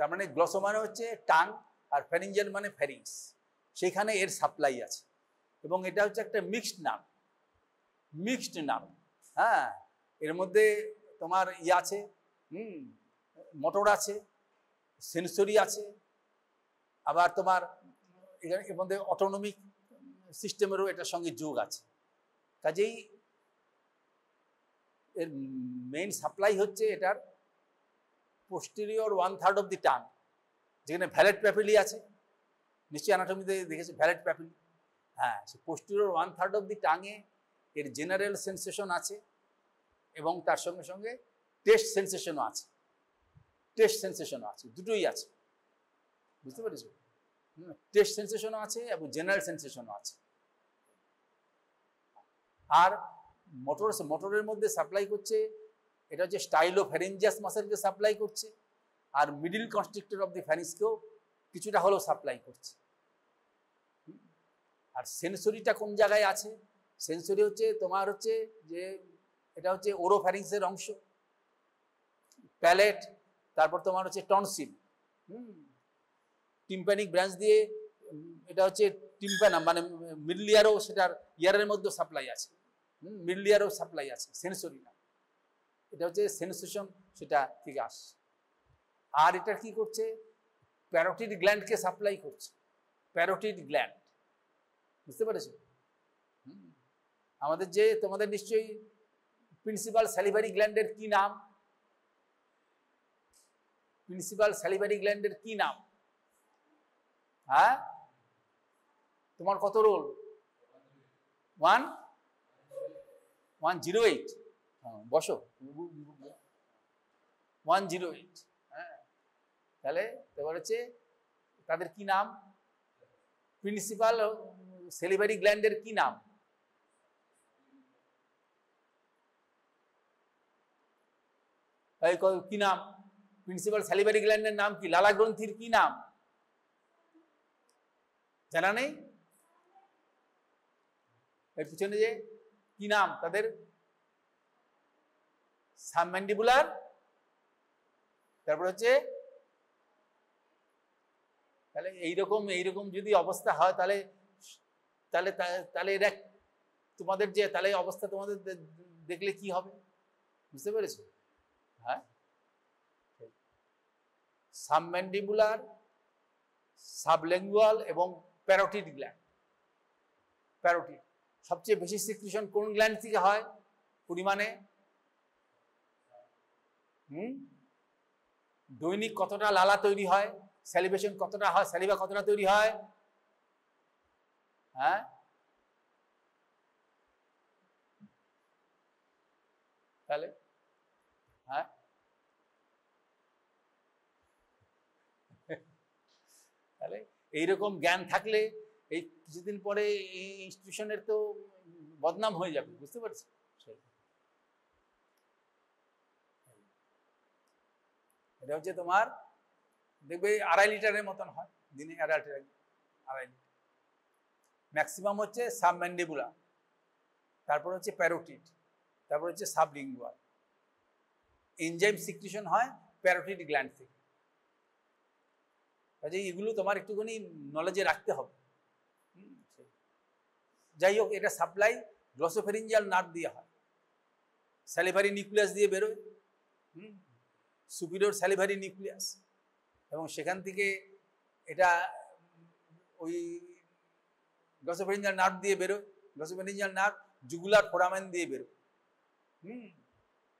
তার মানে গ্লসো মানে হচ্ছে টাং, আর ফ্যারিঞ্জিয়াল মানে ফ্যারিংস, সেখানে এর সাপ্লাই আছে। এবং এটা হচ্ছে একটা মিক্সড নার্ভ। হ্যাঁ, এর মধ্যে তোমার আছে, মোটর আছে, সেন্সরি আছে, আবার তোমার এর মধ্যে অটোনমিক সিস্টেমেরও এটার সঙ্গে যোগ আছে। কাজেই এর মেইন সাপ্লাই হচ্ছে এটার পোস্টেরিয়র 1/3 অফ দি টাং, যেখানে ভ্যালেট প্যাপিলি আছে, নিশ্চয়ই অ্যানাটমিতে দেখেছে ভ্যালেট প্যাপিলি। হ্যাঁ, সে পোস্টেরিয়র 1/3 অফ দি টাঙে এর জেনারেল সেন্সেশন আছে, এবং তার সঙ্গে সঙ্গে টেস্ট সেন্সেশনও আছে, দুটোই আছে, বুঝতে পেরেছ? টেস্ট সেন্সেশনও আছে এবং জেনারেল সেন্সেশনও আছে। আর মোটরের মধ্যে সাপ্লাই করছে, এটা হচ্ছে স্টাইলোফ্যারিঞ্জিয়াস মাসেলকে সাপ্লাই করছে, আর মিডিল কনস্ট্রিক্টর অফ দি ফ্যারিংসকেও কিছুটা হলেও সাপ্লাই করছে। আর সেন্সরিটা কোন জায়গায় আছে? সেন্সরি হচ্ছে তোমার হচ্ছে যে এটা হচ্ছে ওরোফ্যারিংসের অংশ, প্যালেট, তারপর তোমার হচ্ছে টনসিল, টিম্প্যানিক ব্রাঞ্চ দিয়ে এটা হচ্ছে টিম্প্যানাম, মানে মিডল ইয়ারও, সেটার ইয়ারের মধ্যে সাপ্লাই আছে, মিডল ইয়ারও সাপ্লাই আছে, সেন্সরি না, এটা হচ্ছে সেন্সেশন, সেটা থেকে আসে। আর এটা কি করছে? প্যারোটিড গ্ল্যান্ডকে সাপ্লাই করছে, প্যারোটিড গ্ল্যান্ড, বুঝতে পেরেছো? আমাদের যে তোমাদের নিশ্চয়ই প্রিন্সিপাল স্যালিভারি গ্ল্যান্ডের কি নাম? প্রিন্সিপাল স্যালিভারি গ্ল্যান্ডের কি নাম? হ্যাঁ, তোমার কত রোল? 108। বসো, 108। হ্যাঁ, তাহলে তোমার হচ্ছে তাদের কি নাম? প্রিন্সিপাল স্যালিভারি গ্ল্যান্ডের কি নাম? কি নাম? প্রিন্সিপাল স্যালিভারি গ্ল্যান্ডের নাম কি? লালা গ্রন্থির কি নাম জানা নেই? এর পিছনে যে কি নাম তাদের? সাবম্যান্ডিবুলার, তারপর হচ্ছে, তাহলে এইরকম যদি অবস্থা হয়, তাহলে তাহলে তাহলে এরা তোমাদের যে তাহলে অবস্থা তোমাদের দেখলে কি হবে, বুঝতে পেরেছো? হ্যাঁ, সাবম্যান্ডিবুলার, সাবলিঙ্গুয়াল এবং প্যারোটিড গ্ল্যান্ড। প্যারোটিড সবচেয়ে বেশি সিক্রিশন কোন গ্ল্যান্ড থেকে হয় পরিমাণে? দৈনিক কতটা লালা তৈরি হয়? স্যালিভেশন কতটা হয়? স্যালিভা কতটা তৈরি হয়? হ্যাঁ, তাহলে হ্যাঁ, তাহলে এইরকম জ্ঞান থাকলে এই কিছুদিন পরে এই ইনস্টিটিউশনের তো বদনাম হয়ে যাবে, বুঝতে পারছি? এটা হচ্ছে তোমার দেখবে 2.5 লিটারের মতন হয় দিনে, 2.5 লিটার। ম্যাক্সিমাম হচ্ছে সাবম্যান্ডিবুলার, তারপর হচ্ছে প্যারোটিড, তারপর হচ্ছে সাবলিঙ্গুয়াল। এনজাইম সিক্রিশন হয় প্যারোটিড গ্ল্যান্ড থেকে। কাজে এগুলো তোমার একটুখানি নলেজে রাখতে হবে। যাই হোক, এটা সাপ্লাই গ্লসোফেরিঞ্জিয়াল নার্ভ দিয়ে হয়, স্যালিভারি নিউক্লিয়াস দিয়ে বেরোয়, সুপিরিয়র স্যালিভারি নিউক্লিয়াস, এবং সেখান থেকে এটা ওই গ্লসোফেরিঞ্জিয়াল নার্ভ দিয়ে বেরোয়। গ্লসোফেরিঞ্জিয়াল নার্ভ জুগুলার ফোরামেন দিয়ে বেরোয়।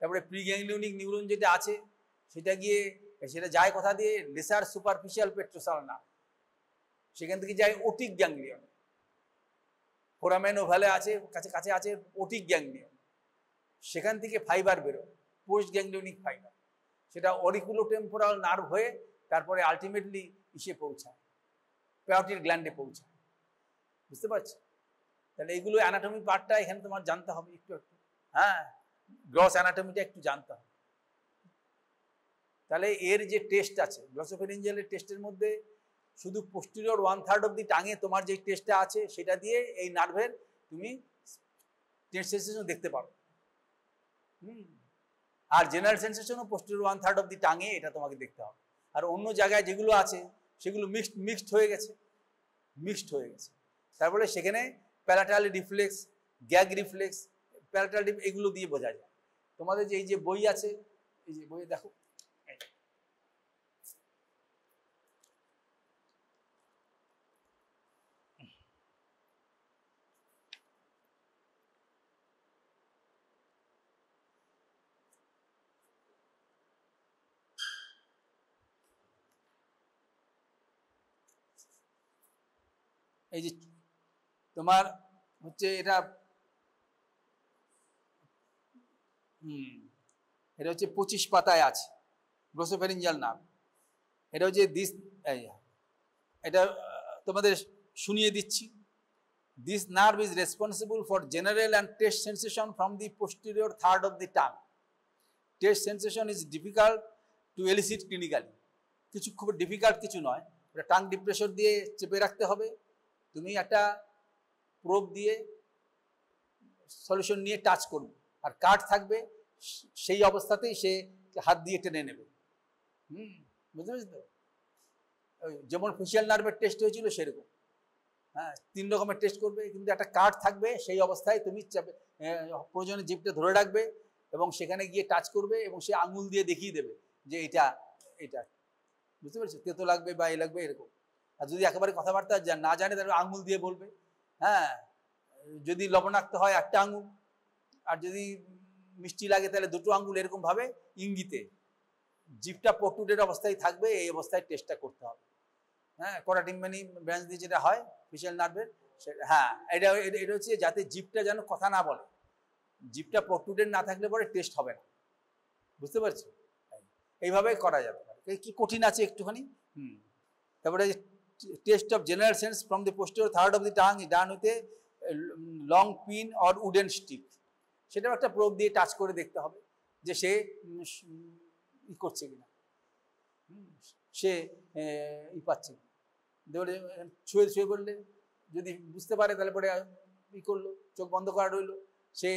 তারপরে প্রিগ্যাংলিওনিক নিউরন যেটা আছে সেটা যায় কোথা দিয়ে? লেসার সুপারফিশিয়াল পেট্রোসাল নার্ভ, সেখান থেকে যায় ওটিক গ্যাংলিয়ন। ফোরামেন ওভালে আছে, কাছে আছে ওটিক গ্যাংলিয়ন, সেখান থেকে ফাইবার বেরোয়, পোস্ট গ্যাংলিওনিক ফাইবার, সেটা অরিকুলোটেম্পোরাল নার্ভ হয়ে তারপরে আলটিমেটলি ইসে পৌঁছায়, প্যারোটিড গ্ল্যান্ডে পৌঁছায়, বুঝতে পারছি? তাহলে এইগুলো অ্যানাটমি পার্টটা এখানে তোমার জানতে হবে একটু। হ্যাঁ, গ্রস অ্যানাটমিটা একটু জানতে হবে। তাহলে এর যে টেস্ট আছে গ্লসোফেরিঞ্জিয়ালের টেস্টের মধ্যে শুধু পোস্টেরিয়র 1/3 অব দি টাঙে তোমার যে টেস্টটা আছে সেটা দিয়ে এই নার্ভের তুমি টেস্ট সেন্সেশন দেখতে পারো। আর জেনারেল সেন্সেশনও পোস্টেরিয়র 1/3 অব দি টাঙে এটা তোমাকে দেখতে হবে। আর অন্য জায়গায় যেগুলো আছে সেগুলো মিক্সড হয়ে গেছে। তারপরে সেখানে প্যালাটাল রিফ্লেক্স, গ্যাগ রিফ্লেক্স, প্যালাটাল এগুলো দিয়ে বোঝা যায়। তোমাদের যে এই যে বই আছে, এই যে বইয়ে দেখো, এই যে তোমার হচ্ছে এটা এটা হচ্ছে 25 পাতায় আছে গ্লোসোফেরিঞ্জিয়াল নার্ভ। এটা হচ্ছে এটা তোমাদের শুনিয়ে দিচ্ছি। This nerve is responsible for general and taste sensation from the posterior third of the tongue. Taste sensation is difficult to elicit clinically. কিছু খুব ডিফিকাল্ট কিছু নয়, এটা টাং ডিপ্রেশর দিয়ে চেপে রাখতে হবে। তুমি একটা প্রোব দিয়ে সলিউশন নিয়ে টাচ করবে, আর কাট থাকবে, সেই অবস্থাতেই সে হাত দিয়ে টেনে নেবে। বুঝতে পেরেছি তো? যেমন ফেশিয়াল নার্ভের টেস্ট হয়েছিল সেরকম, হ্যাঁ 3 রকমের টেস্ট করবে, কিন্তু একটা কাট থাকবে, সেই অবস্থায় তুমি প্রয়োজনে জিভটা ধরে রাখবে এবং সেখানে গিয়ে টাচ করবে এবং সে আঙুল দিয়ে দেখিয়ে দেবে যে এটা এটা, বুঝতে পেরেছো, তেতো লাগবে বা এ লাগবে এরকম। আর যদি একেবারে কথাবার্তা না জানে তাহলে আঙুল দিয়ে বলবে, হ্যাঁ যদি লবণাক্ত হয় একটা আঙুল, আর যদি মিষ্টি লাগে তাহলে 2টো আঙুল, এরকম ভাবে ইঙ্গিতে জিভটা প্রট্রুডেড অবস্থায় থাকবে, এই অবস্থায় টেস্টটা করতে হবে। হ্যাঁ করাটিম্বানি ব্রাঞ্চ দিয়ে যেটা হয় ফেশিয়াল নার্ভের, হ্যাঁ এটা হচ্ছে যাতে জিভটা যেন কথা না বলে, জিভটা প্রট্রুডেড না থাকলে পরে টেস্ট হবে না, বুঝতে পারছো? এইভাবে করা যাবে। কি কঠিন আছে একটুখানি। তারপরে test of general sense from the posterior third of the tongue is done with a long pin or wooden stick. সেটাও একটা প্রোব দিয়ে টাচ করে দেখতে হবে যে সে ই করছে কিনা, সে ই পাচ্ছে। ছুঁয়ে বললে যদি বুঝতে পারে তাহলে পরে ই করলো, চোখ বন্ধ করা রইলো, সে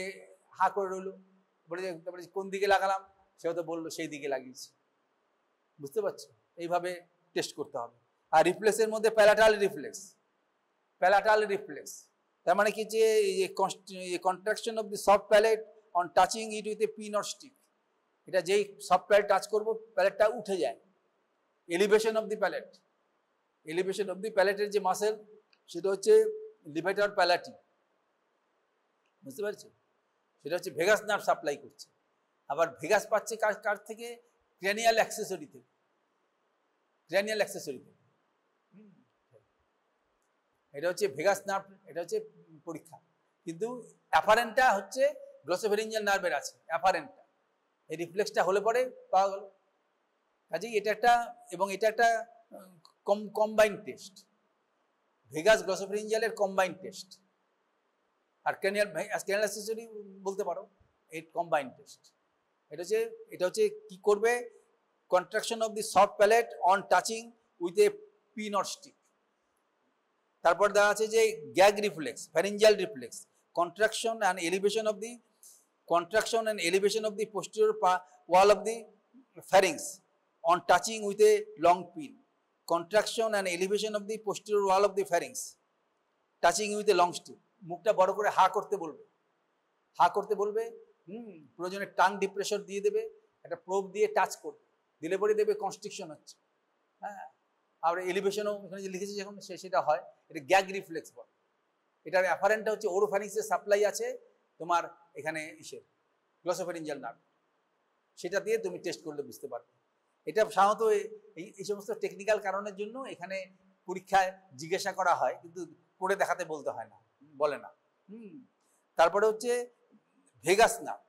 হা করে রইলো, বলে তারপরে কোন দিকে লাগালাম, সেও তো বললো সেই দিকে লাগিয়েছি, বুঝতে পারছো? এইভাবে টেস্ট করতে হবে। আর রিফ্লেক্সের মধ্যে প্যালাটাল রিফ্লেক্স, তার মানে কি যে contraction of the soft palate on touching it with a pin or stick. এটা যেই সফট প্যালেট টাচ করবো প্যালেটটা উঠে যায়। এলিভেশন অফ দি প্যালেটের যে মাসেল সেটা হচ্ছে লিভেটর প্যালাটি, বুঝতে পারছো? সেটা হচ্ছে ভেগাস নার্ভ সাপ্লাই করছে। আবার ভেগাস পাচ্ছে কার থেকে? ক্র্যানিয়াল অ্যাক্সেসরি থেকে। এটা হচ্ছে ভেগাস নার্ভ, এটা হচ্ছে পরীক্ষা। কিন্তু অ্যাফারেন্টটা হচ্ছে গ্লোসোফেরিঞ্জিয়াল নার্ভের আছে, অ্যাফারেন্টটা। এই রিফ্লেক্সটা হলে পরে পাওয়া গেল। কাজেই এটা একটা, এবং এটা একটা কম্বাইন্ড টেস্ট, ভেগাস গ্লোসোফেরিঞ্জিয়ালের কম্বাইন্ড টেস্ট। আর ক্র্যানিয়াল অ্যাক্সেসরি বলতে পারো, এই কম্বাইন্ড টেস্ট। এটা হচ্ছে কি করবে? Contraction of the soft palate on touching with a pin or stick. তারপর দেওয়া আছে যে gag reflex, pharyngeal reflex, contraction and elevation of the posterior wall of the pharynx on touching with a long pin. Contraction and elevation of the posterior wall of the pharynx touching with a long stick. মুখটা বড় করে হা করতে বলবে, প্রয়োজনে tongue ডিপ্রেশর দিয়ে দেবে, একটা probe দিয়ে টাচ করবে, দিলে পরে দেবে কনস্ট্রিকশন হচ্ছে। হ্যাঁ, আর এলিভেশনও এখানে যে লিখেছি যখন সেটা হয়, এটা গ্যাগ রিফ্লেক্স বলে। এটার অ্যাফারেন্টটা হচ্ছে ওরোফ্যারিংসের সাপ্লাই আছে তোমার এখানে গ্লোসোফেরিঞ্জিয়াল নার্ভ, সেটা দিয়ে তুমি টেস্ট করলে বুঝতে পারবে। এটা সাধারণত এই সমস্ত টেকনিক্যাল কারণের জন্য এখানে পরীক্ষায় জিজ্ঞাসা করা হয়, কিন্তু করে দেখাতে বলে না। তারপরে হচ্ছে ভেগাস নার্ভ,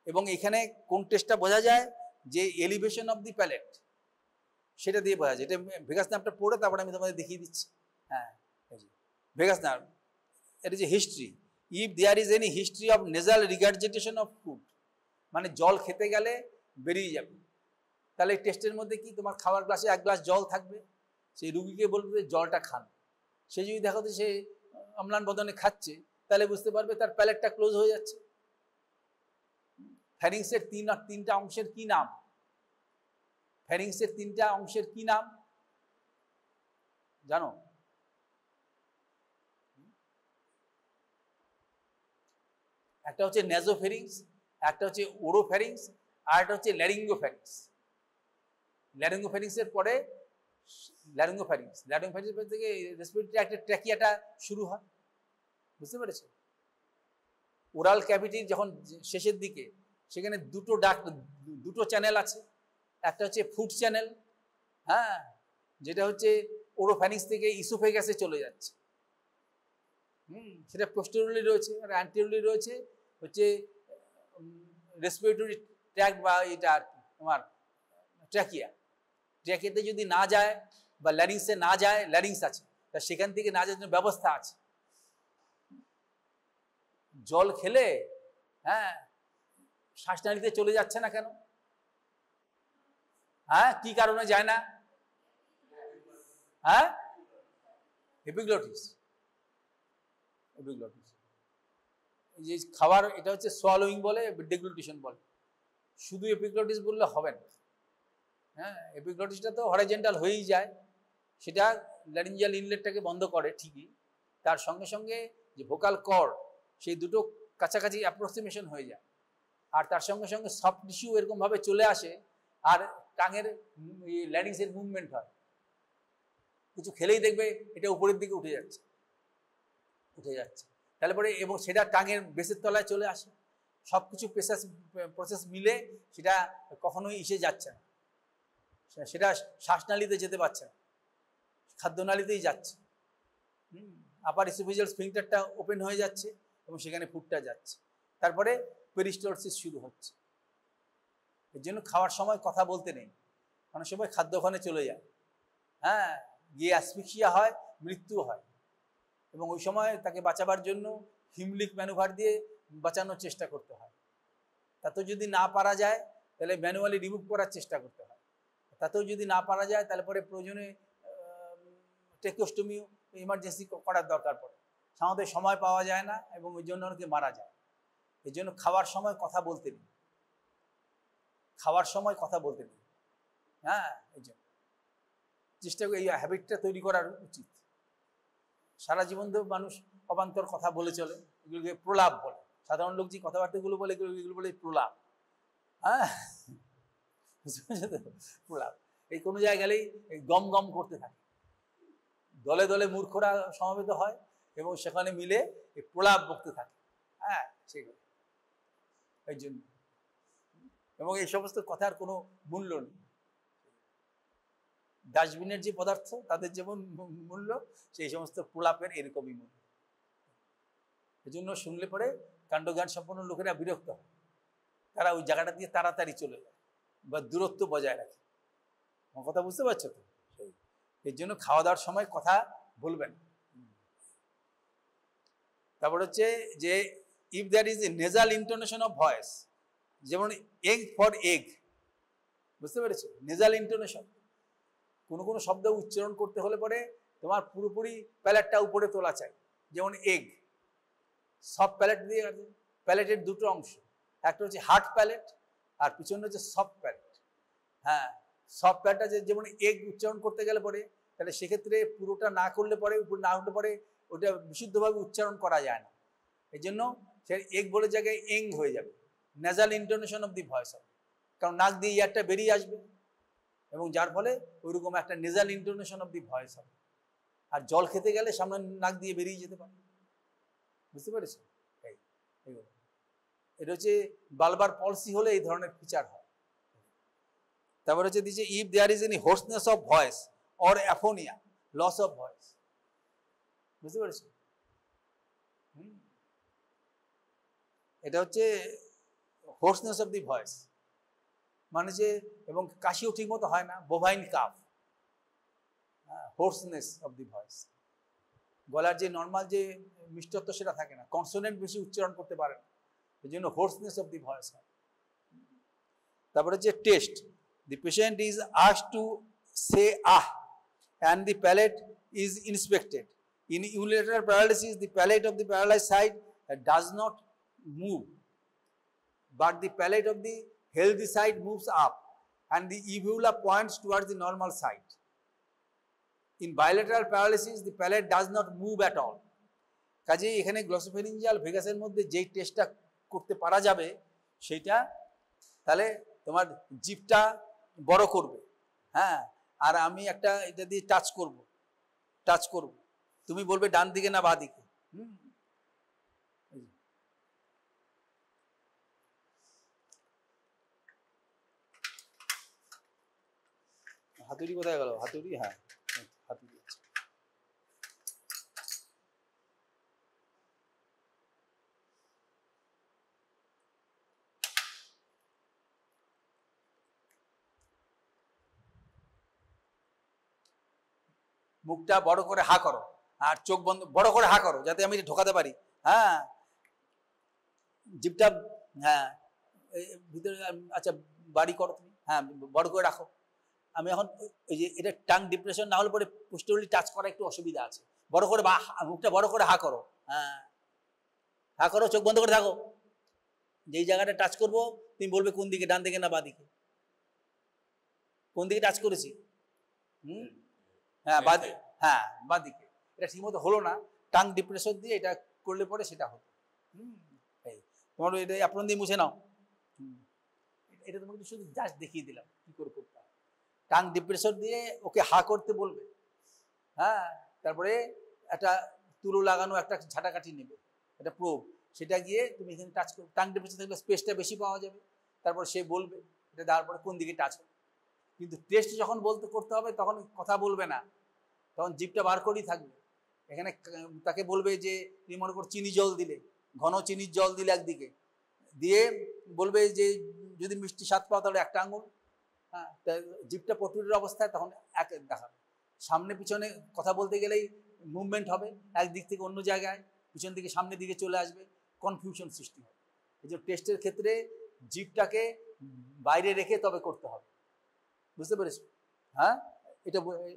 এবং এখানে কোন টেস্টটা বোঝা যায় যে এলিভেশন অফ দি প্যালেট, সেটা দিয়ে বোঝা যায়। এটা ভেগাস নার্ভটা পড়ে তারপরে আমি তোমাদের দেখিয়ে দিচ্ছি। হ্যাঁ, ভেগাস নার্ভ, এটা যে history, if there is any history of nasal regurgitation of food, মানে জল খেতে গেলে বেরিয়ে যাবে, তাহলে এই টেস্টের মধ্যে কি তোমার খাওয়ার গ্লাসে 1 গ্লাস জল থাকবে, সেই রুগীকে বলবে যে জলটা খান। সে যদি দেখো যে সে অম্লান বদনে খাচ্ছে, তাহলে বুঝতে পারবে তার প্যালেটটা ক্লোজ হয়ে যাচ্ছে। ফ্যারিংসের 3টা অংশের কি নাম? ফ্যারিংসের তিনটা অংশের কি নাম জানো? একটা হচ্ছে নেজোফ্যারিংস, একটা হচ্ছে ওরোফ্যারিংস, আর একটা হচ্ছে ল্যারিঙ্গোফ্যারিংস। ল্যারিঙ্গোফ্যারিংসের পরে ল্যারিঙ্গোফ্যারিংস থেকে রেসপিরেটরি একটা ট্র্যাকিয়াটা শুরু হয়, বুঝতে পেরেছো? ওরাল ক্যাভিটির যখন শেষের দিকে সেখানে দুটো চ্যানেল আছে। একটা হচ্ছে ফুড চ্যানেল, হ্যাঁ, যেটা হচ্ছে ওরোফ্যারিংস থেকে ইসোফেগাসে চলে যাচ্ছে, সেটা পোস্টেরিয়রলি রয়েছে। আর অ্যান্টেরিয়রলি রয়েছে হচ্ছে রেসপিরেটরি ট্র্যাক্ট বা এটা আর কি তোমার ট্র্যাকিয়া। ট্র্যাকিয়াতে যদি না যায় বা ল্যারিংসে না যায়, ল্যারিংস আছে, তা সেখান থেকে না যাওয়ার জন্য ব্যবস্থা আছে। জল খেলে হ্যাঁ শ্বাসনালীতে চলে যাচ্ছে না কেন? হ্যাঁ, কি কারণে যায় না? হ্যাঁ, এপিগ্লটিস। যে খাবার, এটা হচ্ছে সোয়ালোইং বলে, ডিগ্লুটেশন বলে। শুধু এপিগ্লটিস বললে হবে না, হ্যাঁ, এপিগ্লটিসটা তো হরাইজন্টাল হয়েই যায়, সেটা ল্যারিঞ্জিয়াল ইনলেটটাকে বন্ধ করে ঠিকই, তার সঙ্গে সঙ্গে যে ভোকাল কর্ড সেই দুটো কাছাকাছি অ্যাপ্রক্সিমেশন হয়ে যায়, আর তার সঙ্গে সঙ্গে সফট টিস্যু এরকমভাবে চলে আসে, আর টাঙের ল্যারিংসের মুভমেন্ট হয়। কিছু খেলেই দেখবে এটা উপরের দিকে উঠে যাচ্ছে। তাহলে পরে এবং সেটা টাঙের বেসের তলায় চলে আসে। সব কিছু প্রসেস মিলে সেটা কখনোই ইসে যাচ্ছে না, সেটা শ্বাসনালীতে যেতে পারছে না, খাদ্যনালীতেই যাচ্ছে। আপার ইসোফেজিয়াল স্ফিংটারটা ওপেন হয়ে যাচ্ছে এবং সেখানে ফুডটা যাচ্ছে। তারপরে পেরিস্টালসিস শুরু হচ্ছে। এর জন্য খাওয়ার সময় কথা বলতে নেই, অনেক সময় খাদ্যখানে চলে যায়, হ্যাঁ, গিয়ে অ্যাসফিক্সিয়া হয়, মৃত্যু হয়, এবং ওই সময় তাকে বাঁচাবার জন্য হিমলিক ম্যানুভার দিয়ে বাঁচানোর চেষ্টা করতে হয়। তাতেও যদি না পারা যায় তাহলে ম্যানুয়ালি রিমুভ করার চেষ্টা করতে হয়। তাতেও যদি না পারা যায় তাহলে পরে প্রয়োজনে টেকোস্টমি ইমার্জেন্সি করার দরকার পড়ে। সাধারণত সময় পাওয়া যায় না এবং ওই জন্য অনেকে মারা যায়। এই জন্য খাওয়ার সময় কথা বলতে নেই, হ্যাঁ, এই জন্য চেষ্টা করি এই হ্যাবিটটা তৈরি করার উচিত। সারা জীবন ধরে মানুষ অবান্তর কথা বলে চলে, এগুলোকে প্রলাপ বলে। সাধারণ লোক যে কথাবার্তাগুলো বলে এগুলো বলে প্রলাপ, হ্যাঁ, প্রলাপ। এই কোনো জায়গায় গেলেই গম গম করতে থাকে, দলে দলে মূর্খরা সমবেত হয় এবং সেখানে মিলে এই প্রলাপ বকতে থাকে, হ্যাঁ, সেগুলো এই জন্য। এবং এই সমস্ত কথার কোনো মূল্য নেই। ডাস্টবিনের যে পদার্থ তাদের যেমন মূল্য, সেই সমস্ত প্রলাপের এরকমই মূল্য। এই জন্য শুনলে পরে কাণ্ডজ্ঞান সম্পন্ন লোকেরা বিরক্ত হয়, তারা ওই জায়গাটা দিয়ে তাড়াতাড়ি চলে যায় বা দূরত্ব বজায় রাখে। আমার কথা বুঝতে পারছো তো? এর জন্য খাওয়া দাওয়ার সময় কথা বলবেন। তারপর হচ্ছে যে if there is a nasal intonation of voice, যেমন এগ ফর এগ, বুঝতে পেরেছো? নেজাল ইন্টোনেশন, কোনো শব্দ উচ্চারণ করতে হলে পরে তোমার পুরোপুরি প্যালেটটা উপরে তোলা চাই। যেমন এগ, সফট প্যালেট দিয়ে, প্যালেটের দুটো অংশ, একটা হচ্ছে হার্ড প্যালেট আর পিছনে হচ্ছে সফট প্যালেট। হ্যাঁ, সফট প্যালেটটা যেমন এগ উচ্চারণ করতে গেলে পরে, তাহলে সেক্ষেত্রে পুরোটা না করলে পরে, উপর না উঠলে পরে ওটা বিশুদ্ধভাবে উচ্চারণ করা যায় না। এই জন্য সে এগ বলে জায়গায় এং হয়ে যাবে, nasal intonation of the voice হবে, কারণ নাক দিয়ে ইয়ারটা বেরিয়ে আসবে এবং যার ফলে ওইরকম একটা nasal intonation of the voice হবে। আর জল খেতে গেলে সামনে নাক দিয়ে বেরিয়ে যেতে পারে, বুঝতে পেরেছো? এটা হচ্ছে বালবার পলসি হলে এই ধরনের ফিচার হয়। তারপর হচ্ছে দিচ্ছে if there is any hoarseness of voice or aphonia, loss of voice, বুঝতে পেরেছো? এটা হচ্ছে হোর্সনেস অফ দি ভয়েস, মানে যে, এবং কাশিও ঠিক মতো হয় না, bovine calf, hoarseness of the voice, গলার যে নর্মাল যে মিষ্টত্ব সেটা থাকে না, কনসোনেন্ট বেশি উচ্চারণ করতে পারে না, এই জন্য হোর্সনেস অফ দি ভয়েস হয়। তারপরে যে test, the patient is asked to say ah and the palate is inspected. In unilateral paralysis, the palate of the paralyzed side does not move, but the palate of the healthy side moves up and the uvula points towards the normal side. In bilateral paralysis, the palate does not move at all. কাজেই এখানে গ্লসোফেরিঞ্জিয়াল ভেগাসের মধ্যে যেই টেস্টটা করতে পারা যাবে সেটা তাহলে তোমার জিভটা বড় করবে, হ্যাঁ, আর আমি একটা এটা দিয়ে টাচ করব, তুমি বলবে ডান দিকে না বাঁ দিকে। হাতুড়ি কোথায় গেল? হাতুড়ি, হ্যাঁ হাতুড়ি আছে। মুখটা বড় করে হা করো আর চোখ বন্ধ বড় করে হা করো যাতে আমি ঢোকাতে পারি, হ্যাঁ জিভটা, হ্যাঁ ভিতরে, আচ্ছা বাড়ি করো তুমি, হ্যাঁ বড় করে রাখো। আমি এখন এই যে এটা টাং ডিপ্রেশন না হলে পরে পোস্টেরিয়রলি টাচ করা একটু অসুবিধা আছে, বড় করে মুখটা বড় করে হা করো, হ্যাঁ হা করো, চোখ বন্ধ করে থাকো। যেই জায়গাটা টাচ করবো তুমি বলবে কোন দিকে, ডান দিকে না বাঁ দিকে, কোন দিকে টাচ করেছি, হ্যাঁ বাঁ দিকে, হ্যাঁ বাঁ দিকে। এটা ঠিকমতো হলো না, টাং ডিপ্রেশন দিয়ে এটা করলে পরে সেটা হতো। তোমার এটা আপনার দিয়ে মুছে নাও, এটা তোমাকে শুধু জাস্ট দেখিয়ে দিলাম কি করে করতে হবে। টাং ডিপ্রেশন দিয়ে ওকে হা করতে বলবে, হ্যাঁ তারপরে একটা তুলো লাগানো একটা ঝাঁটাকাঠি নেবে, একটা প্রোব, সেটা গিয়ে তুমি এখানে টাচ করবে। টাং ডিপ্রেশন থাকলে স্পেসটা বেশি পাওয়া যাবে, তারপর সে বলবে এটা দেওয়ার পরে কোন দিকে টাচ হবে। কিন্তু টেস্ট যখন করতে হবে তখন কথা বলবে না, তখন জিভটা বার করেই থাকবে। এখানে তাকে বলবে যে তুমি মনে করো চিনি জল দিলে, ঘন চিনির জল দিলে একদিকে দিয়ে বলবে যে যদি মিষ্টি স্বাদ পাও তাহলে একটা আঙুল, হ্যাঁ জিভটা পটুরির অবস্থায় তখন এক দেখাবে। সামনে পিছনে কথা বলতে গেলেই মুভমেন্ট হবে, একদিক থেকে অন্য জায়গায়, পিছন থেকে সামনের দিকে চলে আসবে, কনফিউশন সৃষ্টি হবে। এই যে টেস্টের ক্ষেত্রে জিভটাকে বাইরে রেখে তবে করতে হবে, বুঝতে পেরেছো? হ্যাঁ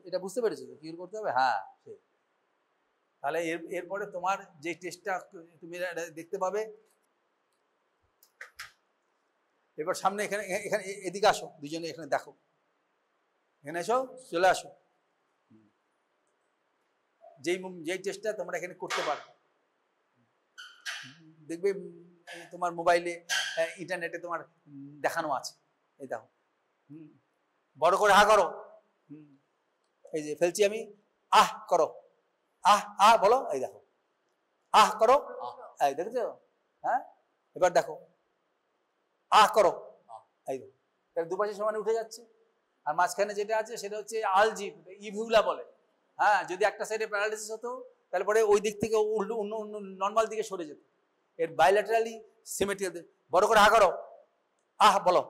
এটা বুঝতে পেরেছো তো কি করতে হবে? হ্যাঁ সেই তাহলে এরপরে তোমার যে টেস্টটা তুমি দেখতে পাবে। এবার সামনে এখানে এখানে এদিকে আসো, দুজনে এখানে দেখো, এখানে এসো, চলে আসো। যেই টেস্টটা তোমরা এখানে করতে পারো, দেখবে তোমার মোবাইলে ইন্টারনেটে তোমার দেখানো আছে। এই দেখো, বড় করে হা করো, এই যে ফেলছি আমি, আহ করো, আহ আহ বলো, এই দেখো আহ করো, এই দেখেছো? হ্যাঁ এবার দেখো আহ করো, এই দেখো, তাহলে দুপাশে সমানে উঠে যাচ্ছে। আর মাঝখানে যেটা আছে সেটা হচ্ছে আলজিভ, ইভিউলা বলে। হ্যাঁ যদি একটা সাইডে প্যারালাইসিস হতো তাহলে পরে ওই দিক থেকে উল্টো অন্য নর্মাল দিকে সরে যেত। এর বাইল্যাটারালি সিমেট্রি। বড় করে হা করো, আহ বলো,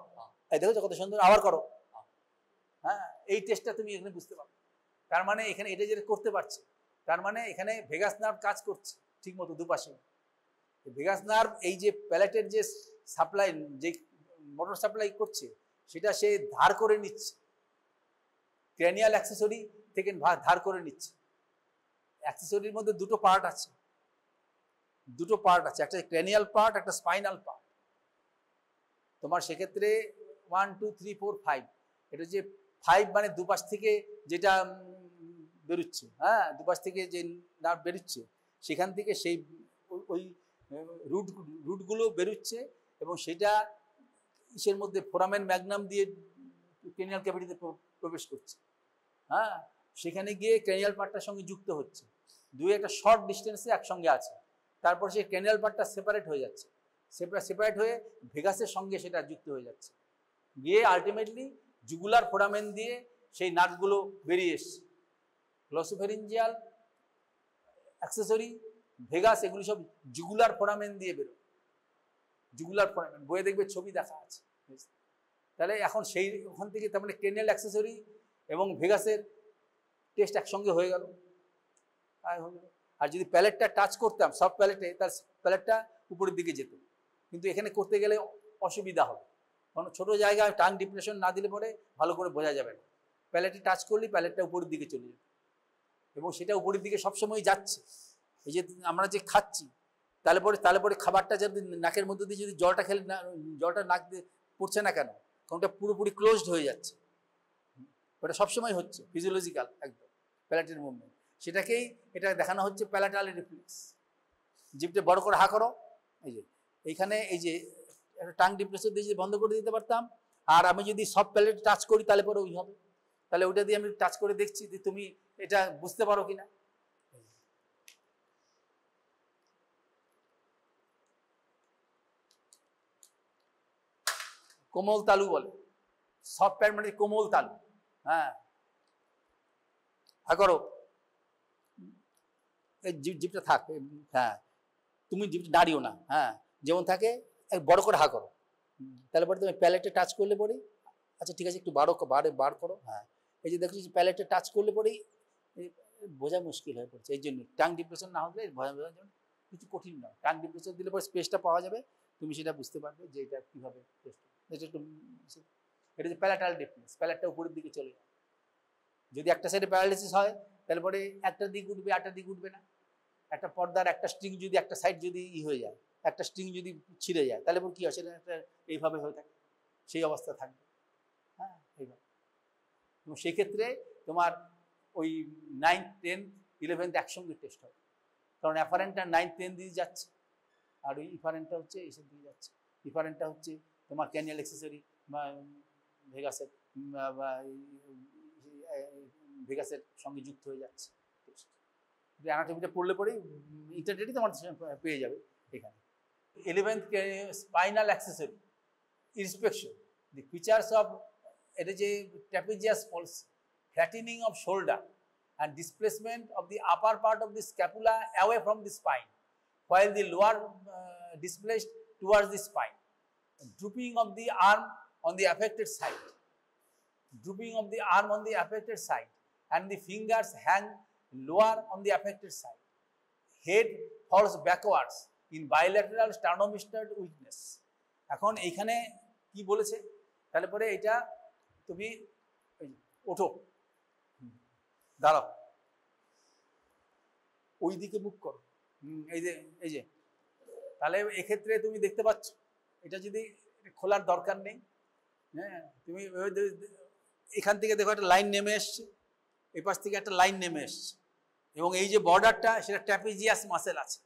এই দেখো কত সুন্দর, আবার করো। হ্যাঁ এই টেস্টটা তুমি এখানে বুঝতে পারো। তার মানে এখানে এটা যেটা করতে পারছে, তার মানে এখানে ভেগাস নার্ভ কাজ করছে ঠিক মতো দুপাশে। ভেগাস নার্ভ এই যে প্যালেটের যে সাপ্লাই, যে মোটর সাপ্লাই করছে সেটা সে ধার করে নিচ্ছে, ক্র্যানিয়াল অ্যাক্সেসরি থেকে ধার করে নিচ্ছে। অ্যাক্সেসরির মধ্যে দুটো পার্ট আছে, একটা ক্র্যানিয়াল পার্ট, একটা স্পাইনাল পার্ট। তোমার সেক্ষেত্রে 1 2 3 4 5, এটা যে 5 মানে দুপাশ থেকে যেটা বেরোচ্ছে, হ্যাঁ দুপাশ থেকে যে নার্ভ বেরোচ্ছে সেখান থেকে সেই ওই রুটগুলো বেরোচ্ছে এবং সেটা ইসের মধ্যে ফোরামেন ম্যাগনাম দিয়ে ক্রেনিয়াল ক্যাভিটিতে প্রবেশ করছে। হ্যাঁ সেখানে গিয়ে ক্রেনিয়াল পার্টটার সঙ্গে যুক্ত হচ্ছে, দুই একটা শর্ট ডিস্টেন্সে একসঙ্গে আছে। তারপর সেই ক্রেনিয়াল পার্টটা সেপারেট হয়ে যাচ্ছে, সেপারেট হয়ে ভেগাসের সঙ্গে সেটা যুক্ত হয়ে যাচ্ছে, গিয়ে আলটিমেটলি জুগুলার ফোরামেন দিয়ে সেই নার্ভগুলো বেরিয়ে এসছে। গ্লসোফেরিঞ্জিয়াল, অ্যাক্সেসরি, ভেগাস এগুলি সব জুগুলার ফোরামেন দিয়ে বেরোয়। জুগুলার ফোরামেন বইয়ে দেখবে ছবি দেখা আছে। তাহলে এখন সেই ওখান থেকে তার মানে ক্রেনিয়াল, অ্যাক্সেসরি এবং ভেগাসের টেস্ট একসঙ্গে হয়ে গেল। আর যদি প্যালেটটা টাচ করতাম সব প্যালেটে, তার প্যালেটটা উপরের দিকে যেত, কিন্তু এখানে করতে গেলে অসুবিধা হবে, কারণ ছোটো জায়গায় টাং ডিপ্রেশন না দিলে পরে ভালো করে বোঝা যাবে না। প্যালেটে টাচ করলেই প্যালেটটা উপরের দিকে চলে যেত এবং সেটা উপরের দিকে সবসময় যাচ্ছে। এই যে আমরা যে খাচ্ছি তাহলে পরে খাবারটা যদি নাকের মধ্যে দিয়ে যদি জলটা খেলে না, জলটা নাক দিয়ে পড়ছে না কেন? কোনটা পুরোপুরি ক্লোজড হয়ে যাচ্ছে, ওটা সবসময় হচ্ছে ফিজিওলজিক্যাল একদম প্যালেটের মুভমেন্ট, সেটাকেই এটা দেখানো হচ্ছে প্যালেটাল রিফ্লেক্স। জিভটা বড় করে হা করো, এই যে এইখানে এই যে একটা টাং ডিপ্রেসর দিয়ে যদি বন্ধ করে দিতে পারতাম, আর আমি যদি সব প্যালেট টাচ করি তাহলে পরে ওই হবে, তাহলে ওইটা দিয়ে আমি টাচ করে দেখছি যে তুমি এটা বুঝতে পারো কিনা। কোমল তালু বলে, সফট প্যাড মানে কোমল তালু। হ্যাঁ, হা করো, এই জিভটা থাক, হ্যাঁ তুমি জিভটা দাঁড়িও না, হ্যাঁ যেমন থাকে বড় করে হা করো, তাহলে পরে তুমি প্যালেটে টাচ করলে পরেই, আচ্ছা ঠিক আছে একটু বার করো, হ্যাঁ এই যে দেখছি প্যালেটে টাচ করলে পরেই বোঝা মুশকিল হয়ে পড়ছে। এই জন্য টাং ডিপ্রেশন না হলে বোঝার জন্য কিছু কঠিন নয়, টাং ডিপ্রেশন দিলে পরে স্পেসটা পাওয়া যাবে, তুমি সেটা বুঝতে পারবে যে এটা কীভাবে এটা একটু, এটা যে প্যালেটাল ডিফারেন্স, প্যালেটটা উপরের দিকে চলে যায়। যদি একটা সাইডে প্যারালাইসিস হয় তাহলে পরে একটা দিক উঠবে, একটা দিক উঠবে না। একটা পর্দার একটা স্ট্রিং যদি একটা সাইড যদি হয়ে যায়, একটা স্ট্রিং যদি ছিঁড়ে যায়, তাহলে পরে কী হয়, সেটা একটা এইভাবে হয়ে থাকে, সেই অবস্থা থাকবে। হ্যাঁ এইভাবে, এবং সেক্ষেত্রে তোমার ওই 9th 10th 11th একসঙ্গে টেস্ট হবে, কারণ অ্যাফারেন্টটা 9th 10th দিয়ে যাচ্ছে, আর ওই ইফারেন্টটা হচ্ছে এইসব দিয়ে যাচ্ছে। ইফারেন্টটা হচ্ছে তোমার ক্যানিয়াল এক্সেসরি বা ভেগাসের ভেগাসের সঙ্গে যুক্ত হয়ে যাচ্ছে। অ্যানাটমিটা পড়লে পরেই ইন্টারনেটই তোমার পেয়ে যাবে এখানে। 11th spinal accessory inspection, the features of, এটা যে trapezius palsy, flattening of shoulder and displacement of the upper part of the scapula away from the spine, while the lower displaced towards the spine, drooping of the arm on the affected side, and the fingers hang lower on the affected side, head falls backwards in bilateral sternomestoid weakness। এখন এইখানে কি বলেছে, তাহলে পরে এটা তুমি ওঠো, দাঁড়াও, ওই দিকে মুখ করো, এই যে তাহলে এক্ষেত্রে তুমি দেখতে পাচ্ছ এটা যদি খোলার দরকার নেই। হ্যাঁ তুমি এখান থেকে দেখো একটা লাইন নেমে এসছে, এই পাশ থেকে একটা লাইন নেমে এসছে, এবং এই যে বর্ডারটা সেটা ট্র্যাপিজিয়াস মাসেল আছে,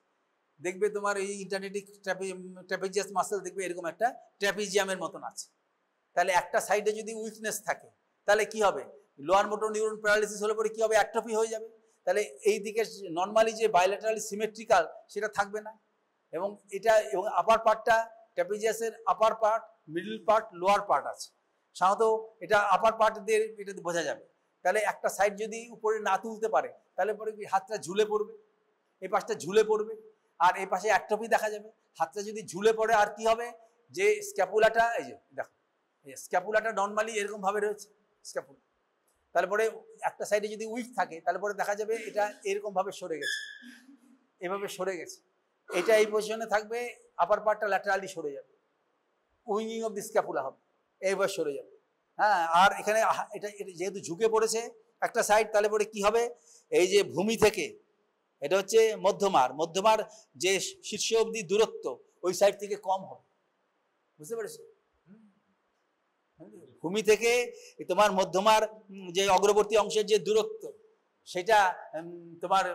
দেখবে তোমার এই ইন্টারনেটিক ট্র্যাপিজিয়াস মাসেল দেখবে এরকম একটা ট্র্যাপিজিয়ামের মতন আছে। তাহলে একটা সাইডে যদি উইকনেস থাকে তাহলে কি হবে, লোয়ার মোটর নিউরন প্যারালাইসিস হলে পরে কি হবে, অ্যাট্রফি হয়ে যাবে। তাহলে এই দিকে নর্মালি যে বাইলেটারালি সিমেট্রিক্যাল সেটা থাকবে না, এবং এটা এবং আপার পার্টটা ট্র্যাপিজিয়াসের upper part, middle part, lower part আছে। সাধারণত এটা আপার পার্ট দিয়ে এটা বোঝা যাবে। তাহলে একটা সাইড যদি উপরে না তুলতে পারে তাহলে পরে কি হাতটা ঝুলে পড়বে, এই পাশটা ঝুলে পড়বে, আর এই পাশে অ্যাট্রফি দেখা যাবে। হাতটা যদি ঝুলে পড়ে আর কি হবে, যে স্ক্যাপুলাটা, এই যে দেখো স্ক্যাপুলাটা নর্মালি এরকম ভাবে রয়েছে স্ক্যাপুলা, তারপরে একটা সাইডে যদি উইক থাকে তাহলে পরে দেখা যাবে এটা এরকম ভাবে সরে গেছে, এভাবে সরে গেছে, এটা এই পজিশনে থাকবে, আপার পার্টটা ল্যাটারালি সরে যাবে, উইঙ্গিং অফ দি স্ক্যাপুলা হবে, এইবার সরে যাবে। হ্যাঁ, আর এখানে এটা যেহেতু ঝুঁকে পড়েছে একটা সাইড, তাহলে পরে কি হবে, এই যে ভূমি থেকে এটা হচ্ছে মধ্যমার যে শীর্ষ অবধি দূরত্ব ওই সাইড থেকে কম হবে, বুঝতে পেরেছো? ভূমি থেকে তোমার মধ্যমার যে অগ্রবর্তী অংশের যে দূরত্ব সেটা তোমার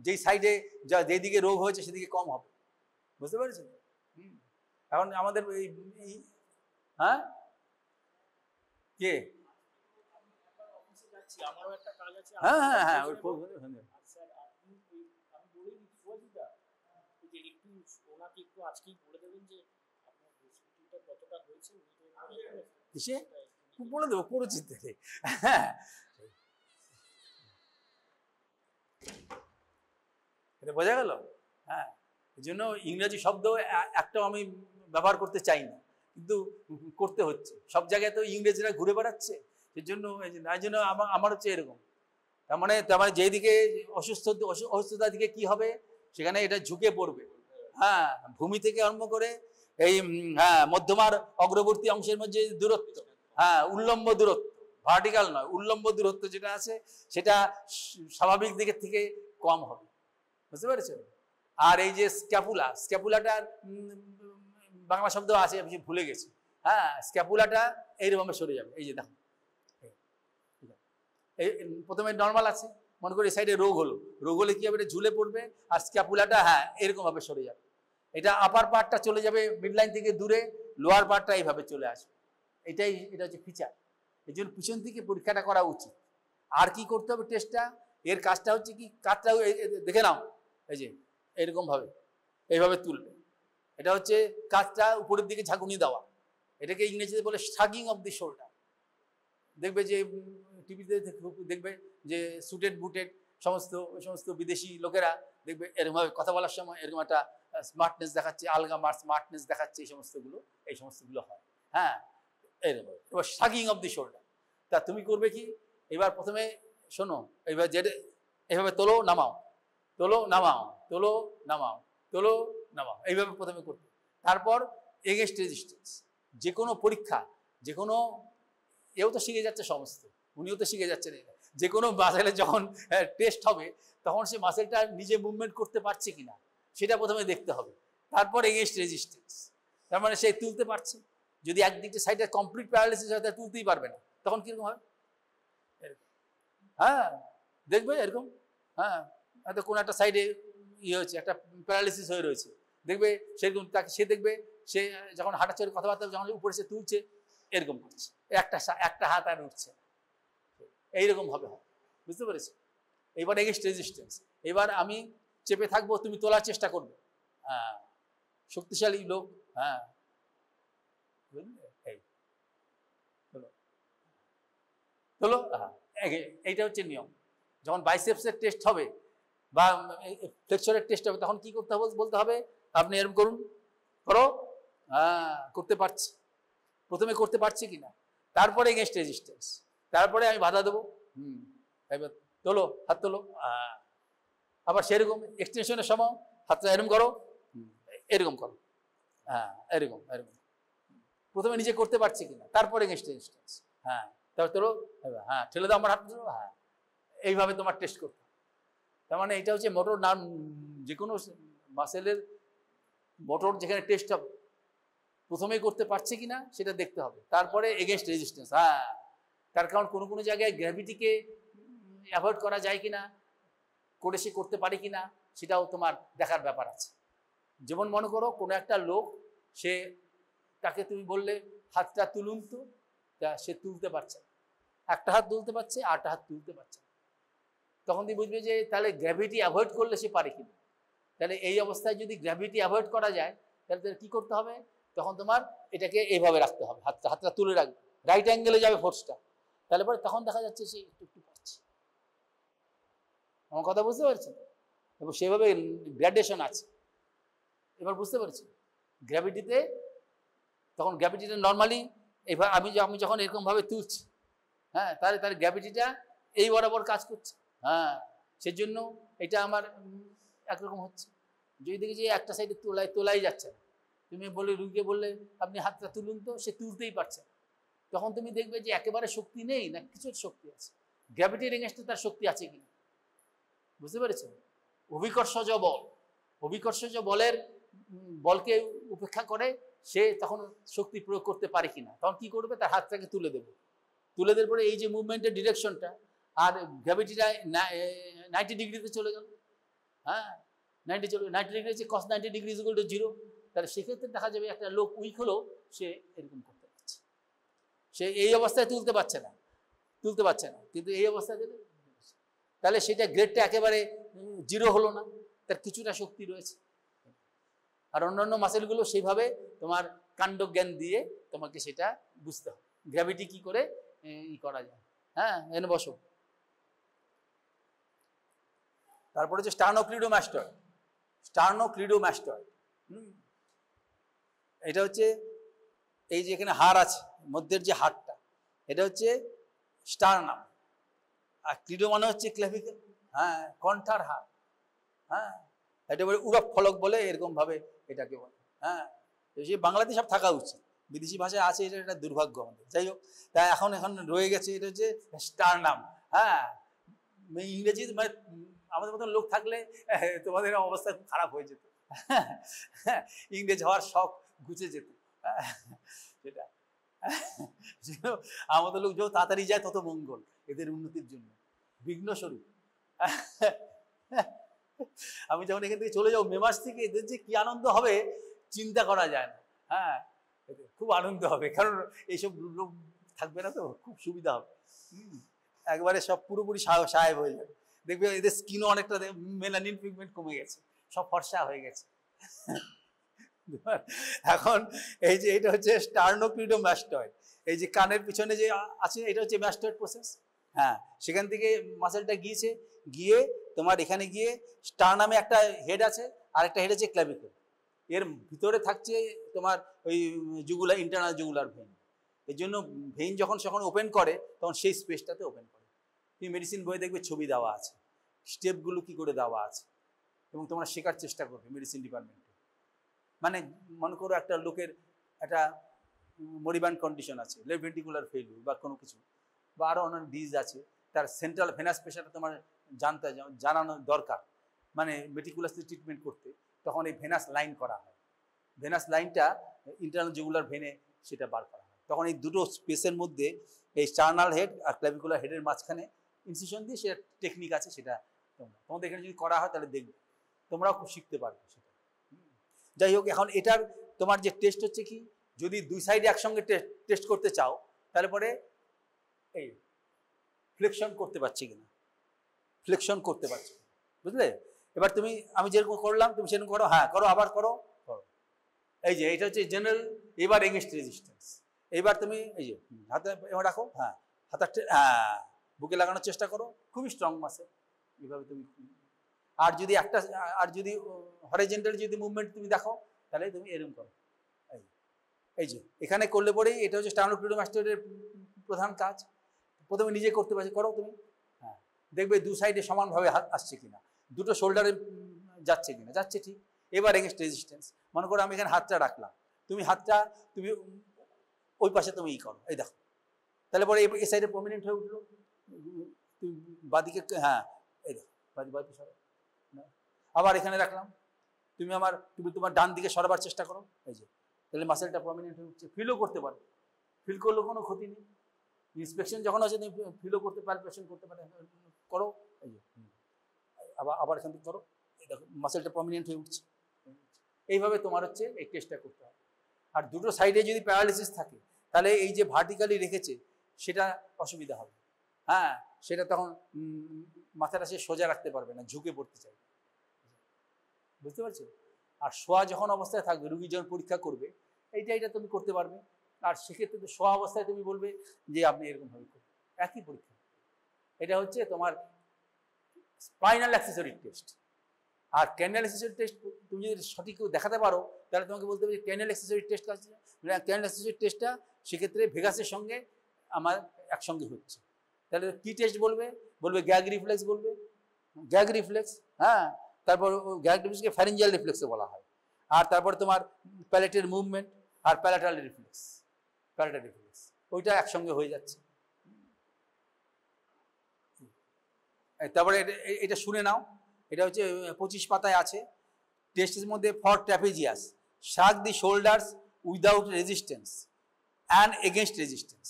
যেই সাইডে যেদিকে রোগ হয়েছে সেদিকে কম হবে, বুঝতে পেরেছো? এখন আমাদের হ্যাঁ কে হ্যাঁ হ্যাঁ হ্যাঁ বলে দেবো পরিচিত। হ্যাঁ এটা বোঝা গেল। হ্যাঁ, এই জন্য ইংরেজি শব্দ একটাও আমি ব্যবহার করতে চাই না, কিন্তু করতে হচ্ছে। সব জায়গায় তো ইংরেজরা ঘুরে বেড়াচ্ছে, সেই জন্য এই জন্য আমার হচ্ছে এরকম। তার মানে যেদিকে অসুস্থতার দিকে কি হবে সেখানে এটা ঝুঁকে পড়বে। হ্যাঁ, ভূমি থেকে আরম্ভ করে এই হ্যাঁ মধ্যমার অগ্রবর্তী অংশের মধ্যে দূরত্ব, হ্যাঁ উল্লম্ব দূরত্ব, ভার্টিক্যাল নয়, উল্লম্ব দূরত্ব যেটা আছে সেটা স্বাভাবিক দিকের থেকে কম হবে, বুঝতে পেরেছো? আর এই যে স্ক্যাপুলাটার বাংলা শব্দ আছে, আমি ভুলে গেছি, হ্যাঁ, স্ক্যাপুলাটা এইরকমভাবে সরে যাবে। এই যে দেখো, এই প্রথমে নর্মাল আছে, মনে করি এই সাইডে রোগ হলে কি হবে, এটা ঝুলে পড়বে, আর স্ক্যাপুলাটা হ্যাঁ এরকম ভাবে সরে যাবে। এটা আপার পার্টটা চলে যাবে মিড লাইন থেকে দূরে, লোয়ার পার্টটা এইভাবে চলে আসবে। এটা হচ্ছে ফিচার। এই জন্য পিছন থেকে পরীক্ষাটা করা উচিত। আর কি করতে হবে টেস্টটা, এর কাজটা হচ্ছে কি, কাজটা দেখে নাও, এই যে এরকম ভাবে এইভাবে তুলবে, এটা হচ্ছে কাজটা উপরের দিকে ঝাঁকুনি দেওয়া, এটাকে ইংরেজিতে বলে শাগিং অফ দি শোল্ডার। দেখবে যে টিভিতে দেখবে যে সুটেড বুটেড ওই সমস্ত বিদেশি লোকেরা দেখবে এরকমভাবে কথা বলার সময় এরকম একটা স্মার্টনেস দেখাচ্ছে, আলগা স্মার্টনেস দেখাচ্ছে, এই সমস্তগুলো হয়। হ্যাঁ, এরকম এবার শাগিং অফ দি শোল্ডার। তা তুমি করবে কি, এবার প্রথমে শোনো, এবার যেটা এইভাবে তোলো নামাও, তোলো নামাও, তোলো নামাও, তোলো নামাও, এইভাবে প্রথমে করতে। তারপর এগেইনস্ট রেজিস্ট্যান্স। যে কোনো পরীক্ষা, যে কোনো এও তো শিখে যাচ্ছে সমস্ত, উনিও তো শিখে যাচ্ছেন। যে কোনো মাসেলের যখন টেস্ট হবে তখন সে মাসেলটা নিজে মুভমেন্ট করতে পারছে কিনা সেটা প্রথমে দেখতে হবে। তারপর এগেইনস্ট রেজিস্ট্যান্স, তার মানে সে তুলতে পারছে। যদি একদিকে সাইডে কমপ্লিট প্যারালাইসিস হয় তাহলে তুলতেই পারবে না, তখন কিরকম হবে, হ্যাঁ দেখবে এরকম, হ্যাঁ হয়তো কোনো একটা সাইডে ইয়ে হচ্ছে, একটা প্যারালাইসিস হয়ে রয়েছে, দেখবে সেরকম তাকে, সে দেখবে সে যখন হাঁটাচড়ে কথাবার্তা যখন উপরে সে তুলছে এরকম করছে, একটা হাত আর উঠছে, এইরকম হবে, বুঝতে পেরেছি। এবার এগেইনস্ট রেজিস্ট্যান্স, এবার আমি চেপে থাকবো, তুমি তোলার চেষ্টা করবে, হ্যাঁ শক্তিশালী লোক, হ্যাঁ বুঝলে, তোলো, হ্যাঁ এইটা হচ্ছে নিয়ম। যখন বাইসেপসের টেস্ট হবে বা ফ্লেক্সরের টেস্ট হবে তখন কি করতে হবে, বলতে হবে আপনি এরকম করুন, করো, হ্যাঁ করতে পারছি, প্রথমে করতে পারছি কিনা, তারপরে এগেইনস্ট রেজিস্ট্যান্স, তারপরে আমি বাধা দেবো, এবার তোলো, হাত তোলো, আবার সেরকম এক্সটেনশনের সময় হাতটা এরকম করো, এরকম করো, হ্যাঁ এরকম এরকম, প্রথমে নিজে করতে পারছি কিনা, তারপরে এগেইনস্ট রেজিস্ট্যান্স, হ্যাঁ তারপর তোলো, হ্যাঁ ঠেলে দাও আমার হাত তোলো, হ্যাঁ এইভাবে তোমার টেস্ট করতে। তার মানে এটা হচ্ছে মোটর নাম, যে কোনো মাসেলের মোটর যেখানে টেস্ট হবে প্রথমেই করতে পারছে কিনা সেটা দেখতে হবে, তারপরে এগেইনস্ট রেজিস্ট্যান্স। হ্যাঁ, তার কারণ কোনো কোনো জায়গায় গ্র্যাভিটিকে অ্যাভয়েড করা যায় কিনা, করে সে করতে পারে কিনা সেটাও তোমার দেখার ব্যাপার আছে। যেমন মনে করো কোনো একটা লোক, সে তাকে তুমি বললে হাতটা তুলুন তো, তা সে তুলতে পারছে না, একটা হাত তুলতে পারছে আরটা হাত তুলতে পারছে না, তখন তুমি বুঝবে যে তাহলে গ্র্যাভিটি অ্যাভয়েড করলে সে পারে কিনা। তাহলে এই অবস্থায় যদি গ্র্যাভিটি অ্যাভয়েড করা যায় তাহলে কি করতে হবে, তখন তোমার এটাকে এইভাবে রাখতে হবে, হাতটা তুলে রাখবে, রাইট অ্যাঙ্গেলে যাবে ফোর্সটা, তাহলে পরে তখন দেখা যাচ্ছে সে একটু পাচ্ছে। আমার কথা বুঝতে পারছেন? এবং সেভাবে গ্র্যাডুয়েশন আছে। এবার বুঝতে পারছি গ্র্যাভিটিতে, তখন গ্র্যাভিটিটা নর্মালি এইভাবে আমি যখন এরকমভাবে তুলছি, হ্যাঁ তাহলে গ্র্যাভিটিটা এই বরাবর কাজ করছে, হ্যাঁ সেজন্য এটা আমার একরকম হচ্ছে। যদি দেখি যে একটা সাইডে তোলাই যাচ্ছে না, তুমি রুগীকে বললে আপনি হাতটা তুলুন তো, সে তুলতেই পারছে না, তখন তুমি দেখবে যে একেবারে শক্তি নেই না কিছুর শক্তি আছে, গ্র্যাভিটির এগেইনস্টে তার শক্তি আছে কিনা, বুঝতে পেরেছেন? অভিকর্ষজ বলের বলকে উপেক্ষা করে সে তখন শক্তি প্রয়োগ করতে পারে কিনা, তখন কি করবে, তার হাতটাকে তুলে দেবে, তুলে দেওয়ার পরে এই যে মুভমেন্টের ডিরেকশনটা আর গ্র্যাভিটিটা 90 ডিগ্রিতে চলে গেল, হ্যাঁ 90 ডিগ্রি হচ্ছে cos 90 ডিগ্রি ইকুয়াল টু 0, তাহলে সেক্ষেত্রে দেখা যাবে একটা লোক উইক হলেও সে এরকম করতে পারছে, সে এই অবস্থায় তুলতে পারছে না, কিন্তু এই অবস্থায় দিলে, তাহলে সেটা গ্রেডটা একেবারে 0 হলো না, তার কিছুটা শক্তি রয়েছে। আর অন্যান্য মাসেলগুলো সেইভাবে তোমার কাণ্ডজ্ঞান দিয়ে তোমাকে সেটা বুঝতে হবে, গ্র্যাভিটি কি করে করা যায়। হ্যাঁ এনে বসো। তারপরে হচ্ছে স্টার্নোক্লিডোমাস্টয়েড, এটা হচ্ছে এই যে এখানে হাড় আছে, মধ্যের যে হাড়টা, এটা হচ্ছে স্টার্নাম, আর ক্লিডো মানে হচ্ছে ক্লেভিকেল, হ্যাঁ কণ্ঠার হাড়, হ্যাঁ এটা বলে উরক ফলক বলে, এরকম ভাবে এটাকে বলে। হ্যাঁ সে বাংলাতে সব থাকা উচিত, বিদেশি ভাষায় আছে, এটা একটা দুর্ভাগ্য আমাদের। যাই হোক, তাই এখন রয়ে গেছে, এটা হচ্ছে স্টার্নাম। হ্যাঁ ইংরেজি মানে আমাদের মতন লোক থাকলে তোমাদের অবস্থা খুব খারাপ হয়ে যেত, ইংরেজ হওয়ার শখ ঘুচে যেত। সেটা আমাদের লোক যত তাড়াতাড়ি যায় তত মঙ্গল এদের উন্নতির জন্য, বিঘ্ন স্বরূপ। আমি যখন এখান থেকে চলে যাবো মে মাস থেকে, এদের যে কি আনন্দ হবে চিন্তা করা যায় না। হ্যাঁ, খুব আনন্দ হবে, কারণ এইসব লোক থাকবে না তো, খুব সুবিধা হবে। একবারে সব পুরোপুরি সাহেব হয়ে যাবে, দেখবে এদের স্কিনও অনেকটা মেলানিন পিগমেন্ট কমে গেছে, সব ফর্সা হয়ে গেছে। এখন এই যে এটা হচ্ছে স্টার্নোক্লিডোমাস্টয়েড, এই যে কানের পিছনে যে আছে এটা হচ্ছে ম্যাস্টয়েড প্রসেস। হ্যাঁ, সেখান থেকে মাসেলটা গিয়েছে, গিয়ে তোমার এখানে গিয়ে স্টার্নামে একটা হেড আছে, আর একটা হেড আছে ক্ল্যাভিকল। এর ভিতরে থাকছে তোমার ওই জুগুলার, ইন্টারনাল জুগুলার ভেইন। এর জন্য ভেইন যখন ওপেন করে তখন সেই স্পেসটাতে ওপেন করে। তুমি মেডিসিন বইয়ে দেখবে ছবি দেওয়া আছে, স্টেপগুলো কি করে দেওয়া আছে, এবং তোমরা শেখার চেষ্টা করবে মেডিসিন ডিপার্টমেন্টে। মানে মনে করো একটা লোকের একটা মরিবান কন্ডিশন আছে, লেফট ভেন্ট্রিকুলার ফেইলিউর বা কোনো কিছু, বা আরও অনেক ডিজিজ আছে, তার সেন্ট্রাল ভেনাস প্রেশারটা তোমার জানানো দরকার। মানে মেটিকুলাসলি ট্রিটমেন্ট করতে তখন এই ভেনাস লাইন করা হয়, ভেনাস লাইনটা ইন্টারনাল জুগুলার ভেনে সেটা বার করা হয়। তখন এই দুটো স্পেসের মধ্যে এই স্টার্নাল হেড আর ক্ল্যাভিকুলার হেডের মাঝখানে ইনসিশন দিয়ে সেটা টেকনিক আছে, সেটা তোমাদের এখানে যদি করা হয় তাহলে দেখবে তোমরাও খুব শিখতে পারবে সেটা। যাই হোক, এখন এটার তোমার যে টেস্ট হচ্ছে কি, যদি দুই সাইডে একসঙ্গে টেস্ট করতে চাও তাহলে পরে এই ফ্লেকশন করতে পারছি কিনা, ফ্লেকশন করতে পারছি, বুঝলে? এবার তুমি, আমি যেরকম করলাম তুমি সেরকম করো, হ্যাঁ করো, আবার করো, করো। এই যে এটা হচ্ছে জেনারেল। এবার এগেনস্ট রেজিস্ট্যান্স, এইবার তুমি এই যে হাতে এবার রাখো, হ্যাঁ হাতে হ্যাঁ বুকে লাগানোর চেষ্টা করো, খুবই স্ট্রং মাসেল। এইভাবে তুমি, আর যদি একটা, আর যদি হরিজন্টাল যদি মুভমেন্ট তুমি দেখো তাহলে তুমি এরকম করো। এই যে এখানে করলে পরেই এটা হচ্ছে স্টার্নোক্লিডোমাস্টয়েডের প্রধান কাজ। প্রথমে নিজে করতে পারছি, করো তুমি, হ্যাঁ দেখবে দু সাইডে সমানভাবে হাত আসছে কিনা, দুটো শোল্ডারে যাচ্ছে কিনা, যাচ্ছে ঠিক। এবার এগেনস্ট রেজিস্ট্যান্স, মনে করো আমি এখানে হাতটা রাখলাম, তুমি হাতটা তুমি ওই পাশে তুমি করো, এই দেখো, তাহলে পরে এই সাইডে প্রমিনেন্ট হয়ে উঠলো, তুমি বাদিকে, হ্যাঁ এই দেখো বাদি সরো, আবার এখানে রাখলাম, তুমি তোমার ডান দিকে সরাবার চেষ্টা করো, এই যে তাহলে মাসেলটা প্রমিনেন্ট হয়ে উঠছে। ফিলও করতে পারো, ফিল করলেও কোনো ক্ষতি নেই। ইন্সপেকশন যখন আছে তুমি ফিলও করতে, পালপেশন করতে পারে, করো, এই যে আবার এখান থেকে করো, এই দেখো মাসেলটা প্রমিনেন্ট হয়ে উঠছে। এইভাবে তোমার হচ্ছে এই টেস্টটা করতে হবে। আর দুটো সাইডে যদি প্যারালিসিস থাকে তাহলে এই যে ভার্টিক্যালি রেখেছে সেটা অসুবিধা হবে। হ্যাঁ, সেটা তখন মাথাটা সে সোজা রাখতে পারবে না, ঝুঁকে পড়তে চাইবে, বুঝতে পারছো? আর শোয়া যখন অবস্থায় থাকবে, রুগী যখন পরীক্ষা করবে, এইটা তুমি করতে পারবে। আর সেক্ষেত্রে তো শোয়া অবস্থায় তুমি বলবে যে আপনি এরকমভাবে করবেন, একই পরীক্ষা। এটা হচ্ছে তোমার স্পাইনাল অ্যাক্সেসরি টেস্ট। আর ক্যানিয়াল অ্যাক্সেসরি টেস্ট তুমি যদি সঠিক দেখাতে পারো তাহলে তোমাকে বলতে হবে যে ক্যানিয়াল অ্যাক্সেসরি টেস্ট আছে। ক্যানিয়াল অ্যাক্সেসরি টেস্টটা সেক্ষেত্রে ভেগাসের সঙ্গে আমার একসঙ্গে হচ্ছে। তাহলে কি টেস্ট বলবে? গ্যাগ রিফ্লেক্স বলবে, গ্যাগ রিফ্লেক্স। হ্যাঁ, তারপর গ্যাগ রিফ্লেক্সকে ফ্যারিঞ্জিয়াল রিফ্লেক্সও বলা হয়। আর তারপর তোমার প্যালেটের মুভমেন্ট আর প্যালেটাল রিফ্লেক্স, ওইটা একসঙ্গে হয়ে যাচ্ছে। তারপরে এটা শুনে নাও, এটা হচ্ছে 25 পাতায় আছে। টেস্টের মধ্যে for trapezius, shrug the shoulders without resistance and against resistance.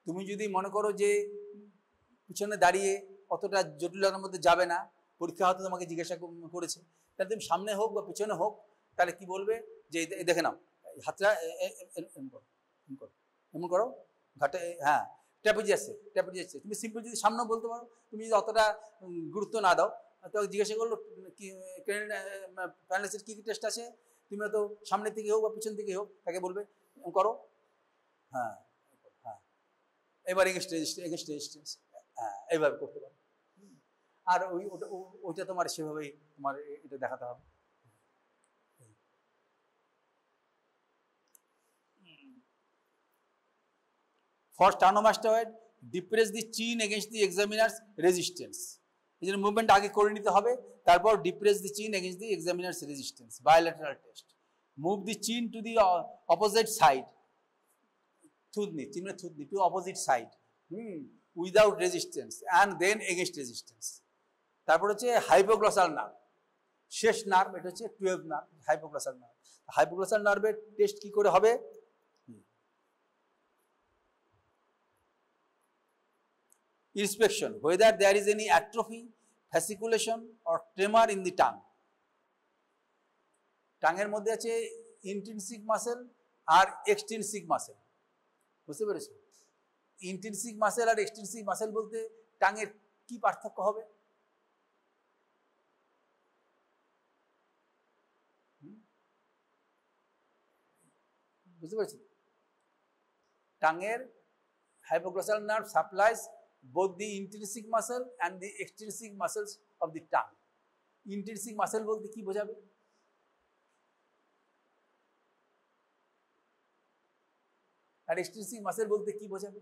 তুমি যদি মনে করো যে পিছনে দাঁড়িয়ে অতটা জটিলতার মধ্যে যাবে না, পরীক্ষা হয়তো তোমাকে জিজ্ঞাসা করেছে, তাহলে তুমি সামনে হোক বা পিছনে হোক, তাহলে কি বলবে যে দেখে নাও হাতটা এমন করো ঘাটে, হ্যাঁ ট্র্যাপেজিয়াসে। তুমি সিম্পল যদি সামনেও বলতে পারো, তুমি যদি অতটা গুরুত্ব না দাও, তো জিজ্ঞাসা করলো কি প্যারালাইসিস কী কী টেস্ট আছে, তুমি হয়তো সামনের দিকে হোক বা পিছন দিকে হোক, তাকে বলবে করো, হ্যাঁ হ্যাঁ এবার এগেনস্ট রেজিস্ট্যান্স, হ্যাঁ এইভাবে করতে পারো। আর ওইটা তোমার সেভাবেই তোমার এটা দেখাতে হবে। For sternemastoid, depress the chin against the examiner's resistance. এই জন্য মুভমেন্ট আগে করে নিতে হবে, তারপর depress the chin against the examiner's resistance, bilateral test. Move the chin to the opposite side, থুতনি, চিনের থুতনি to opposite side, without resistance and then against resistance. তারপর হচ্ছে হাইপোগ্লসাল নার্ভ, শেষ নার্ভ, এটা হচ্ছে 12th নার্ভ, হাইপোগ্লসাল নার্ভ। হাইপোগ্লসাল নার্ভের টেস্ট কি করে হবে? inspection whether there is any atrophy, fasciculation or tremor in the tongue. টাঙের মধ্যে আছে ইন্ট্রিনসিক মাসেল আর এক্সট্রিনসিক মাসেল। বুঝতে পেরেছো? ইন্ট্রিনসিক মাসেল আর এক্সট্রিনসিক মাসেল বলতে টাঙের কি পার্থক্য হবে? বুঝতে পেরেছি? টাঙের hypoglossal nerve supplies both the intrinsic muscle and the extrinsic muscles of the tongue. Intrinsic muscle বলতে কি বোঝাবে? আর extrinsic muscle বলতে কি বোঝাবে?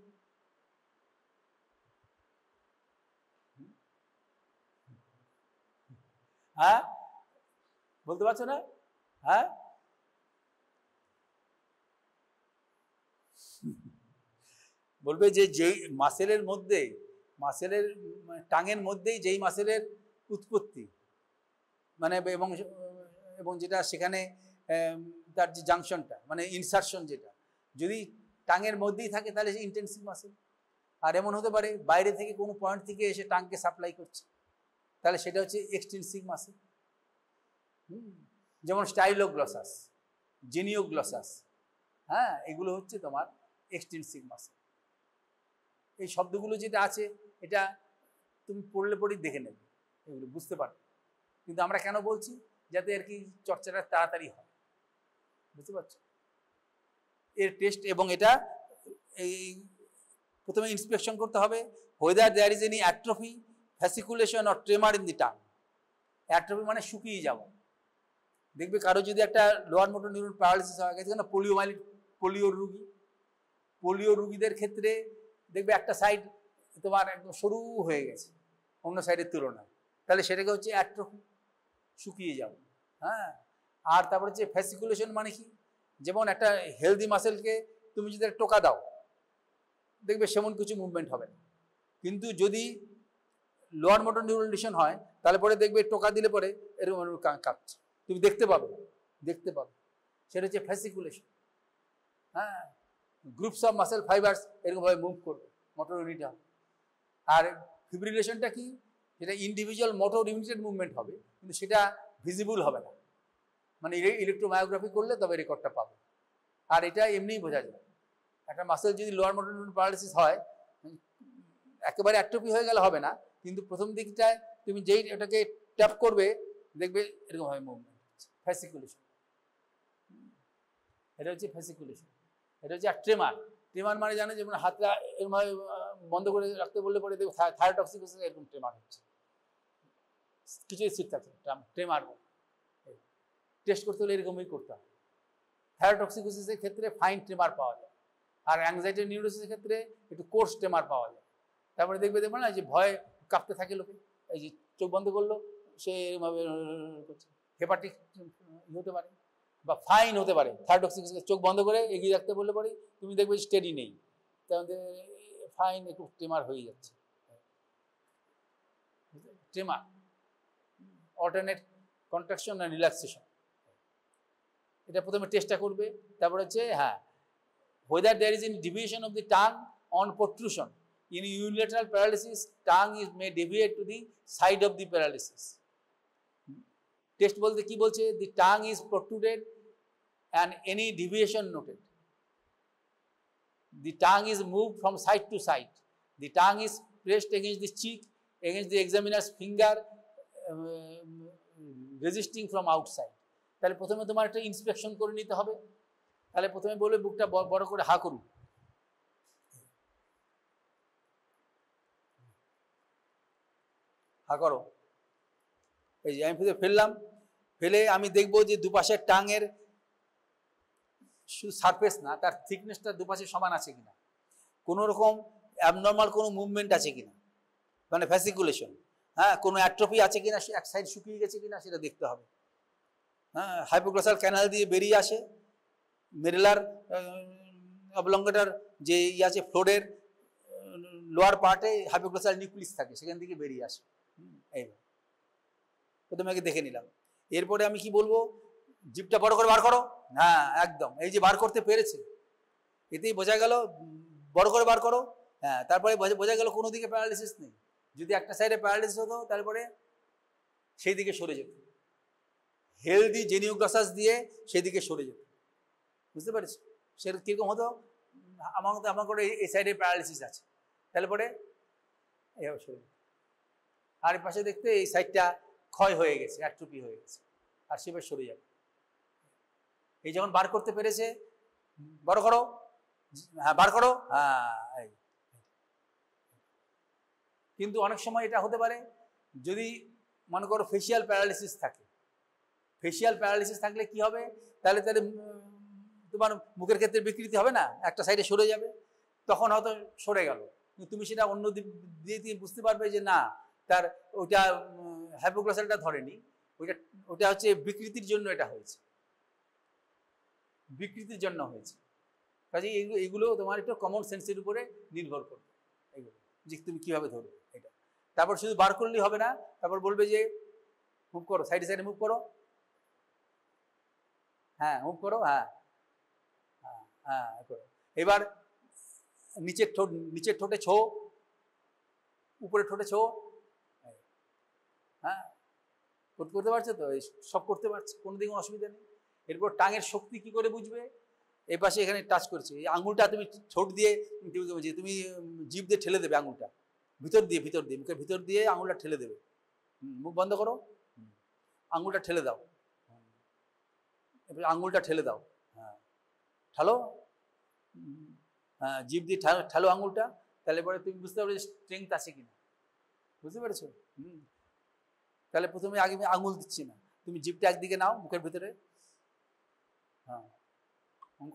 হ্যাঁ, বলতে পারছো না? হ্যাঁ, বলবে যে যেই মাসেলের মধ্যে, মাসেলের টাঙের মধ্যেই যেই মাসেলের উৎপত্তি মানে এবং যেটা সেখানে তার যে জাংশনটা মানে ইনসারশন, যেটা যদি টাঙের মধ্যেই থাকে তাহলে সে ইন্টেনসিভ মাসেল। আর এমন হতে পারে বাইরে থেকে কোনো পয়েন্ট থেকে এসে টাঙকে সাপ্লাই করছে, তাহলে সেটা হচ্ছে এক্সটেন্সিভ মাসেল। যেমন স্টাইলোগ্লসাস, জেনিওগ্লসাস, হ্যাঁ, এগুলো হচ্ছে তোমার এক্সটেন্সিভ মাসেল। এই শব্দগুলো যেটা আছে এটা তুমি পড়লে পরেই দেখে নেবে, এগুলো বুঝতে পারবে। কিন্তু আমরা কেন বলছি? যাতে আর কি চর্চাটা তাড়াতাড়ি হয়। বুঝতে পারছো? এর টেস্ট এবং এটা এই প্রথমে ইন্সপেকশন করতে হবে whether there is any atrophy, fasciculation or tremor in the tongue. Atrophy মানে শুকিয়ে যাওয়া। দেখবে কারো যদি একটা লোয়ার মোটর নিউরন প্যারালাইসিস হয়, গেছে না পোলিওর রুগী, পোলিও রুগীদের ক্ষেত্রে দেখবে একটা সাইড তোমার একদম সরু হয়ে গেছে অন্য সাইডের তুলনায়, তাহলে সেটাকে হচ্ছে অ্যাট্রফি, শুকিয়ে যাওয়া। হ্যাঁ, আর তারপরে হচ্ছে ফ্যাসিকুলেশন মানে কি? যেমন একটা হেলদি মাসেলকে তুমি যদি টোকা দাও দেখবে সেমন কিছু মুভমেন্ট হবে না, কিন্তু যদি লোয়ার মোটর নিউরন ডিশন হয় তাহলে পরে দেখবে টোকা দিলে পরে এরকম কাঁপছে, তুমি দেখতে পাবে, সেটা হচ্ছে ফ্যাসিকুলেশন। হ্যাঁ, গ্রুপস অফ মাসেল ফাইবার্স এরকমভাবে মুভ করবে মোটর ইউনিটটা। আর ফিব্রিলেশনটা কি? সেটা ইন্ডিভিজুয়াল মোটর ইউনিটের মুভমেন্ট হবে, কিন্তু সেটা ভিজিবল হবে না, মানে ইলেকট্রোমায়োগ্রাফি করলে তবে রেকর্ডটা পাবে। আর এটা এমনিই বোঝা যায়। একটা মাসেল যদি লোয়ার মোটর নিউরন প্যারালাইসিস হয়, একেবারে অ্যাট্রফি হয়ে গেলে হবে না, কিন্তু প্রথম দিকটায় তুমি যেই এটাকে ট্যাপ করবে দেখবে এরকমভাবে মুভমেন্ট হচ্ছে, ফ্যাসিকুলেশন। এটা হচ্ছে ফ্যাসিকুলেশন। এটা হচ্ছে ট্রেমার। ট্রেমার মানে জানো, যেমন হাতটা এরকমভাবে বন্ধ করে রাখতে বললে পরে দেখবে থায়োটক্সিকোসিস এরকম ট্রেমার হচ্ছে, কিছুই স্থির থাকছে ট্রেমার। টেস্ট করতে হলে এরকমই করতে হবে। থায়োটক্সিকোসিসের ক্ষেত্রে ফাইন ট্রেমার পাওয়া যায়, আর অ্যাংজাইটি নিউরোসিসের ক্ষেত্রে একটু কোর্স ট্রেমার পাওয়া যায়। তারপরে দেখবে না যে ভয় কাঁপতে থাকে লোকে, এই যে চোখ বন্ধ করলো সে এরকমভাবে করছে, হেপাটিক হতে পারে বা ফাইন হতে পারে। থায়োটক্সিকোসিস চোখ বন্ধ করে এগিয়ে রাখতে বললে পরে তুমি দেখবে স্টেডি নেই, তার মধ্যে ফাইন একটু ট্রেমার হয়ে যাচ্ছে। ট্রেমার, অল্টারনেট কন্ট্রাকশন আর রিল্যাক্সেশন, এটা প্রথমে টেস্টটা করবে। তারপরে হচ্ছে হ্যাঁ, whether there is any deviation of the tongue on protrusion. In unilateral paralysis, tongue may deviate to the side of the paralysis. Test বলতে কি বলছে? The tongue is protruded and any deviation noted. The tongue is moved from side to side. The tongue is pressed against the cheek, against the examiner's finger, resisting from outside. তাহলে প্রথমে তোমার একটা inspection করে নিতে হবে। তাহলে প্রথমে বলবে বুকটা বড় করে হা করুন, হা করো। এই যে আমি ফেললাম, ফেলে আমি দেখবো যে দুপাশের টাঙের শুধু সারফেস না, তার থিকনেসটা দুপাশে সমান আছে কিনা, কোনো রকম অ্যাবনর্মাল কোনো মুভমেন্ট আছে কিনা, মানে ফ্যাসিকুলেশন, হ্যাঁ, কোনো অ্যাট্রফি আছে কিনা, এক সাইড শুকিয়ে গেছে কিনা সেটা দেখতে হবে। হ্যাঁ, হাইপোগ্লসাল ক্যানাল দিয়ে বেরিয়ে আসে, মেডুলার অবলঙ্গটার যে আছে ফ্লোরের লোয়ার পার্টে হাইপোগ্লসাল নিউক্লিয়াস থাকে, সেখান থেকে বেরিয়ে আসে। এইবার প্রথমে আগে দেখে নিলাম। এরপরে আমি কি বলবো? জিভটা বড় করে বার করো। হ্যাঁ, একদম, এই যে বার করতে পেরেছে, এতেই বোঝা গেল বড় করে বার করো। হ্যাঁ, তারপরে বোঝা গেল কোনো দিকে প্যারালিসিস নেই। যদি একটা সাইডে প্যারালিসিস হতো তারপরে সেই দিকে সরে যেত, হেলদি জেনিওগ্লসাস দিয়ে সেদিকে সরে যেত। বুঝতে পারছি সেটা কীরকম হতো? আমার করে এই সাইডে প্যারালিসিস আছে, তাহলে পরে এইভাবে সরে যেত। আর এই পাশে দেখতে এই সাইডটা ক্ষয় হয়ে গেছে, অ্যাট্রোপি হয়ে গেছে, আর সেভাবে সরে যাবে। এই যখন বার করতে পেরেছে, বড় করো, হ্যাঁ বার করো, হ্যাঁ। কিন্তু অনেক সময় এটা হতে পারে যদি মনে করো ফেসিয়াল প্যারালিসিস থাকে। ফেসিয়াল প্যারালিসিস থাকলে কি হবে? তাহলে তোমার মুখের ক্ষেত্রে বিকৃতি হবে না, একটা সাইডে সরে যাবে, তখন হয়তো সরে গেল, কিন্তু তুমি সেটা অন্য দিয়ে বুঝতে পারবে যে না, তার ওইটা হাইপোগ্লোসালটা ধরেনি, ওইটা হচ্ছে বিকৃতির জন্য এটা হয়েছে, বিকৃতির জন্য হয়েছে। কাজে এগুলো তোমার একটু কমন সেন্সের উপরে নির্ভর করবে, এগুলো যে তুমি কিভাবে ধরবে এটা। তারপর শুধু বার করলেই হবে না, তারপর বলবে যে মুভ করো, সাইডে সাইডে মুভ করো, হ্যাঁ মুভ করো, হ্যাঁ হ্যাঁ হ্যাঁ করো। এবার নিচের ঠোঁটে ছো, উপরে ঠোঁটে ছো, হ্যাঁ করতে পারছে তো? সব করতে পারছে, কোনো দিকে অসুবিধা নেই। এরপর টাঙের শক্তি কি করে বুঝবে? এই পাশে এখানে টাচ করছে, এই আঙুলটা তুমি ঠোঁট দিয়ে, তুমি জিভ দিয়ে ঠেলে দেবে আঙুলটা, ভিতর দিয়ে মুখের ভিতর দিয়ে আঙুলটা ঠেলে দেবে। মুখ বন্ধ করো, আঙুলটা ঠেলে দাও, এবার আঙুলটা ঠেলে দাও, হ্যাঁ ঠালো, হ্যাঁ জিভ দিয়ে ঠালো আঙুলটা, তাহলে পরে তুমি বুঝতে পারবে স্ট্রেংথ আছে কিনা। বুঝতে পেরেছো? তাহলে প্রথমে আগে আঙুল দিচ্ছি না, তুমি জিভটা একদিকে নাও মুখের ভিতরে, হ্যাঁ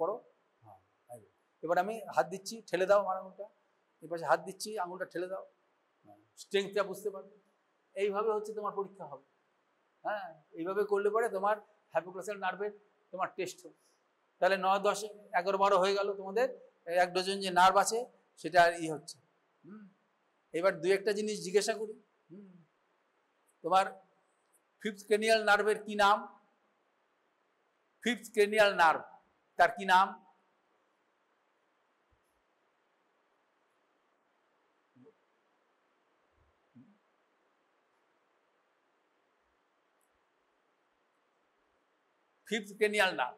করো, হ্যাঁ। এবার আমি হাত দিচ্ছি, ঠেলে দাও আমার আঙুলটা, এই পাশে হাত দিচ্ছি, আঙুলটা ঠেলে দাও, স্ট্রেংথটা বুঝতে পারবে। এইভাবে হচ্ছে তোমার পরীক্ষা হবে। হ্যাঁ, এইভাবে করলে পরে তোমার হাইপোগ্লোসাল নার্ভের তোমার টেস্ট হবে। তাহলে 9, 10, 11, 12 হয়ে গেল তোমাদের 1 ডজন যে নার্ভ আছে সেটা হচ্ছে। এবার 2-1টা জিনিস জিজ্ঞাসা করি। তোমার ফিফথ ক্রেনিয়াল নার্ভের কি নাম? ফিফথ ক্রেনিয়াল নার্ভ, তার কি নাম? ফিফথ ক্রেনিয়াল নার্ভ,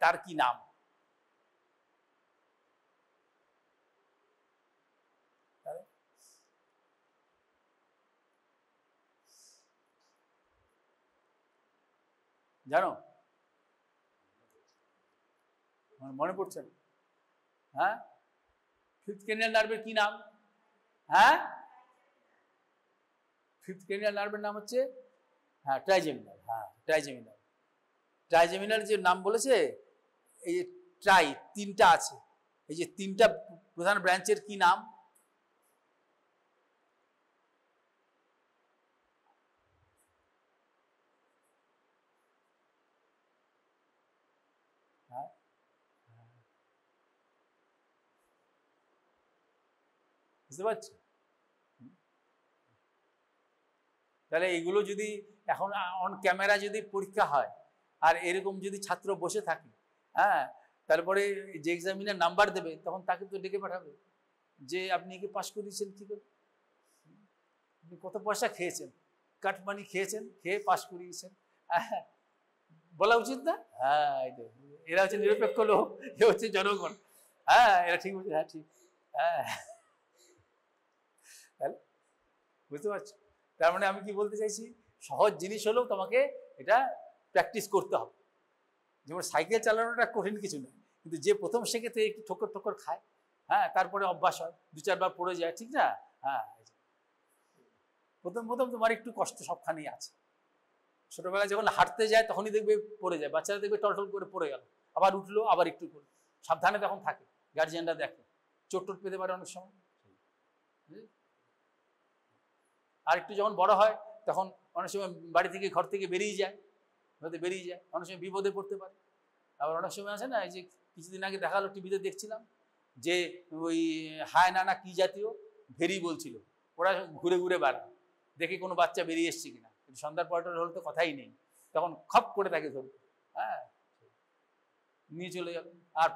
তার কি নাম? জানো? মনে পড়ছে না? হ্যাঁ, ফিফথ ক্রেনিয়াল নার্ভের কি নাম? হ্যাঁ, ফিফথ ক্রেনিয়াল নার্ভের নাম হচ্ছে, হ্যাঁ ট্রাইজেমিনাল। হ্যাঁ ট্রাইজেমিনাল। ট্রাইজেমিনাল যে নাম বলেছে, এই যে ট্রাই 3টা আছে, এই যে 3টা প্রধান ব্রাঞ্চের কি নাম? বুঝতে পারছি? তাহলে এইগুলো যদি এখন অন ক্যামেরা যদি পরীক্ষা হয় আর এরকম যদি ছাত্র বসে থাকে, হ্যাঁ, তারপরে যে এক্সামিনার নাম্বার দেবে তখন তাকে তো ডেকে পাঠাবে যে আপনি একে পাস করিয়েছেন কি করে, আপনি কত পয়সা খেয়েছেন, কাট মানি খেয়েছেন, খেয়ে পাস করিয়েছেন, বলা উচিত না? হ্যাঁ, এরা হচ্ছে নিরপেক্ষ লোক, এ হচ্ছে জনগণ। হ্যাঁ, এরা ঠিক বলছে, হ্যাঁ ঠিক, হ্যাঁ। বুঝতে পারছো? তার মানে আমি কি বলতে চাইছি, সহজ জিনিস হলেও তোমাকে এটা প্র্যাকটিস করতে হবে। যেমন সাইকেল চালানোটা কঠিন কিছু নয়, কিন্তু যে প্রথম শেখেতে একটু ঠোকর ঠোকর খায়, হ্যাঁ, তারপরে অভ্যাস হয়, 2-4 বার পড়ে যায়, ঠিক না? হ্যাঁ, প্রথম তোমার একটু কষ্ট সবখানেই আছে। ছোটবেলায় যখন হাঁটতে যায় তখনই দেখবে পড়ে যায়, বাচ্চারা দেখবে টলটল করে পড়ে গেল, আবার উঠলো, আবার একটু করলো, সাবধানে তখন থাকে, গার্জিয়ানরা দেখে, চোট টোট পেতে পারে অনেক সময়। আর একটু যখন বড় হয় তখন অনেক সময় বাড়ি থেকে, ঘর থেকে বেরিয়ে যায়, অনেক সময় বিপদে পড়তে পারে। আবার অনেক সময় আছে না, এই যে কিছুদিন আগে দেখালো টিভিতে দেখছিলাম যে ওই হায়না না কি জাতীয় ভেরি বলছিল, ওরা ঘুরে ঘুরে বেড়ায়, দেখে কোনো বাচ্চা বেরিয়ে এসছে কিনা, কিন্তু সন্ধ্যার পরটার হলে তো কথাই নেই, তখন খপ করে তাকে ধরবে, হ্যাঁ, নিয়ে চলে যাবে, আর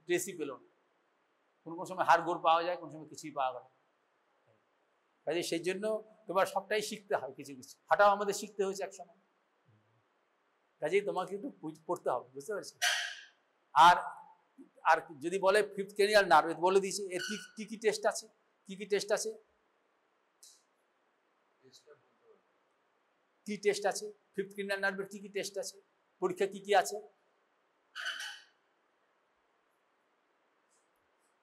ট্রেসই পেল না। কোনো কোনো সময় হাড়গোড় পাওয়া যায়, কোনো সময় কিছুই পাওয়া গেল। কাজে সেই জন্য তোমার সবটাই শিখতে হয়, কিছু কিছু হাঁটাও আমাদের শিখতে হয়েছে একসময়। কাজেই তোমাকে একটু পড়তে হবে, বুঝতে পারছি। আর আর যদি বলে ফিফথ ক্রেনিয়াল নার্ভ, বলে দিয়েছি এর কি কি টেস্ট আছে, কি কি টেস্ট আছে, কি টেস্ট আছে ফিফথ ক্রেনিয়াল নার্ভের, কি কি টেস্ট আছে, পরীক্ষা কি কি আছে।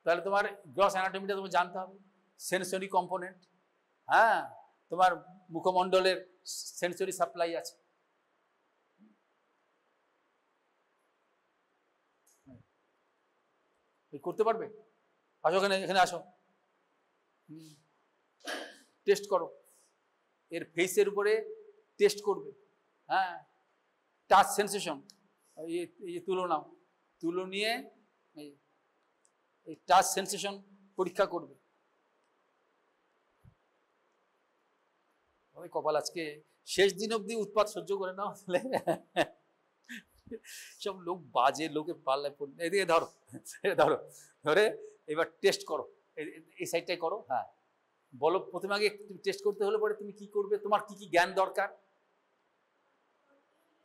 তাহলে তোমার গ্রস অ্যানাটমিটা তোমার জানতে হবে, সেন্সরি কম্পোনেন্ট, হ্যাঁ, তোমার মুখমণ্ডলের সেন্সরি সাপ্লাই আছে। করতে পারবে? আসো এখানে আসো, টেস্ট করো, এর ফেসের উপরে টেস্ট করবে, হ্যাঁ, টাচ সেন্সেশন, এই তুলো নাও, তুলো নিয়ে এই টাচ সেন্সেশন পরীক্ষা করবে। কপাল আজকে শেষ দিন অবধি উৎপাত সহ্য করে নাও, তাহলে সব লোক বাজে লোকে পাল্লায় পড়বে। এদিকে ধরো, ধরো, ধরে এবার টেস্ট করো, এই সাইডটাই করো। হ্যাঁ, বলো প্রথমে আগে টেস্ট করতে হলে পরে তুমি কি করবে, তোমার কি কি জ্ঞান দরকার,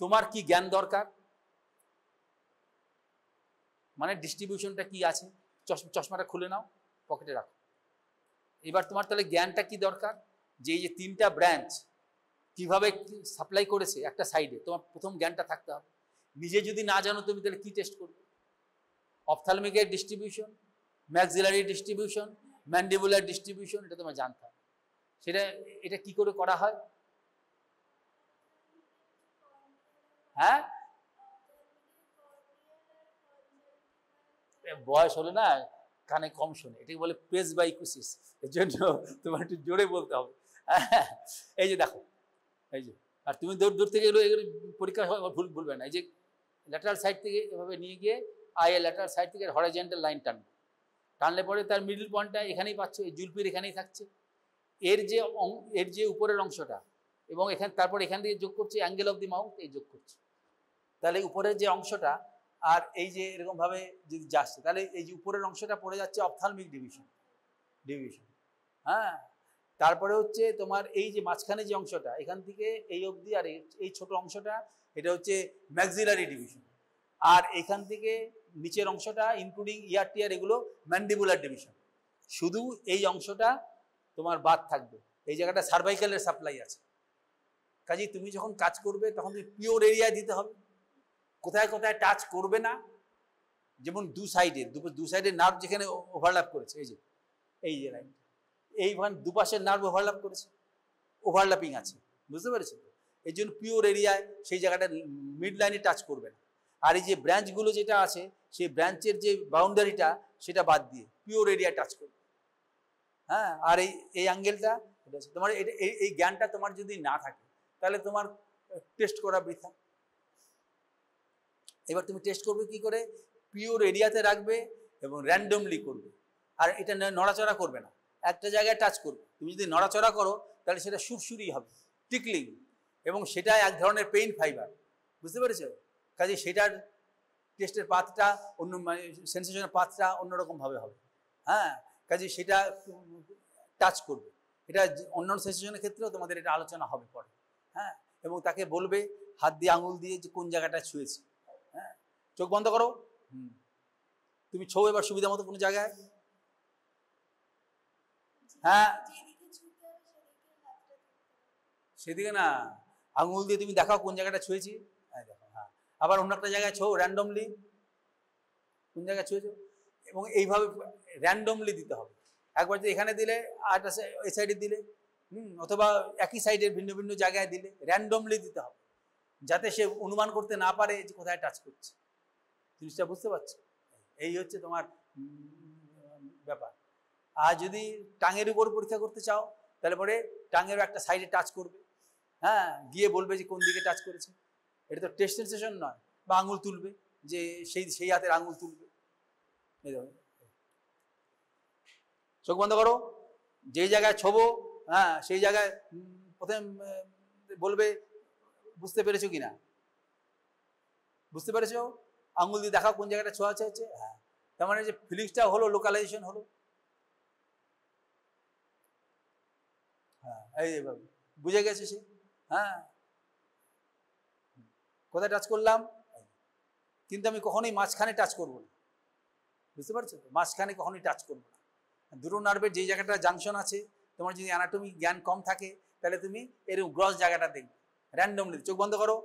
তোমার কি জ্ঞান দরকার, মানে ডিস্ট্রিবিউশনটা কি আছে। চশমাটা খুলে নাও, পকেটে রাখো। এবার তোমার তাহলে জ্ঞানটা কি দরকার, যে এই যে তিনটা ব্রাঞ্চ কিভাবে সাপ্লাই করেছে একটা সাইডে, তোমার প্রথম জ্ঞানটা থাকতে হবে। নিজে যদি না জানো তুমি, তাহলে কি টেস্ট করবে? অপথ্যালমিকের distribution, maxillary distribution, mandibular distribution, এটা তোমার জানতে হবে। এটা কি করে করা হয়? হ্যাঁ, বয়স হলে না কানে কম শোনে, এটাকে বলে প্রেসবাইকুসিস, এর জন্য তোমার একটু জোরে বলতে হবে। এই যে দেখো, এই যে, আর তুমি দূর থেকে এগুলো পরীক্ষা ভুলবে না। এই যে ল্যাটারাল সাইড থেকে এভাবে নিয়ে গিয়ে আইএ ল্যাটারাল সাইড থেকে হরাইজন্টাল লাইন টানবে, টানলে পরে তার মিডল পয়েন্টটা এখানেই পাচ্ছ, এই জুলপির এখানেই থাকছে। এর যে উপরের অংশটা, এবং তারপর এখান থেকে যোগ করছে অ্যাঙ্গেল অফ দি মাউথ, এই যোগ করছে। তাহলে উপরের যে অংশটা আর এই যে এরকম ভাবে যদি যাচ্ছে, তাহলে এই যে উপরের অংশটা পড়ে যাচ্ছে অপথ্যালমিক ডিভিশন। হ্যাঁ, তারপরে হচ্ছে তোমার এই যে মাঝখানে যে অংশটা, এখান থেকে এই অবধি, আর এই ছোট অংশটা, এটা হচ্ছে ম্যাক্সিলারি ডিভিশন। আর এখান থেকে নিচের অংশটা ইনক্লুডিং ইয়ার টিয়ার, এগুলো ম্যান্ডিবুলার ডিভিশন। শুধু এই অংশটা তোমার বাদ থাকবে, এই জায়গাটা সার্ভাইকালের সাপ্লাই আছে। কাজেই তুমি যখন কাজ করবে তখন তুমি পিওর এরিয়া দিতে হবে, কোথায় কোথায় টাচ করবে না। যেমন দু সাইডের নার্ভ যেখানে ওভারল্যাপ করেছে, এই যে লাইন, এইখানে দুপাশের নার্ভ ওভারল্যাপ করেছে, ওভারল্যাপিং আছে, বুঝতে পেরেছো? এই জন্য পিওর এরিয়ায় সেই জায়গাটা মিড লাইনে টাচ করবে না। আর এই যে ব্রাঞ্চগুলো যেটা আছে, সেই ব্রাঞ্চের যে বাউন্ডারিটা, সেটা বাদ দিয়ে পিওর এরিয়া টাচ করবে। হ্যাঁ, আর এই অ্যাঙ্গেলটা, তোমার এই জ্ঞানটা তোমার যদি না থাকে, তাহলে তোমার টেস্ট করা বৃথা। এবার তুমি টেস্ট করবে কি করে? পিওর এরিয়াতে রাখবে এবং র্যান্ডমলি করবে। আর এটা নড়াচড়া করবে না, একটা জায়গায় টাচ করবে। তুমি যদি নড়াচড়া করো, তাহলে সেটা সুরসুরি হবে, টিকলিং, এবং সেটা এক ধরনের পেইন ফাইবার, বুঝতে পেরেছো? কাজে সেটার টেস্টের পাথটা অন্য, মানে সেন্সেশনের পাথটা অন্যরকমভাবে হবে। হ্যাঁ, কাজে সেটা টাচ করবে। এটা অন্যান্য সেন্সেশনের ক্ষেত্রেও তোমাদের এটা আলোচনা হবে পরে। হ্যাঁ, এবং তাকে বলবে হাত দিয়ে আঙুল দিয়ে যে কোন জায়গাটা ছুঁয়েছে। হ্যাঁ, চোখ বন্ধ করো, তুমি ছৌ এবার সুবিধা মতো কোনো জায়গায়। হ্যাঁ, সেদিকে না, আঙুল দিয়ে তুমি দেখাও কোন জায়গাটা ছুঁয়েছি। দেখো, হ্যাঁ, আবার অন্য একটা জায়গায় ছৌ র্যান্ডমলি, কোন জায়গায় ছুঁয়েছো, এবং এইভাবে র্যান্ডমলি দিতে হবে। একবার যে এখানে দিলে, আর এই সাইডে দিলে, অথবা একই সাইডের ভিন্ন ভিন্ন জায়গায় দিলে, র্যান্ডমলি দিতে হবে, যাতে সে অনুমান করতে না পারে যে কোথায় টাচ করছে। জিনিসটা বুঝতে পারছো? এই হচ্ছে তোমার ব্যাপার। আর যদি টাঙের উপর পরীক্ষা করতে চাও, তাহলে পরে টাঙের একটা সাইডে টাচ করবে। হ্যাঁ, গিয়ে বলবে যে কোন দিকে টাচ করেছে। এটা তো টেস্ট সেন্সেশন নয়। বা আঙুল তুলবে, যে সেই হাতের আঙুল তুলবে। চোখ বন্ধ করো, যেই জায়গায় ছোবো, হ্যাঁ, সেই জায়গায় প্রথমে বলবে বুঝতে পেরেছো কিনা, বুঝতে পেরেছো? আঙুল দিয়ে দেখাও কোন জায়গাটা ছোঁয়া হচ্ছে। হ্যাঁ, তার মানে যে ফিলিংসটা হলো, লোকালাইজেশন হলো। হ্যাঁ, এইভাবে বুঝে গেছে সে। হ্যাঁ, কোথায় টাচ করলাম, কিন্তু আমি কখনোই মাঝখানে টাচ করবো না, বুঝতে পারছো তো? মাঝখানে কখনোই টাচ করবো না। দুটো নার্ভের যে জায়গাটা জাংশন আছে, তোমার যদি অ্যানাটমি জ্ঞান কম থাকে তাহলে তুমি এরকম গ্রস জায়গাটা দেখবে র্যান্ডমলি। চোখ বন্ধ করো,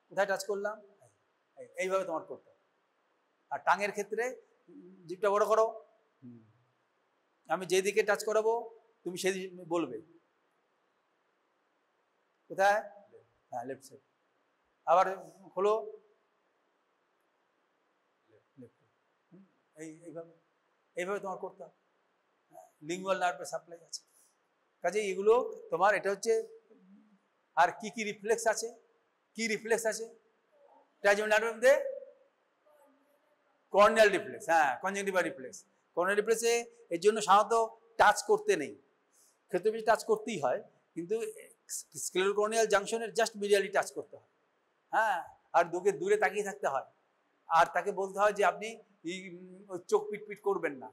কোথায় টাচ করলাম, এইভাবে তোমার করতে হবে। আর টাঙের ক্ষেত্রে জিভটা বড় করো, আমি যেদিকে টাচ করাবো তুমি সেদিকে বলবে। কোথায়, হ্যাঁ লেফট সাইড। আবার হলো এইভাবে, এইভাবে তোমার করতে হবে। লিঙ্গুয়াল নার্ভের সাপ্লাই আছে, কাজে এগুলো তোমার, এটা হচ্ছে। আর কি কি রিফ্লেক্স আছে, কি রিফ্লেক্স আছে ট্রাইজেমিনাল নার্ভের মধ্যে? কর্নিয়াল রিফ্লেক্স, হ্যাঁ কনজাংটিভা রিফ্লেক্স। কর্নিয়াল রিফ্লেক্সে এর জন্য সাধারণত টাচ করতে নেই, ক্ষেত্রে বেশি টাচ করতেই হয়, কিন্তু স্ক্লেরোকর্নিয়াল জাংশনের জাস্ট মিডিয়ালি টাচ করতে হয়। হ্যাঁ, আর দূরে তাকিয়ে থাকতে হয়, আর তাকে বলতে হয় যে আপনি চোখ পিটপিট করবেন না।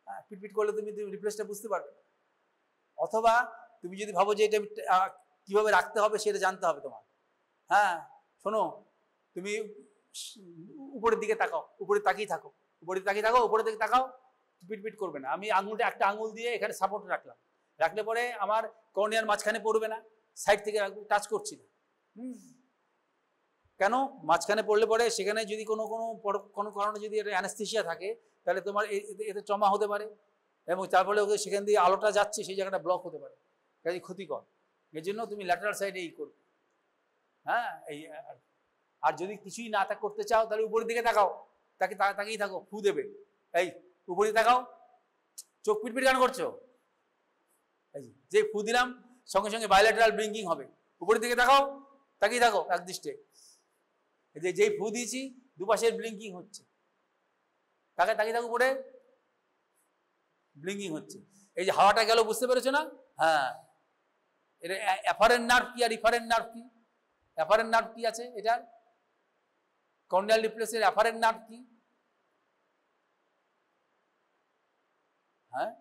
হ্যাঁ, পিটপিট করলে তুমি রিফ্লেক্সটা বুঝতে পারবে না। অথবা তুমি যদি ভাবো যে এটা কিভাবে রাখতে হবে সেটা জানতে হবে তোমার। হ্যাঁ, শোনো, তুমি উপরের দিকে তাকাও, উপরে তাকিয়ে থাকো, উপরের দিকে তাকাও, পিটপিট করবে না। আমি আঙুলটা, একটা আঙুল দিয়ে এখানে সাপোর্ট রাখলে পরে আমার কর্নিয়ার মাঝখানে পড়বে না, সাইড থেকে টাচ করছি না। কেন? মাঝখানে পড়লে পরে সেখানে যদি কোনো কারণে যদি এটা অ্যানেস্থেসিয়া থাকে তাহলে তোমার এতে ট্রমা হতে পারে, এবং তার ফলে ওকে সেখান দিয়ে আলোটা যাচ্ছে, সেই জায়গাটা ব্লক হতে পারে, কাজে ক্ষতিকর। এর জন্য তুমি ল্যাটারাল সাইডে করবে। হ্যাঁ, আর যদি কিছুই না করতে চাও তাহলে উপরের দিকে তাকাও, তাকিয়ে থাকো, ফু দেবে। এই উপরে তাকাও, চোখ পিটপিট কেন করছো? এই যে ফু দিলাম সঙ্গে সঙ্গে বাইল্যাটারাল ব্লিঙ্কিং হবে। উপরের দিকে তাকাও, তাকিয়ে থাকো একদৃষ্টে। যেই ফু দিয়েছি দুপাশের ব্লিঙ্কিং হচ্ছে, তাকিয়ে থাকো, উপরে ব্লিঙ্কিং হচ্ছে। এই যে হাওয়াটা গেল, বুঝতে পেরেছো না? হ্যাঁ, এটা অ্যাফারেন্ট নার্ভ কি আর ইফারেন্ট নার্ভ কি? অ্যাফারেন্ট নার্ভ কি আছে এটার? কর্নিয়াল রিফ্লেক্সের অ্যাফারেন্ট নার্ভ কি? হ্যাঁ,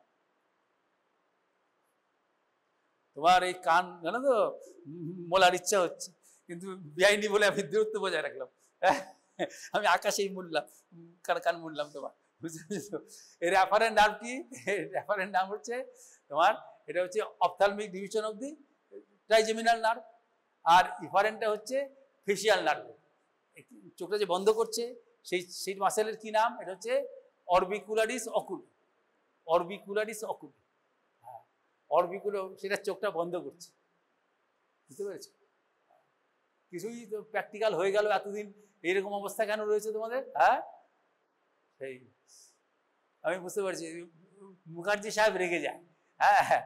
তোমার এই কান জানো তো, মোলার ইচ্ছা হচ্ছে, কিন্তু বেআইনি বলে আমি দূরত্ব বজায় রাখলাম। আমি আকাশেই মুড়লাম, কান মুড়লাম তোমার, বুঝতে পেরেছো? এর অ্যাফারেন্ট নার্ভ কি? অ্যাফারেন্ট নার্ভ হচ্ছে তোমার, এটা হচ্ছে ophthalmic division of the trigeminal nerve, আর ইফারেন্টটা হচ্ছে ফেসিয়াল নার্ভ। চোখটা যে বন্ধ করছে সেই মাসেলের কি নাম? এটা হচ্ছে অরবিকুলারিস অকুলি। অরবিকুলারিস অকুলি, হ্যাঁ, অরবিকুলো, সেটা চোখটা বন্ধ করছে, বুঝতে পেরেছো? কিছুই তো প্র্যাকটিক্যাল হয়ে গেল, এতদিন এইরকম অবস্থা কেন রয়েছে তোমাদের? হ্যাঁ, সেই আমি বুঝতে পারছি মুখার্জি সাহেব রেগে যায়, হ্যাঁ,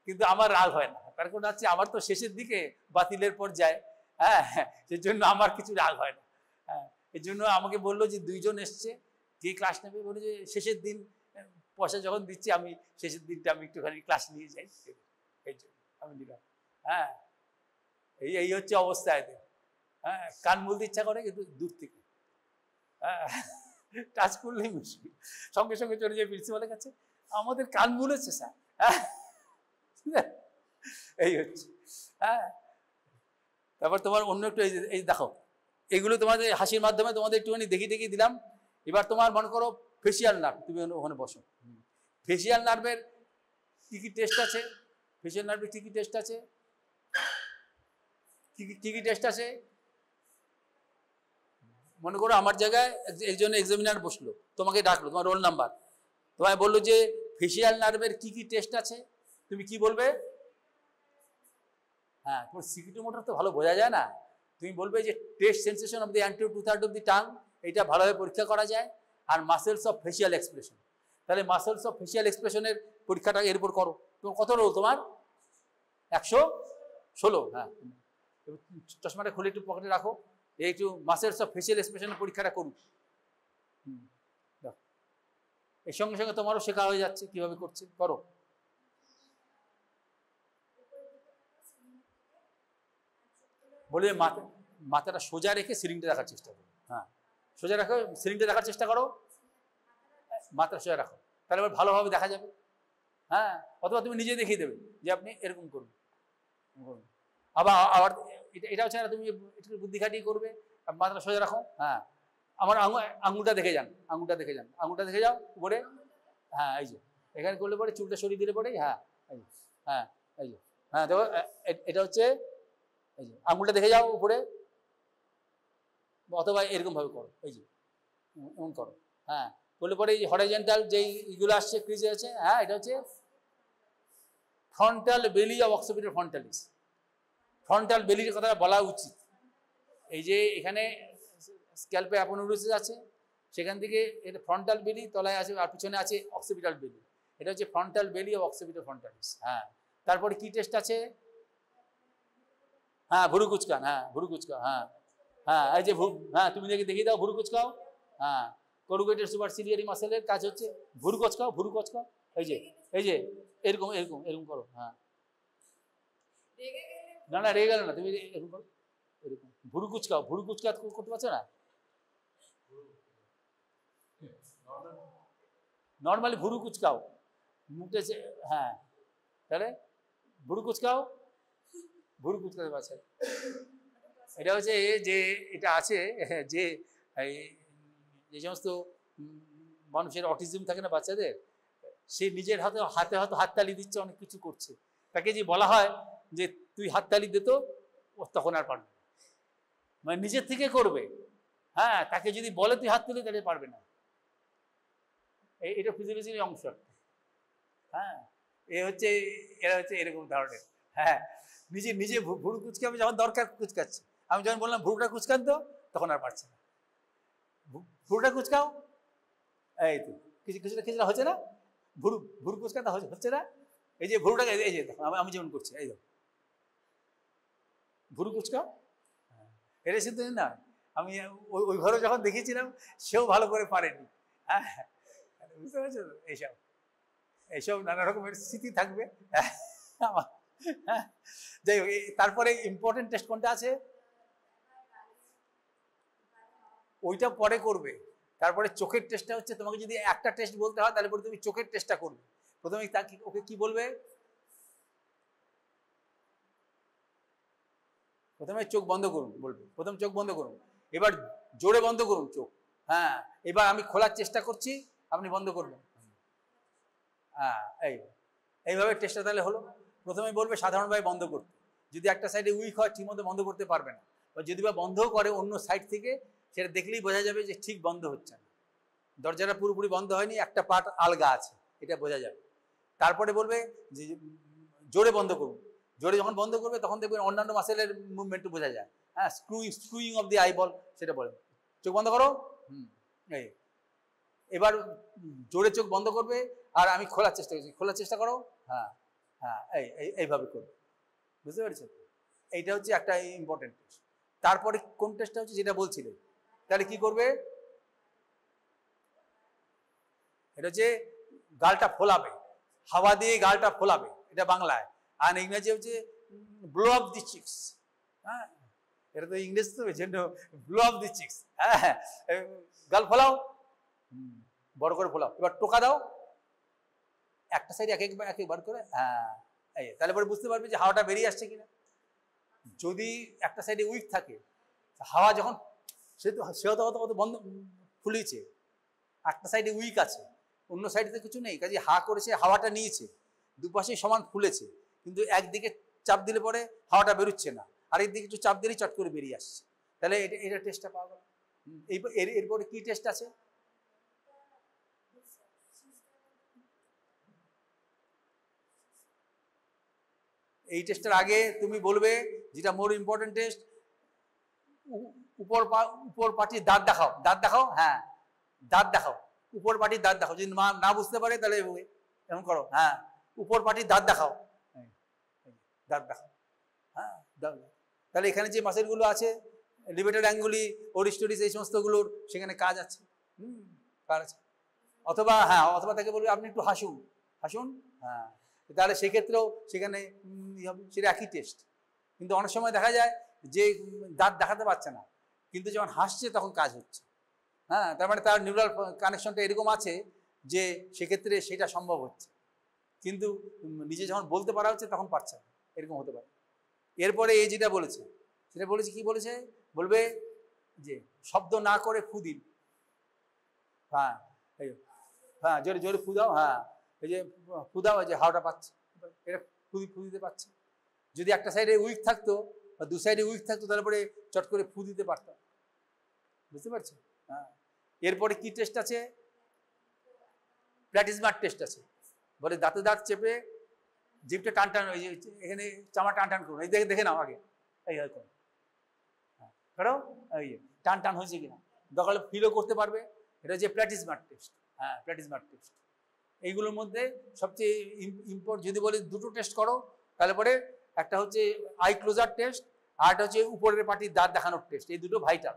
কিন্তু আমার রাগ হয় না। তার কারণ হচ্ছে আমার তো শেষের দিকে বাতিলের পর যায়, হ্যাঁ, সেজন্য আমার কিছু রাগ হয় না। হ্যাঁ, এর জন্য আমাকে বললো যে 2 জন এসছে, কে ক্লাস নেবে, বলে যে শেষের দিন পয়সা যখন দিচ্ছি আমি শেষের দিনটা আমি একটুখানি ক্লাস নিয়ে যাই, এই জন্য আমি দিলাম। হ্যাঁ, এই হচ্ছে অবস্থা এদের। হ্যাঁ, কান বলতে ইচ্ছা করে কিন্তু দূর থেকে, হ্যাঁ, টাচ করলেই মুশকিল, সঙ্গে সঙ্গে চলে যায় প্রিন্সিপালের কাছে, আমাদের কান মুলেছে স্যার। এই হচ্ছে। হ্যাঁ, তারপর তোমার অন্য একটু এই দেখো, এগুলো তোমাদের হাসির মাধ্যমে তোমাদের একটুখানি দেখিয়ে দিলাম। এবার তোমার মনে করো ফেসিয়াল নার্ভ, তুমি ওখানে বসো। ফেসিয়াল নার্ভের কি কি টেস্ট আছে? ফেসিয়াল নার্ভের কি কি টেস্ট আছে? কি কি টেস্ট আছে? মনে করো আমার জায়গায় একজন এক্সামিনার বসলো, তোমাকে ডাকলো, তোমার রোল নাম্বার, তোমায় বললো যে ফেসিয়াল নার্ভের কি কি টেস্ট আছে, তুমি কি বলবে? হ্যাঁ, তোমার সিকিউটোমোটর তো ভালো বোঝা যায় না, তুমি বলবে যে taste sensation of the anterior 2/3 of the tongue, এটা ভালোভাবে পরীক্ষা করা যায়, আর মাসেলস অফ ফেসিয়াল এক্সপ্রেশন। তাহলে মাসেলস অফ ফেসিয়াল এক্সপ্রেশনের পরীক্ষাটা এর উপর করো। তোমার কত রোল? তোমার 116। হ্যাঁ, চশমাটা খুলে একটু পকেটে রাখো, একটু মাসেলস অফ ফেসিয়াল এক্সপ্রেশনের পরীক্ষাটা করুন। এর সঙ্গে সঙ্গে তোমারও শেখা হয়ে যাচ্ছে কিভাবে করছে, করো। বলে মাথাটা সোজা রেখে সিলিংটা রাখার চেষ্টা করো। হ্যাঁ, সোজা রাখো, সিলিংটা দেখার চেষ্টা করো, মাথা সোজা রাখো, তাহলে এবার ভালোভাবে দেখা যাবে। হ্যাঁ, অথবা তুমি নিজে দেখিয়ে দেবে যে আপনি এরকম করুন। আবার আবার এটা হচ্ছে না, তুমি একটু বুদ্ধি খাটিয়ে করবে, মাথাটা সোজা রাখো। হ্যাঁ, আমার আঙুলটা দেখে যান, আঙুলটা দেখে যান, আঙুলটা দেখে যাও উপরে। হ্যাঁ, এই যে এখানে করলে পরে চুলটা সরিয়ে দিলে পরে, হ্যাঁ এই যে, হ্যাঁ এই যে, হ্যাঁ দেখো এটা হচ্ছে, এই যে আঙুলটা দেখে যাও উপরে, অথবা এরকম ভাবে করো, এই যে এমন করো। হ্যাঁ, করলে পরে এই যে হরাইজন্টাল যেই এগুলো আসছে, ক্রিজে আছে, হ্যাঁ এটা হচ্ছে frontal belly of occipital frontalis. Frontal বেলির কথাটা বলা উচিত। এই যে এখানে স্ক্যাল্পে অ্যাপোনেউরোসিস আছে, সেখান থেকে এটা ফ্রন্টাল বেলি তলায় আছে, আর পিছনে আছে অক্সিপিটাল বেলি। এটা হচ্ছে ফ্রন্টাল বেলি অফ অক্সিপিটাল ফ্রন্টালিস। হ্যাঁ, তারপরে কি টেস্ট আছে? হ্যাঁ, ভুরু কুচকান, হ্যাঁ ভুরু কুচকা, হ্যাঁ হ্যাঁ এই যে হ্যাঁ তুমি দেখিয়ে দাও, ভুরু কুচকাও। হ্যাঁ, করুগেটেড সুপারসিলিয়ারি মাসেলের কাজ হচ্ছে ভুরু কুচকাও, ভুরু কুচকাও, এই যে এরকম এরকম এরকম করো। হ্যাঁ, না না রেগে গেল না, তুমি এরকম করো, এরকম ভুরু কুচকাও, ভুরু কুচকা করতে পারছো না? নর্মালি ভুরু কুচকাও, মুখে, হ্যাঁ তাহলে ভুরু কুচকাও, ভুরু কুচকাতে পারছে। এটা হচ্ছে যে এটা আছে যে যে সমস্ত মানুষের অটিজম থাকে না বাচ্চাদের, সে নিজের হাতে হাতে হয়তো হাততালি দিচ্ছে, অনেক কিছু করছে, তাকে যে বলা হয় যে তুই হাততালি দে তো, তখন আর পারবে না, মানে নিজের থেকে করবে। হ্যাঁ, তাকে যদি বলে তুই হাত তুলে, তাহলে পারবে না। এটা ফিজিওলজির অংশ। হ্যাঁ, এরা হচ্ছে এরকম ধরনের। হ্যাঁ, নিজে ভুরু কুচকে আমি যখন দরকার কুচকাচ্ছে, আমি যখন বললাম ভুরুটা কুচকান তো, তখন আর পারছে না। ভুরুটা কুচকাও, এই তো কিছুটা হচ্ছে না, ভুরু কুচকাতে হচ্ছে না। এই যে ভুরুটাকে, এই যে আমি যেমন করছি, এই তো ভুরু কুচকাও। এটা শুধু না, আমি ওই ঘরে যখন দেখিয়েছিলাম, সেও ভালো করে পারেনি। হ্যাঁ, বুঝতে পারছো? এইসব নানা রকমের স্মৃতি থাকবে। যাই হোক, তারপরে ইম্পর্টেন্ট টেস্ট কোনটা আছে? ওইটা পরে করবে। তারপরে চোখের টেস্টটা হচ্ছে, তোমাকে যদি একটা টেস্ট বলতে হয়, তাহলে পরে তুমি চোখের টেস্টটা করবে। প্রথমে ওকে কি বলবে? প্রথমে চোখ বন্ধ করুন বলবে, প্রথম চোখ বন্ধ করুন, এবার জোরে বন্ধ করুন চোখ। হ্যাঁ, এবার আমি খোলার চেষ্টা করছি, আপনি বন্ধ করবেন। হ্যাঁ, এইভাবে টেস্টটা তাহলে হলো। প্রথমে বলবে সাধারণভাবে বন্ধ করতে, যদি একটা সাইডে উইক হয় ঠিকমতো বন্ধ করতে পারবে না, বা যদি বা বন্ধও করে অন্য সাইড থেকে, সেটা দেখলেই বোঝা যাবে যে ঠিক বন্ধ হচ্ছে না, দরজাটা পুরোপুরি বন্ধ হয়নি, একটা পার্ট আলগা আছে, এটা বোঝা যাবে। তারপরে বলবে যে জোরে বন্ধ করুন, জোরে যখন বন্ধ করবে তখন দেখবেন অন্যান্য মাসেলের মুভমেন্টও বোঝা যায়। হ্যাঁ, স্ক্রুইং অফ দি আইবল, সেটা বলে। চোখ বন্ধ করো। এই এবার জোরে চোখ বন্ধ করবে, আর আমি খোলার চেষ্টা করছি, খোলার চেষ্টা করো। হ্যাঁ হ্যাঁ, এইভাবে করবে। বুঝতে পেরেছো? এইটা হচ্ছে একটা ইম্পর্টেন্ট টেস্ট। তারপরে কোন টেস্টটা হচ্ছে যেটা বলছিলে, তাহলে কি করবে? এটা হচ্ছে গালটা ফোলাবে, হাওয়া দিয়ে গালটা ফোলাবে, এটা বাংলায়। আর ইংরেজি হচ্ছে ব্লো অফ দি চিক্স। হ্যাঁ, এটা তো ইংরেজি, তো জন্য ব্লো অফ দি চিক্স। হ্যাঁ, গাল ফোলাও, বড় করে ফোলাও। এবার টোকা দাও, একটা সাইড একবার করে। হ্যাঁ, তাহলে পরে বুঝতে পারবে যে হাওয়াটা বেরিয়ে আসছে কিনা। যদি একটা সাইডে উইক থাকে, হাওয়া যখন সেও তো কত বন্ধ ফুলিয়েছে, একটা সাইডে উইক আছে, অন্য সাইডে কিছু নেই, কাজে হা করেছে, হাওয়াটা নিয়েছে, দুপাশেই সমান ফুলেছে, কিন্তু একদিকে চাপ দিলে পরে হাওয়াটা বেরোচ্ছে না, আরেক দিকে একটু চাপ দিলেই চট করে বেরিয়ে আসছে। তাহলে এটা টেস্টটা পাওয়া গেল। এরপরে কি টেস্ট আছে? এই টেস্টের আগে তুমি বলবে, যেটা মোর ইম্পর্টেন্ট টেস্ট, উপর পাটির দাঁত দেখাও, দাঁত দেখাও। হ্যাঁ, দাঁত দেখাও, উপর পাটির দাঁত দেখাও। যদি না বুঝতে পারে তাহলে এমন করো। হ্যাঁ, উপর পাটির দাঁত দেখাও, দাঁত দেখাও। হ্যাঁ, তাহলে এখানে যে মাসেলগুলো আছে, লিভেটেড অ্যাঙ্গুলি, ওরিস্টোরিস, এই সমস্তগুলোর সেখানে কাজ আছে। কাজ আছে। অথবা হ্যাঁ, অথবা তাকে বলবে আপনি একটু হাসুন, হাসুন। হ্যাঁ, তাহলে সেক্ষেত্রেও সেখানে সেটা একই টেস্ট। কিন্তু অনেক সময় দেখা যায় যে দাঁত দেখাতে পারছে না, কিন্তু যখন হাসছে তখন কাজ হচ্ছে। হ্যাঁ, তার মানে তার নিউরাল কানেকশনটা এরকম আছে যে সেক্ষেত্রে সেটা সম্ভব হচ্ছে, কিন্তু নিজে যখন বলতে পারা হচ্ছে তখন পারছে না, এরকম হতে পারে। এরপরে এই যেটা বলেছে সেটা বলেছে কি বলেছে, বলবে যে শব্দ না করে ফু দিন। হ্যাঁ, এই হ্যাঁ, জোরে জোরে ফু দাও। হ্যাঁ, এই যে ফু দাও, যে হাওয়াটা পাচ্ছে, এটা ফু দিতে পারছে। যদি একটা সাইডে উইক থাকতো বা দু সাইডে উইক থাকতো তারপরে চট করে ফু দিতে পারতাম, বুঝতে পারছো? হ্যাঁ, এরপরে কি টেস্ট আছে, প্ল্যাটিসমার টেস্ট আছে। বলে দাঁতে দাঁত চেপে জিভটা টান টান, ওই যে এখানে চামা টান টান করুন, এই দেখে নাও আগে, এই হয় করো, করো, এই টান টান হয়েছে কিনা দরকার ফিলও করতে পারবে। এটা হচ্ছে প্ল্যাটিসমার টেস্ট। হ্যাঁ, প্ল্যাটিসমার টেস্ট। এইগুলোর মধ্যে সবচেয়ে যদি বলে দুটো টেস্ট করো, তাহলে পরে একটা হচ্ছে আই ক্লোজার টেস্ট, আর একটা হচ্ছে উপরের পাটির দাঁত দেখানোর টেস্ট। এই দুটো ভাইটাল,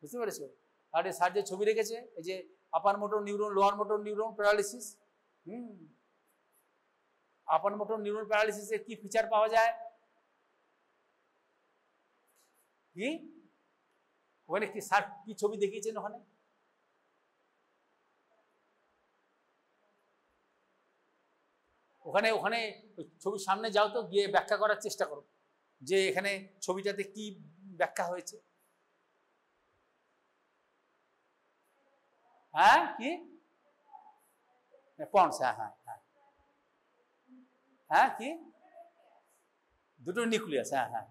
বুঝতে পেরেছো? আর স্যার যে ছবি রেখেছে, এই যে upper motor neuron, lower motor neuron paralysis. Upper motor neuron প্যারালিসিসে কি ফিচার পাওয়া যায়, কি ওখানে কি স্যার কি ছবি দেখিয়েছেন ওখানে? ওখানে ওখানে ছবির সামনে যাও তো, গিয়ে ব্যাখ্যা করার চেষ্টা করো যে এখানে ছবিটাতে কি ব্যাখ্যা হয়েছে। হ্যাঁ, কি পন্স? হ্যাঁ হ্যাঁ হ্যাঁ হ্যাঁ, কি দুটো নিউক্লিয়াস? হ্যাঁ হ্যাঁ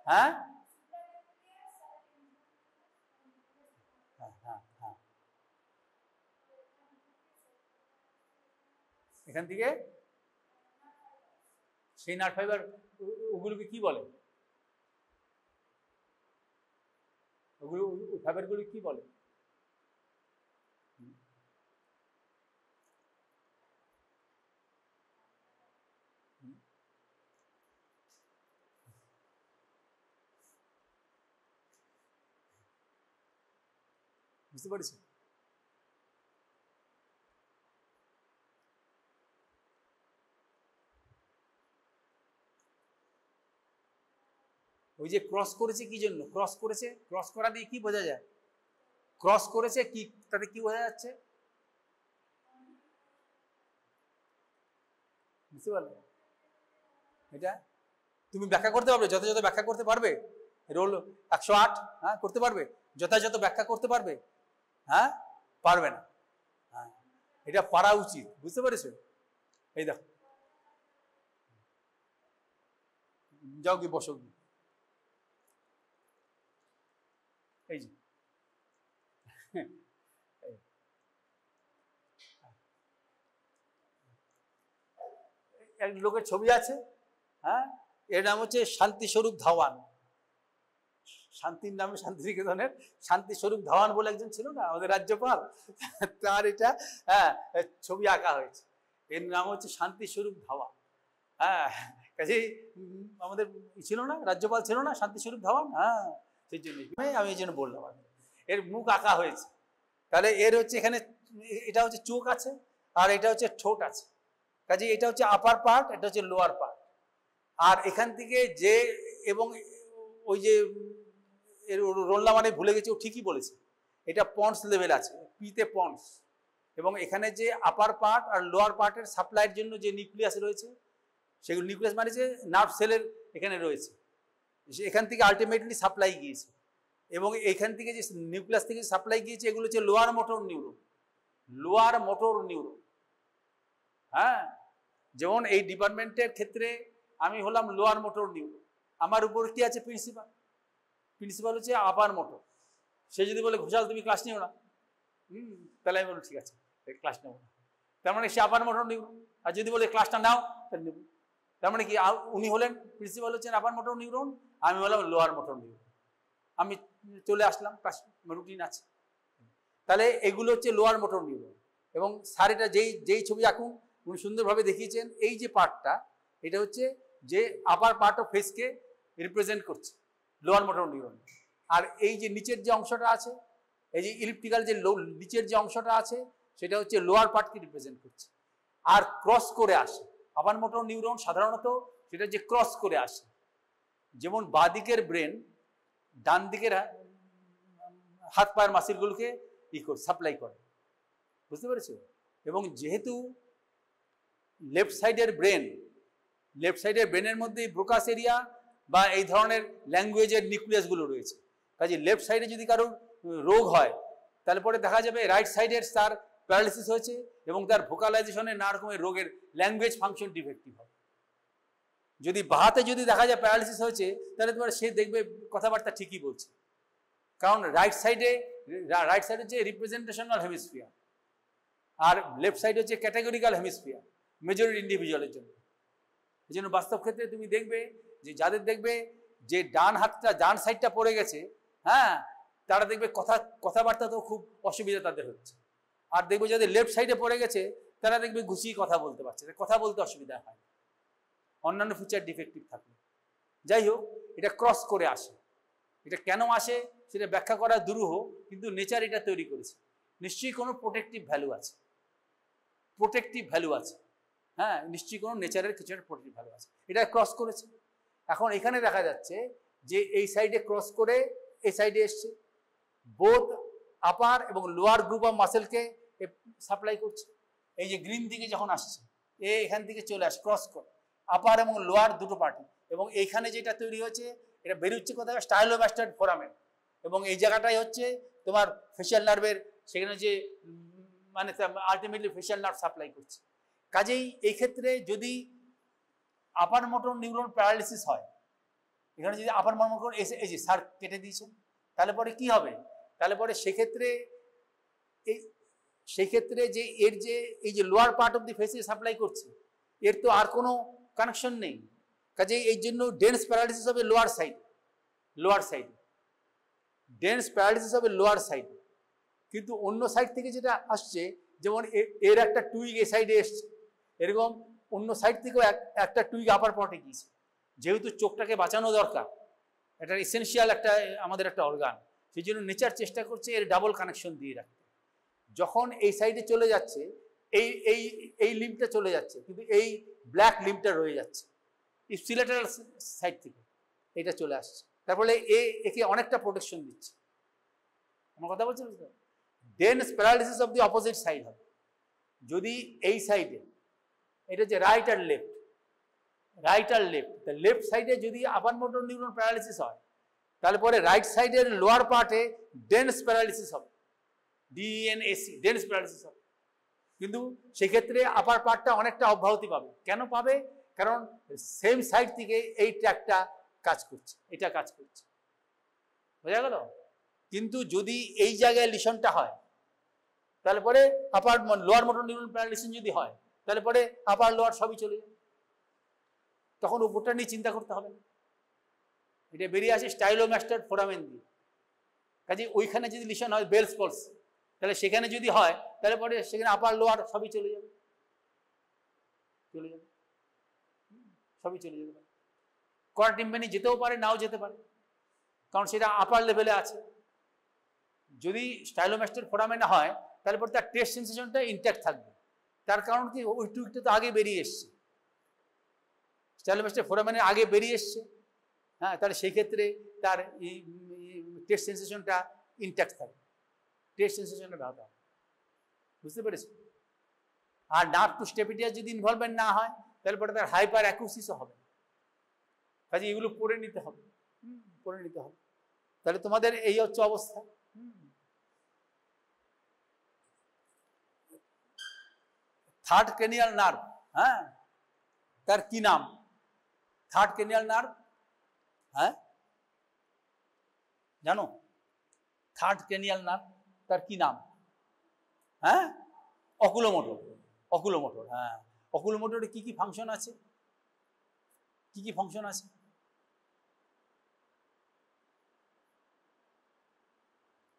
হ্যাঁ হ্যাঁ হ্যাঁ হ্যাঁ, এখান থেকে সেই নার্ভ ফাইবার, ওগুলোকে কি বলে, ওগুলো ফাইবারগুলো কি বলে? বুঝতে পারছি? ওই যে ক্রস করেছে কি জন্য ক্রস করেছে, ক্রস করা দিয়ে কি বোঝা যায়? ক্রস করেছে কি, তাতে কি বোঝা যাচ্ছে? বুঝতে পারলে? এটা তুমি ব্যাখ্যা করতে পারবে, যথাযথ ব্যাখ্যা করতে পারবে? রোল 108, হ্যাঁ, করতে পারবে? যথাযথ ব্যাখ্যা করতে পারবে? হ্যাঁ, পারবে না। হ্যাঁ, এটা পারা উচিত, বুঝতে পেরেছো? এই দেখো, যাও কি বসো, এই যে এক লোকের ছবি আছে, হ্যাঁ, এর নাম হচ্ছে শান্তিস্বরূপ ধাওয়ান। শান্তির নামে শান্তিনিকেতনের শান্তিস্বরূপ ধাওয়ান বলে একজন ছিল না আমাদের রাজ্যপাল, তার এটা হ্যাঁ ছবি আঁকা হয়েছে। এর নাম হচ্ছে শান্তিস্বরূপ ধাওয়ান। হ্যাঁ, কাজেই আমাদের ছিল না, রাজ্যপাল ছিল না শান্তিস্বরূপ ধাওয়ান। হ্যাঁ, সেই জন্যই আমি এই জন্য বললাম, এর মুখ আঁকা হয়েছে। তাহলে এর হচ্ছে এখানে, এটা হচ্ছে চোখ আছে, আর এটা হচ্ছে ঠোঁট আছে। কাজে এটা হচ্ছে আপার পার্ট, এটা হচ্ছে লোয়ার পার্ট। আর এখান থেকে যে, এবং ওই যে এর রোল নাম্বার ভুলে গেছি, ও ঠিকই বলেছে, এটা পন্স লেভেল আছে, পিতে পন্স। এবং এখানে যে আপার পার্ট আর লোয়ার পার্টের সাপ্লাইয়ের জন্য যে নিউক্লিয়াস রয়েছে, সেগুলো নিউক্লিয়াস মানে যে নার্ভ সেলের এখানে রয়েছে, এখান থেকে আলটিমেটলি সাপ্লাই গিয়েছে। এবং এখান থেকে যে নিউক্লিয়াস থেকে সাপ্লাই গিয়েছে, এগুলো হচ্ছে lower motor neuron. Lower motor neuron, হ্যাঁ, যেমন এই ডিপার্টমেন্টের ক্ষেত্রে আমি হলাম লোয়ার মোটর নিউরন, আমার উপর কি আছে? প্রিন্সিপাল। প্রিন্সিপাল হচ্ছে আপার মোটর। সে যদি বলে ঘোষাল তুমি ক্লাস নিও না, তাহলে আমি বলবো ঠিক আছে, ক্লাস নেবো না, তার মানে সে আপার মোটর নিউরন। আর যদি বলে ক্লাসটা নাও, তাহলে নেব। তার মানে কি, উনি হলেন প্রিন্সিপাল হচ্ছেন আপার মোটর নিউরন, আমি হলাম লোয়ার মোটর নিউরন। আমি চলে আসলাম, ক্লাস রুটিন আছে। তাহলে এগুলো হচ্ছে লোয়ার মোটর নিউরন। এবং স্যার এটা যেই ছবি আঁকুন উনি সুন্দরভাবে দেখিয়েছেন, এই যে পার্টটা, এটা হচ্ছে যে আপার পার্ট অফ ফেসকে রিপ্রেজেন্ট করছে, লোয়ার মোটর নিউরন। আর এই যে নিচের যে অংশটা আছে, এই যে ইলিপ্টিক্যাল যে নিচের যে অংশটা আছে, সেটা হচ্ছে লোয়ার পার্টকে রিপ্রেজেন্ট করছে। আর ক্রস করে আসে আপার মোটর নিউরন, সাধারণত সেটা যে ক্রস করে আসে। যেমন বাঁ দিকের ব্রেন ডান দিকের হাত পায়ের মাসেলগুলোকে সাপ্লাই করে, বুঝতে পেরেছো? এবং যেহেতু লেফট সাইডের ব্রেনের মধ্যে ব্রোকাস এরিয়া বা এই ধরনের ল্যাঙ্গুয়েজের নিউক্লিয়াসগুলো রয়েছে, কাজে লেফট সাইডে যদি কারোর রোগ হয় তাহলে পরে দেখা যাবে রাইট সাইডের তার প্যারালিসিস হয়েছে এবং তার ভোকালাইজেশনে নানা রকমের রোগের ল্যাঙ্গুয়েজ ফাংশন ডিফেক্টিভ হবে। যদি বাহাতে যদি দেখা যায় প্যারালিসিস হয়েছে তাহলে তোমার সে দেখবে কথাবার্তা ঠিকই বলছে, কারণ রাইট সাইডে হচ্ছে রিপ্রেজেন্টেশনাল হেমিস্ফিয়ার আর লেফট সাইড হচ্ছে ক্যাটাগরিক্যাল হেমিস্ফিয়ার মেজরিটি ইন্ডিভিজুয়ালের জন্য। এই জন্য বাস্তব ক্ষেত্রে তুমি দেখবে যে যাদের দেখবে যে ডান সাইডটা পড়ে গেছে, হ্যাঁ, তারা দেখবে কথাবার্তা তো খুব অসুবিধা তাদের হচ্ছে, আর দেখবে যাদের লেফট সাইডে পড়ে গেছে তারা দেখবে গুছিয়ে কথা বলতে পারছে, কথা বলতে অসুবিধা হয়, অন্যান্য ফিচার ডিফেক্টিভ থাকলে। যাই হোক, এটা ক্রস করে আসে। এটা কেন আসে সেটা ব্যাখ্যা করা দুরূহ, কিন্তু নেচার এটা তৈরি করেছে, নিশ্চয়ই কোনো প্রোটেক্টিভ ভ্যালু আছে, হ্যাঁ, নিশ্চয়ই কোনো নেচারের কিছু একটা প্রোটেক্টিভ ভ্যালু আছে, এটা ক্রস করেছে। এখন এখানে দেখা যাচ্ছে যে এই সাইডে ক্রস করে এই সাইডে এসছে, বোথ আপার এবং লোয়ার গ্রুপ অফ মাসেলকে সাপ্লাই করছে। এই যে গ্রিন দিকে যখন আসছে এখান থেকে চলে আসে ক্রস করে আপার এবং লোয়ার দুটো পার্টি, এবং এইখানে যেটা তৈরি হয়েছে এটা বেরোচ্ছে কোথায়, স্টাইলোমাস্টার ফোরামেন, এবং এই জায়গাটাই হচ্ছে তোমার ফেশিয়াল নার্ভের, সেখানে যে মানে আলটিমেটলি ফেশিয়াল নার্ভ সাপ্লাই করছে। কাজেই এই ক্ষেত্রে যদি আপার মোটর নিউরন প্যারালিসিস হয়, এখানে যদি আপার মোটর এই যে সার কেটে দিয়েছে, তাহলে পরে কি হবে, তাহলে পরে সেক্ষেত্রে যে এর যে এই যে লোয়ার পার্ট অফ দি ফেসে সাপ্লাই করছে এর তো আর কোনো কানেকশন নেই, কাজে এই জন্য ডেন্স প্যারালিসিস হবে লোয়ার সাইড, ডেন্স প্যারালিসিস হবে লোয়ার সাইড। কিন্তু অন্য সাইড থেকে যেটা আসছে, যেমন এর একটা টুইগ এই সাইডে এসছে, এরকম অন্য সাইড থেকেও একটা টুইগ আপার পার্টে গিয়েছে। যেহেতু চোখটাকে বাঁচানো দরকার, এটা এসেনশিয়াল আমাদের একটা অর্গান, সেই জন্য নেচার চেষ্টা করছে এর ডাবল কানেকশন দিয়ে রাখতে। যখন এই সাইডে চলে যাচ্ছে, এই লিম্বটা চলে যাচ্ছে, কিন্তু এই ব্ল্যাক লিম্বটা রয়ে যাচ্ছে ইপসিলেটারাল সাইড থেকে, এটা চলে আসছে, তারপরে একে অনেকটা প্রোটেকশন দিচ্ছে। আমার কথা বলছি, বুঝতে পারছো? Dense paralysis of the opposite side হবে যদি এই সাইডে, এটা হচ্ছে রাইট আর লেফট, লেফট সাইডে যদি আপার মোটর নিউরন প্যারালিসিস হয়, তাহলে পরে রাইট সাইডের লোয়ার পার্টে ডেন্স প্যারালিসিস হবে, DNAC, ডেন্স প্যারালিসিস হবে। কিন্তু সেক্ষেত্রে আপার পার্টটা অনেকটা অব্যাহতি পাবে। কেন পাবে? কারণ সেম সাইড থেকে এই ট্র্যাকটা কাজ করছে, এটা কাজ করছে, বোঝা গেল? কিন্তু যদি এই জায়গায় লিশনটা হয়, তাহলে পরে upper lower motor neuron paralysis যদি হয়, তাহলে পরে আপার লোয়ার সবই চলে যাবে, তখন উপরটা নিয়ে চিন্তা করতে হবে না, এটা বেরিয়ে আসে স্টাইলোমাস্টার ফোরামেন দিয়ে। কাজে ওইখানে যদি লিশন হয় বেলস পলস, তাহলে সেখানে যদি হয় তাহলে পরে সেখানে আপার লোয়ার সবই চলে যাবে, সবই চলে যাবে। করাটিম্পানি যেতেও পারে, নাও যেতে পারে, কারণ সেটা আপার লেভেলে আছে। যদি স্টাইলোমাস্টার ফোরামেনে হয় তাহলে পরে তার টেস্ট সেন্সেশনটা ইনট্যাক্ট থাকবে, তার কারণ কি ওই টুইকটা তো আগে বেরিয়ে এসছে, স্টাইলোমাস্টার ফোরামেনের আগে বেরিয়ে এসছে, হ্যাঁ, তাহলে সেই ক্ষেত্রে তার টেস্ট সেন্সেশনটা ইনট্যাক্ট থাকবে, টেস্ট সেন্সেশনটা ভালো হবে, বুঝতে পেরেছি? আর নার্ভ টু স্টেপিডিয়া যদি ইনভলভমেন্ট না হয় তাহলে পরে তার হাইপার অ্যাকুসিসও হবে। কাজে এগুলো পড়ে নিতে হবে, তাহলে তোমাদের এই হচ্ছে অবস্থা। থার্ড ক্রেনিয়াল নার্ভ, হ্যাঁ, তার কি নাম? থার্ড ক্রেনিয়াল নার্ভ, হ্যাঁ, জানো? থার্ড ক্রেনিয়াল নার্ভ তার কি নাম? হ্যাঁ, অকুলোমোটর, হ্যাঁ। অকুলোমোটরে কি ফাংশন আছে?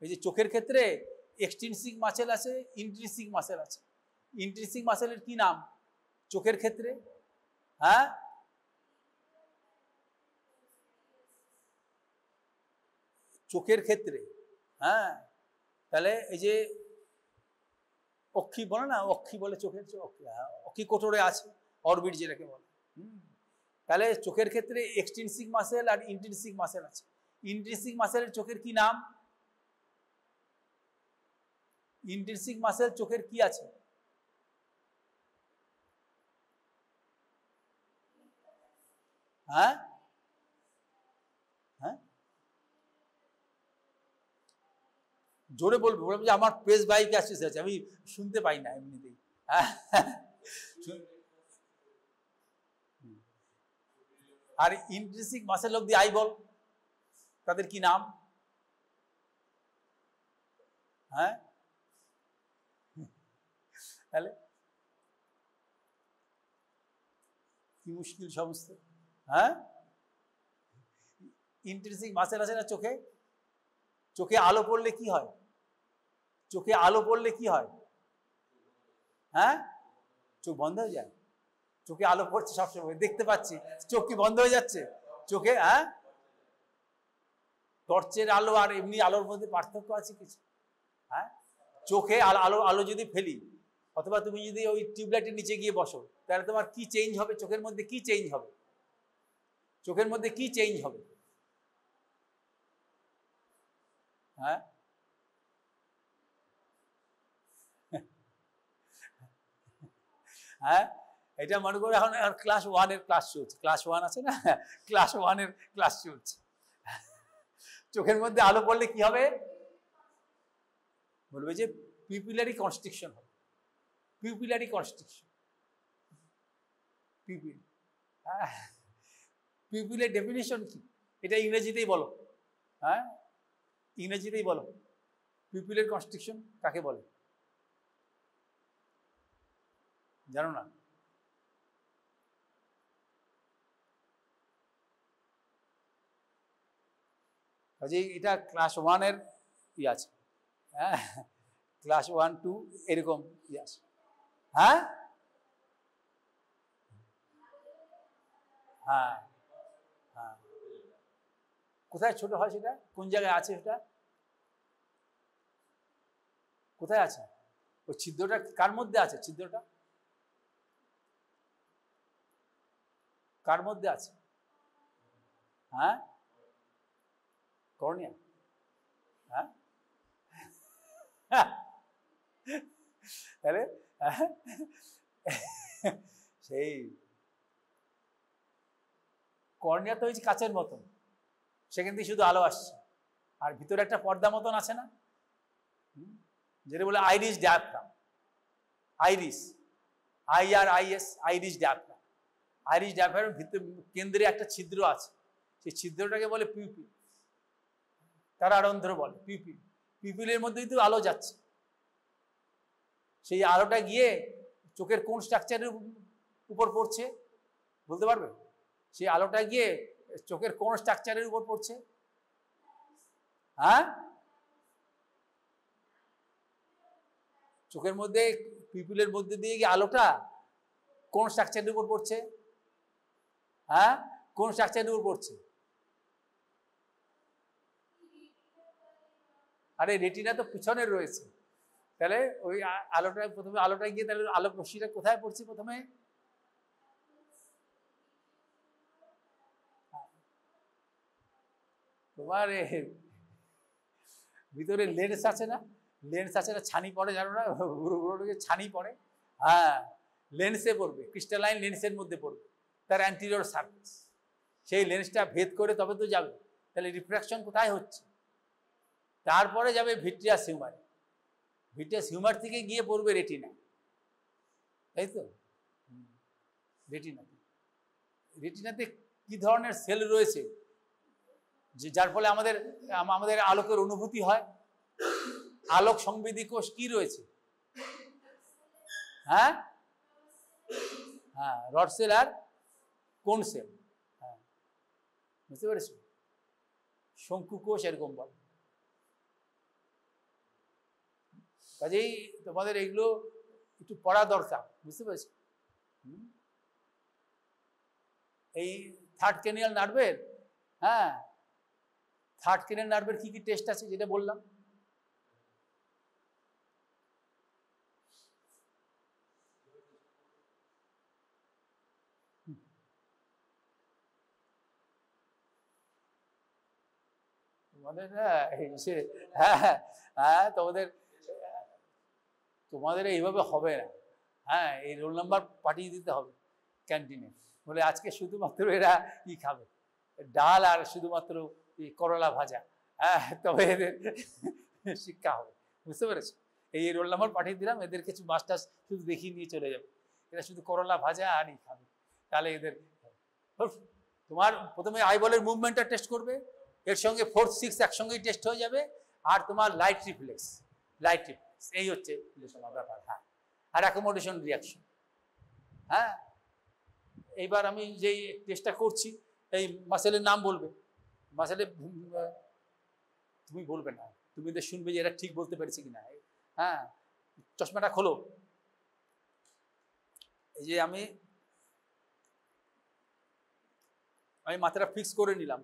এই যে চোখের ক্ষেত্রে এক্সট্রিনসিক মাসেল আছে, ইন্ট্রিনসিক মাসেল আছে। ইন্ট্রিনসিক মাসেলের কি নাম চোখের ক্ষেত্রে? হ্যাঁ, চোখের ক্ষেত্রে, হ্যাঁ, তাহলে এই যে অক্ষি বলে না, অক্ষি বলে চোখের, অক্ষি কোটরে আছে, অরবিট যেটাকে বলে। তাহলে চোখের ক্ষেত্রে এক্সট্রিনসিক মাসেল আর ইন্ট্রিনসিক মাসেল আছে। ইন্ট্রিনসিক মাসেলের চোখের কি নাম? ইন্ট্রিনসিক মাসেল চোখের কি আছে? হ্যাঁ হ্যাঁ, জোরে বলবো, বলবো যে আমার প্রেস বাইক অ্যাক্সেস আছে, আমি শুনতে পাই না এমনিতেই। আর intrinsic muscle of the eyeball, তাদের কি নাম? হ্যাঁ, তাহলে কি মুশকিল সমস্ত। হ্যাঁ, ইন্ট্রিনসিক মাসেল আছে না চোখে, চোখে আলো পড়লে কি হয়? চোখে আলো পড়লে কি হয়? হ্যাঁ, চোখ বন্ধ হয়ে যায়। চোখে আলো পড়ছে সবসময় দেখতে পাচ্ছি, চোখ কি বন্ধ হয়ে যাচ্ছে চোখে? হ্যাঁ, টর্চের আলো আর এমনি আলোর মধ্যে পার্থক্য আছে কিছু? হ্যাঁ, চোখে আলো আলো যদি ফেলি, অথবা তুমি যদি ওই টিউবলাইটের নিচে গিয়ে বসো, তাহলে তোমার কি চেঞ্জ হবে? চোখের মধ্যে কি চেঞ্জ হবে? চোখের মধ্যে কি চেঞ্জ হবে? হ্যাঁ, হ্যাঁ, এটা মনে করো এখন ক্লাস 1 এর ক্লাস চলছে, ক্লাস 1 আছে না, ক্লাস 1 এর ক্লাস চলছে। চোখের মধ্যে আলো পড়লে কি হবে? বলবে যে পিপিলারি কনস্ট্রিকশন হবে। Pupillary constriction, people. পিপিলের ডেফিনিশন কি? এটা ইংরেজিতেই বলো। হ্যাঁ, ইংরেজিতেই বলো, পিপিলের কনস্ট্রিকশন কাকে বলে? জানো না? কাজে এটা ক্লাস 1 এর ই আছে। হ্যাঁ, ক্লাস 1 2 এরকম ই আছে। হ্যাঁ হ্যাঁ হ্যাঁ, কোথায় ছোট হয় সেটা? কোন জায়গায় আছে সেটা? কোথায় আছে ওই ছিদ্রটা? কার মধ্যে আছে ছিদ্রটা? কার মধ্যে আছে? হ্যাঁ, কর্নিয়া। হ্যাঁ, তাহলে সেই কর্নিয়া তো হয়েছে কাচের মতন, সেখান থেকে শুধু আলো আসছে, আর ভিতরে একটা পর্দা মতন আছে না, যেটা বলে iris diaphragm. Iris, IRIS, iris diaphragm. Iris ডায়াফ্রামের ভিতরে কেন্দ্রে একটা ছিদ্র আছে, সেই ছিদ্রটাকে বলে পিউপিল, তারারন্ধ্র বলে পিউপিল। পিউপিলের মধ্যেই তো আলো যাচ্ছে, সেই আলোটা গিয়ে চোখের কোন স্ট্রাকচারের উপর পড়ছে বলতে পারবে? সেই আলোটা গিয়ে চোখের কোন স্ট্রাকচারের উপর পড়ছে? হ্যাঁ, চোখের মধ্যে পিপিলের মধ্যে দিয়ে গিয়ে আলোটা কোন স্ট্রাকচারের উপর পড়ছে? হ্যাঁ, কোন স্ট্রাকচারের উপর পড়ছে? আরে রেটিনা তো পিছনে রয়েছে, তাহলে ওই আলোটা প্রথমে আলোটা গিয়ে তাহলে আলোক রশ্মিটা কোথায় পড়ছে প্রথমে? তোমার ভিতরে লেন্স আছে না, লেন্স আছে না, ছানি পড়ে জানো না, ছানি পড়ে। হ্যাঁ, লেন্সে পড়বে, ক্রিস্টালাইন লেন্সের মধ্যে পড়বে, তার অ্যান্টিরিয়র সারফেস, সেই লেন্সটা ভেদ করে তবে তো যাবে। তাহলে রিফ্র্যাকশন কোথায় হচ্ছে? তারপরে যাবে ভিট্রিয়াস হিউমার, ভিট্রিয়াস হিউমার থেকে গিয়ে পড়বে রেটিনা, তাই তো? রেটিনাতে, রেটিনাতে কি ধরনের সেল রয়েছে যে যার ফলে আমাদের আমাদের আলোকের অনুভূতি হয়? আলোক সংবেদী কোষ কি রয়েছে? হ্যাঁ হ্যাঁ, রড সেল আর কোন সেল। হ্যাঁ, বুঝতে পেরেছ? শঙ্কু কোষ এরকম বলে। কাজেই তোমাদের এগুলো একটু পড়া দরকার, বুঝতে পেরেছ? এই থার্ড ক্রেনিয়াল নার্ভের, হ্যাঁ, থার্ড ক্রেনিয়াল নার্ভের কি কি টেস্ট আছে যেটা বললাম। তোমাদের হ্যাঁ হ্যাঁ হ্যাঁ, তোমাদের তোমাদের এইভাবে হবে না, হ্যাঁ এই রোল নাম্বার পাঠিয়ে দিতে হবে ক্যান্টিনে, বলে আজকে শুধুমাত্র এরা কি খাবে, ডাল আর শুধুমাত্র করলা ভাজা, হ্যাঁ তবে এদের শিক্ষা হবে, বুঝতে পেরেছো? এই রোল নাম্বার পাঠিয়ে দিলাম, এদের কিছু মাছ টাছ শুধু দেখিয়ে নিয়ে চলে যাবে, এরা শুধু করলা ভাজা আরই খাবে, তাহলে এদের তোমার প্রথমে আইবলের মুভমেন্টটা টেস্ট করবে, এর সঙ্গে 4, 6 একসঙ্গেই টেস্ট হয়ে যাবে, আর তোমার লাইট রিফ্লেক্স, এই হচ্ছে ব্যাপার। হ্যাঁ, আর অ্যাকোমোডেশন রিয়াকশন। হ্যাঁ, এইবার আমি যেই টেস্টটা করছি, এই মাসেলের নাম বলবে, মাসেলে তুমি বলবে না, তুমি এদের শুনবে যে এরা ঠিক বলতে পেরেছে কিনা। হ্যাঁ, চশমাটা খোলো। এই যে আমি মাথাটা ফিক্স করে নিলাম,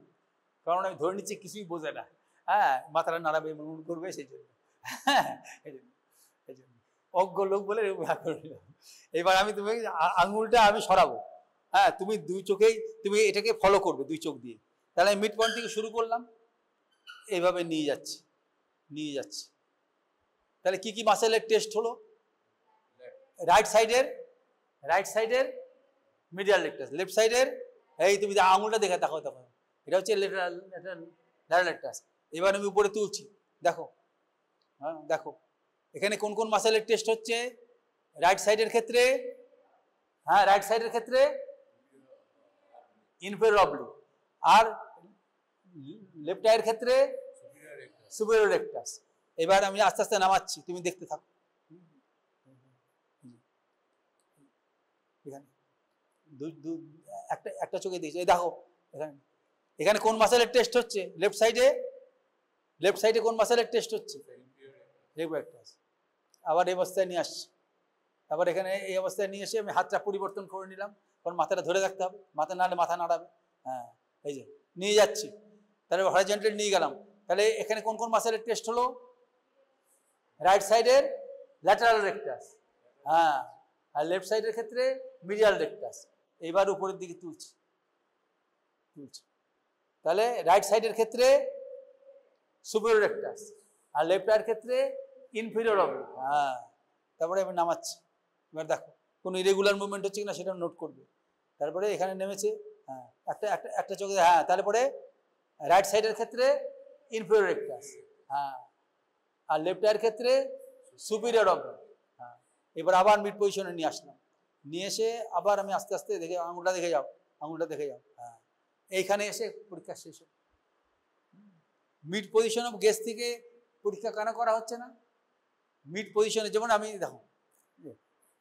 কারণ আমি ধরে নিচ্ছি কিছুই বোঝে না। হ্যাঁ, মাথাটা নাড়াবে মন করবে, সেই জন্য। হ্যাঁ, এই জন্য অজ্ঞ লোক বলে করে নিলাম। এবার আমি তুমি আঙুলটা আমি সরাবো। হ্যাঁ, তুমি দুই চোখেই তুমি এটাকে ফলো করবে, দুই চোখ দিয়ে। তাহলে আমি মিড পয়েন্ট থেকে শুরু করলাম, এইভাবে নিয়ে যাচ্ছি। তাহলে কি কি মাসেলের টেস্ট হলো? রাইট সাইডের মিডিয়াল রেক্টাস, লেফট সাইডের এই তুমি আঙুলটা দেখো, এটা হচ্ছে ল্যাটারাল রেক্টাস। এবার আমি উপরে তুলছি, দেখো। হ্যাঁ, দেখো এখানে কোন কোন মাসেলের টেস্ট হচ্ছে রাইট সাইডের ক্ষেত্রে। হ্যাঁ, রাইট সাইডের ক্ষেত্রে ইনফেরিয়র অবলিক, আর লেফট আইয়ের ক্ষেত্রে সুপিরিয়র রেক্টাস। এবার আমি আস্তে আস্তে নামাচ্ছি, তুমি দেখতে থাকো। এখানে একটা চোখে দিয়েছি, এই দেখো এখানে কোন মাসেলের টেস্ট হচ্ছে? লেফট সাইডে কোন মাসেলের টেস্ট হচ্ছে? আবার এই অবস্থায় নিয়ে আসছি, আবার এখানে এই অবস্থায় নিয়ে এসে আমি হাতটা পরিবর্তন করে নিলাম, কারণ মাথাটা ধরে রাখতে হবে, মাথা নাড়লে মাথা নাড়াবে। হ্যাঁ, এই যে নিয়ে যাচ্ছি, তাহলে হরাইজন্টাল নিয়ে গেলাম। তাহলে এখানে কোন কোন মাসেলের টেস্ট হলো? রাইট সাইডের ল্যাটারাল রেক্টাস, হ্যাঁ, আর লেফট সাইডের ক্ষেত্রে মিডিয়াল রেক্টাস। এইবার উপরের দিকে তুলছি। তাহলে রাইট সাইডের ক্ষেত্রে সুপিরিয়র রেক্টাস, আর লেফট আইয়ের ক্ষেত্রে ইনফেরিয়র অবলিক। হ্যাঁ, তারপরে আমি নামাচ্ছি। এবার দেখো কোনো ইরেগুলার মুভমেন্ট হচ্ছে কিনা সেটা নোট করবে। তারপরে এখানে নেমেছে, হ্যাঁ একটা চোখে, হ্যাঁ, তারপরে রাইট সাইডের ক্ষেত্রে ইনফেরিয়র রেক্টাস, হ্যাঁ, আর লেফট আইয়ের ক্ষেত্রে সুপিরিয়র অবলিক। হ্যাঁ, এবার আবার মিড পজিশনে নিয়ে আসলাম, নিয়ে এসে আবার আমি আস্তে আস্তে দেখে, আঙুলটা দেখে যাও। হ্যাঁ, এইখানে এসে পরীক্ষা শেষ। মিড পজিশন অফ গেজ থেকে পরীক্ষা কেন করা হচ্ছে না? মিড পজিশনে যেমন আমি দেখো,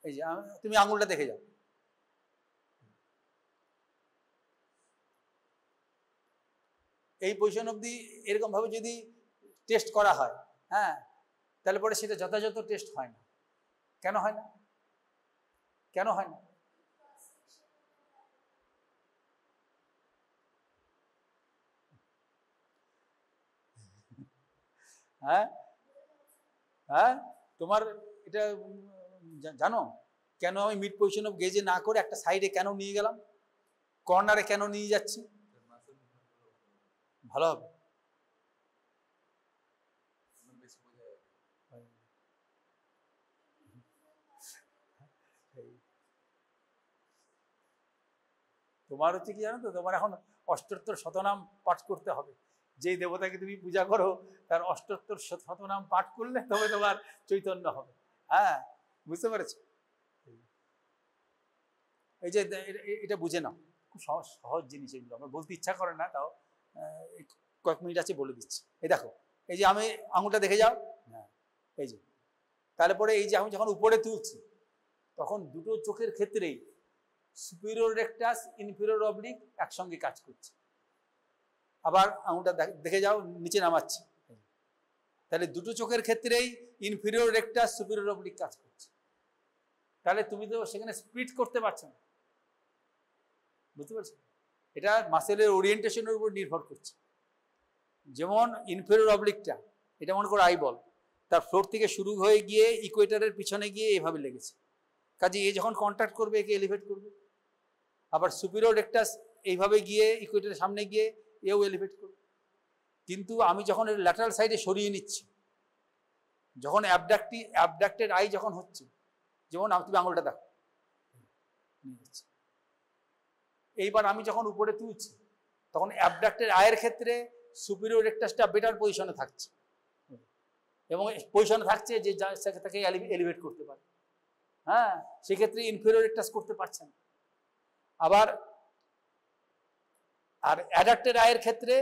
এই যে তুমি আঙুলটা দেখে যাও, এই পজিশন অবধি এরকম ভাবে যদি টেস্ট করা হয়, হ্যাঁ, তাহলে পরে সেটা যথাযথ টেস্ট হয় না। কেন হয় না? হ্যাঁ, তোমার এটা জানো কেন আমি মিড পজিশন অফ গেজে না করে একটা সাইডে কেন নিয়ে গেলাম, কর্নারে কেন নিয়ে যাচ্ছি? ভালো হবে। তোমার হচ্ছে কি জানো তো, তোমার এখন অষ্টোত্তর শতনাম পাঠ করতে হবে। যেই দেবতাকে তুমি পূজা করো তার অষ্টোত্তর শতনাম পাঠ করলে তবে তোমার চৈতন্য হবে। হ্যাঁ, বুঝতে পেরেছ? এই যে এটা বুঝে নাও, খুব সহজ জিনিস এগুলো, আমার বলতে ইচ্ছা করে না, তাও কয়েক মিনিট আছে বলে দিচ্ছি। এই দেখো, এই যে আমি আঙুলটা দেখে যাও। হ্যাঁ, এই যে তারপরে এই যে আমি যখন উপরে তুলছি তখন দুটো চোখের ক্ষেত্রেই সুপিরিয়র রেক্টাস, ইনফেরিয়র অবলিক একসঙ্গে কাজ করছে। আবার আঙুলটা দেখে যাও, নিচে নামাচ্ছি, তাহলে দুটো চোখের ক্ষেত্রেই ইনফেরিয়র রেক্টাস, সুপিরিয়র অবলিক কাজ করছে। তাহলে তুমি তো সেখানে স্প্লিট করতে পারছো না, বুঝতে পারছো? এটা মাসেলের ওরিয়েন্টেশনের উপর নির্ভর করছে। যেমন ইনফেরিয়র অবলিকটা, এটা মনে করো আইবল, তার ফ্লোর থেকে শুরু হয়ে গিয়ে ইকুয়েটারের পিছনে গিয়ে এভাবে লেগেছে, কাজে এ যখন কন্ট্যাক্ট করবে একে এলিভেট করবে। আবার সুপিরিয়র রেক্টাস এইভাবে গিয়ে ইকুয়েটারের সামনে গিয়ে এও এলিভেট করবে। কিন্তু আমি যখন ল্যাটারাল সাইডে সরিয়ে নিচ্ছি, যখন অ্যাবডাক্টেড আই যখন হচ্ছে, যেমন তুমি আঙুলটা দেখো, এইবার আমি যখন উপরে তুলছি তখন অ্যাবডাক্টেড আয়ের ক্ষেত্রে সুপিরিয়র রেকটাসটা বেটার পজিশনে থাকছে, এবং পজিশনে থাকছে যে তাকে এলিভেট করতে পারে। হ্যাঁ, সেক্ষেত্রে ইনফেরিয়র রেকটাস করতে পারছে না। আবার আর অ্যাডাক্টেড আয়ের ক্ষেত্রে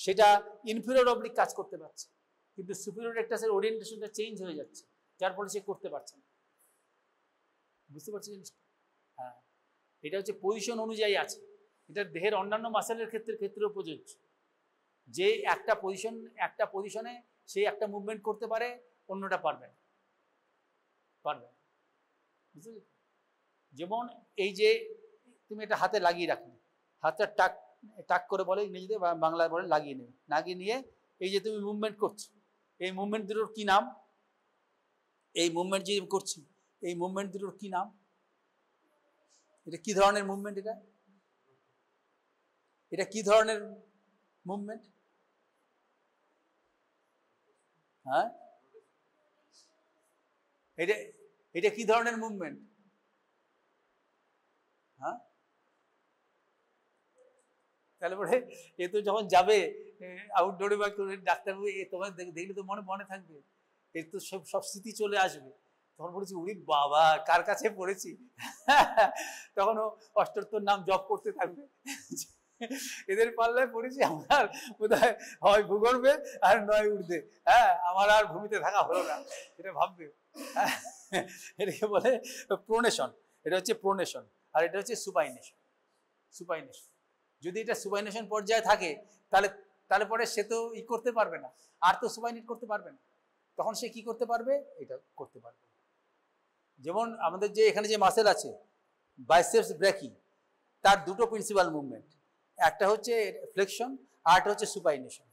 সেটা ইনফেরিয়র অবলিক কাজ করতে পারছে, কিন্তু সুপিরিয়র রেকটাসের ওরিয়েন্টেশনটা চেঞ্জ হয়ে যাচ্ছে, যার ফলে সে করতে পারছে না। বুঝতে পারছি জিনিসটা? হ্যাঁ, এটা হচ্ছে পজিশন অনুযায়ী আছে। এটা দেহের অন্যান্য মাসেলের ক্ষেত্রেও প্রযোজ্য, যে একটা পজিশনে সে একটা মুভমেন্ট করতে পারে, অন্যটা পারবে না। বুঝতে? যেমন এই যে তুমি এটা হাতে লাগিয়ে রাখলে, হাতটা টাক করে বলে ইংরেজিতে বা বাংলায় বলে লাগিয়ে নেবে, লাগিয়ে নিয়ে এই যে তুমি মুভমেন্ট করছো, এই মুভমেন্ট দুটোর কি নাম? এই মুভমেন্ট যে করছি, এই মুভমেন্ট দুটোর কি নাম? এটা কি ধরনের মুভমেন্ট? এটা কি ধরনের মুভমেন্ট? হ্যাঁ, এটা কি ধরনের মুভমেন্ট? হ্যাঁ, তাহলে পরে এ তো যখন যাবে আউটডোরে বা ডাক্তারবাবু, তোমার দেখলে তো মনে থাকবে, এর তো সব স্মৃতি চলে আসবে। তখন বলেছি উনি বাবা কার কাছে পড়েছি, তখন ও 78 নাম জপ করতে থাকবে, এদের পাল্লায় পড়েছি আমার বোধহয় হয় ভূগর্ভে আর নয় ঊর্ধ্বে। হ্যাঁ, আমার আর ভূমিতে থাকা হলো না, এটা ভাববে। এটাকে বলে প্রোনেশন, এটা হচ্ছে প্রোনেশন, আর এটা হচ্ছে সুপাইনেশন। যদি এটা সুপাইনেশন পর্যায়ে থাকে তাহলে পরে সে তো করতে পারবে না, আর তো সুপাইনেট করতে পারবে না, তখন সে কি করতে পারবে? এটা করতে পারবে। যেমন আমাদের যে এখানে যে মাসেল আছে বাইসেপস ব্রেকি, তার দুটো প্রিন্সিপাল মুভমেন্ট, একটা হচ্ছে ফ্লেকশন আর একটা হচ্ছে সুপাইনেশন।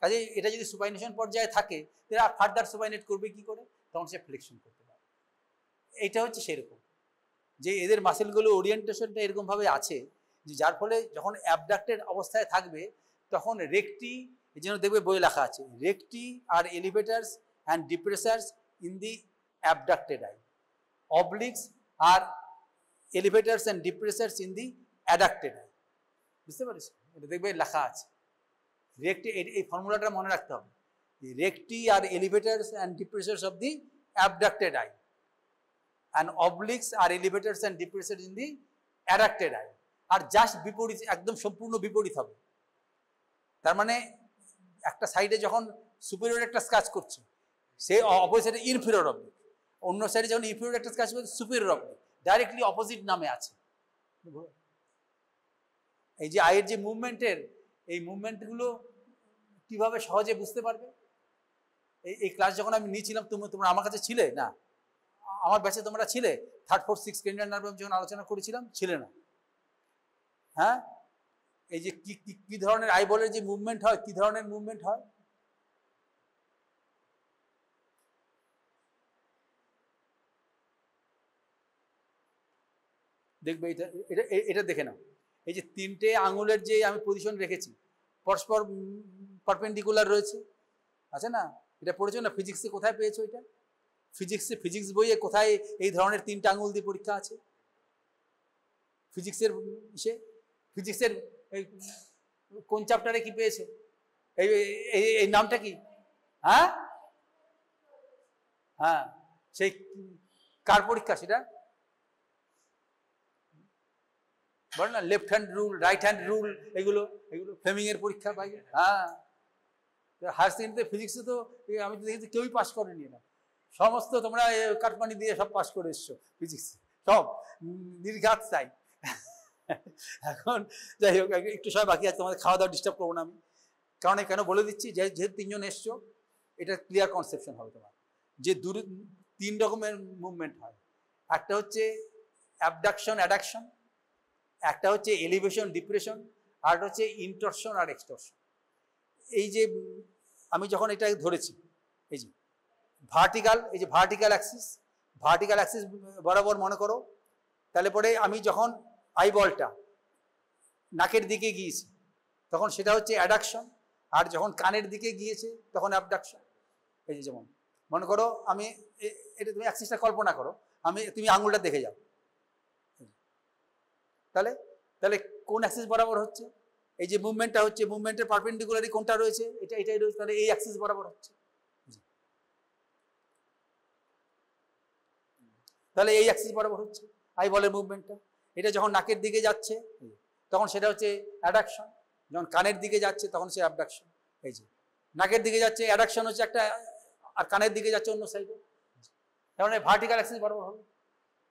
কাজে এটা যদি সুপাইনেশন পর্যায়ে থাকে তাহলে ফার্দার সুপাইনেট করবে কি করে? তখন সে ফ্লেকশন করতে পারে। এটা হচ্ছে সেরকম যে এদের মাসেলগুলো ওরিয়েন্টেশনটা এরকমভাবে আছে যে যার ফলে যখন অ্যাবডাক্টেড অবস্থায় থাকবে তখন রেকটি, এই জন্য দেখবে বই লেখা আছে, recti are elevators and depressors in the abducted eye, obliques are elevators and depressors in the adducted eye. বুঝতে পারিস? এটা দেখবে লেখা আছে রেকটি, এই ফর্মুলাটা মনে রাখতে হবে, recti are elevators and depressors of the abducted eye and obliques are elevators and depressors in the adducted eye। আর জাস্ট বিপরীত, একদম সম্পূর্ণ বিপরীত হবে। তার মানে একটা সাইডে যখন সুপিরিয়র একটা কাজ করছে সে অপোজিটে ইনফিরিয়র অবলিক, অন্য সাইডে যখন ইনফিরিয়র একটা কাজ করছে সুপিরিয়র অবলিক, ডাইরেক্টলি অপোজিট নামে আছে। এই যে আয়ের যে মুভমেন্টের, এই মুভমেন্টগুলো কিভাবে সহজে বুঝতে পারবে? এই ক্লাস যখন আমি নিয়েছিলাম তোমরা আমার কাছে ছিলে না, আমার ব্যাচে তোমরা ছিলে, 3rd 4th 6th cranial nerve যখন আলোচনা করেছিলাম ছিলে না? হ্যাঁ, এই যে কি ধরনের আইবলের যে মুভমেন্ট হয়, কি ধরনের মুভমেন্ট হয়? দেখবে এটা দেখে নাও, এই যে 3টে আঙুলের যে আমি পজিশন রেখেছি পরস্পর পারপেন্ডিকুলার রয়েছে, আছে না? এটা পড়েছো না ফিজিক্সে? কোথায় পেয়েছো এটা? ফিজিক্স বইয়ে কোথায় এই ধরনের 3টে আঙুল দিয়ে পরীক্ষা আছে? ফিজিক্সের কোন চ্যাপ্টারে কি পেয়েছো? এই নামটা কি? হ্যাঁ, সেই কার পরীক্ষা সেটা? বল না, left hand rule, right hand rule, এগুলো ফ্লেমিং এর পরীক্ষা পাই। হ্যাঁ, হায়ার সেকেন্ডারিতে ফিজিক্সে তো আমি তো দেখেছি কেউই পাস করেনি না, সমস্ত তোমরা কাটমানি দিয়ে সব পাস করে এসছো ফিজিক্স, সব নির্ঘাত চাই। এখন যাই হোক, একটু সময় বাকি আছে, তোমাদের খাওয়া দাওয়া ডিস্টার্ব করবো না আমি, কারণ কেন বলে দিচ্ছি, যেহেতু 3জন এসছো এটা ক্লিয়ার কনসেপশন হবে তোমার, যে 3 রকমের মুভমেন্ট হয়। একটা হচ্ছে অ্যাবডাকশন অ্যাডাকশন, একটা হচ্ছে এলিভেশন ডিপ্রেশন, আর হচ্ছে ইনটরশন আর এক্সটরশন। এই যে আমি যখন এটা ধরেছি, এই যে ভার্টিক্যাল, এই যে ভার্টিক্যাল অ্যাক্সিস বরাবর মনে করো, তাহলে পরে আমি যখন আইবলটা নাকের দিকে গিয়েছি তখন সেটা হচ্ছে অ্যাডাকশন, আর যখন কানের দিকে গিয়েছে তখন অ্যাবডাকশন। এই যে যেমন মনে করো আমি এটা তুমি অ্যাক্সিসটা কল্পনা করো, তুমি আঙুলটা দেখে যাও, তাহলে তাহলে কোন অ্যাক্সিস বরাবর হচ্ছে? এই যে মুভমেন্টটা হচ্ছে, মুভমেন্টের পারপেন্ডিকুলারলি কোনটা রয়েছে? এটাই রয়েছে, তাহলে এই অ্যাক্সিস বরাবর হচ্ছে। তাহলে এই অ্যাক্সিস বরাবর হচ্ছে আই বলের মুভমেন্টটা। এটা যখন নাকের দিকে যাচ্ছে তখন সেটা হচ্ছে অ্যাডাকশন, যখন কানের দিকে যাচ্ছে তখন সে অ্যাবডাকশন। এই যে নাকের দিকে যাচ্ছে অ্যাডাকশন হচ্ছে একটা, আর কানের দিকে যাচ্ছে অন্য সাইডে, তার মানে ভার্টিক্যাল অ্যাক্সিস বরাবর হবে।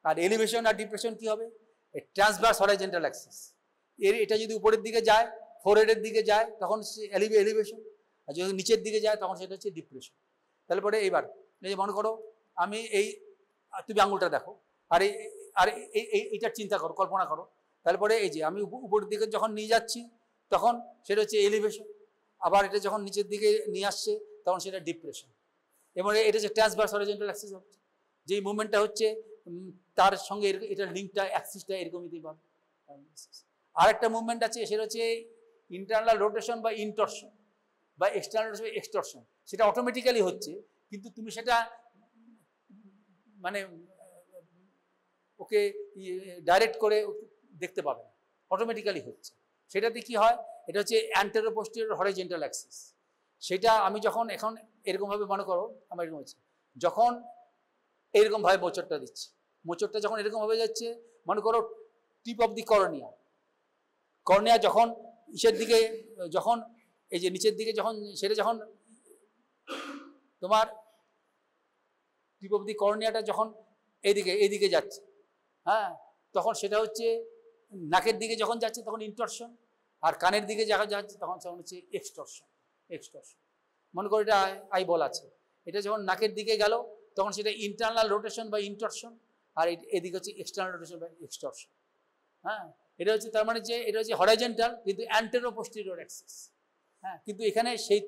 আর এলিভেশন আর ডিপ্রেশন কি হবে? Transverse horizontal Axis. এটা যদি উপরের দিকে যায়, ফোরহেডের দিকে যায় তখন এলিভেশন, আর যদি নিচের দিকে যায় তখন সেটা হচ্ছে ডিপ্রেশন। তাহলে পরে এইবার এই যে মনে করো আমি তুমি আঙুলটা দেখো, আর এইটার চিন্তা করো, কল্পনা করো, তাহলে পরে এই যে আমি উপরের দিকে যখন নিয়ে যাচ্ছি তখন সেটা হচ্ছে এলিভেশন, আবার এটা যখন নিচের দিকে নিয়ে আসছে তখন সেটা ডিপ্রেশন। এবং এটা হচ্ছে ট্রান্সভার্স হরাইজন্টাল অ্যাক্সিস হচ্ছে, যেই মুভমেন্টটা হচ্ছে তার সঙ্গে এটার লিঙ্কটা অ্যাক্সিসটা এরকমই পাবে। আর একটা মুভমেন্ট আছে, সেটা হচ্ছে ইন্টারনাল রোটেশন বা ইন্টরশন, বা এক্সটার্নাল রোটেশন বা এক্সটরশন। সেটা অটোমেটিক্যালি হচ্ছে, কিন্তু তুমি সেটা মানে ওকে ডাইরেক্ট করে দেখতে পাবে না, অটোমেটিক্যালি হচ্ছে। সেটাতে কি হয়? এটা হচ্ছে অ্যান্টেরো পোস্টেরিয়র হরাইজন্টাল অ্যাক্সিস। সেটা আমি যখন এখন এরকমভাবে মনে করো আমার এরকম হচ্ছে, যখন এরকমভাবে মোচড়টা দিচ্ছি, মোচড়টা যখন এরকমভাবে যাচ্ছে, মনে করো tip of the cornea, cornea যখন নিচের দিকে, যখন এই যে নিচের দিকে যখন সেটা যখন তোমার টিপ অফ দি কর্নিয়াটা যখন এইদিকে যাচ্ছে, হ্যাঁ, তখন সেটা হচ্ছে নাকের দিকে যখন যাচ্ছে তখন ইন্টরশন, আর কানের দিকে যখন যাচ্ছে তখন সেটা হচ্ছে এক্সটরশন। মনে করো এটা আই বল আছে, এটা যখন নাকের দিকে গেল তখন সেটা ইন্টারনাল রোটেশন বা ইন্টরশন, আর এদিকে হচ্ছে এক্সটার্নাল রোটেশন বা এক্সটরশন। হ্যাঁ, এটা হচ্ছে তার মানে যে এটা হচ্ছে হরাইজন্টাল কিন্তু অ্যান্টেরো পোস্টেরিয়র অ্যাক্সিস। হ্যাঁ, কিন্তু এখানে সেই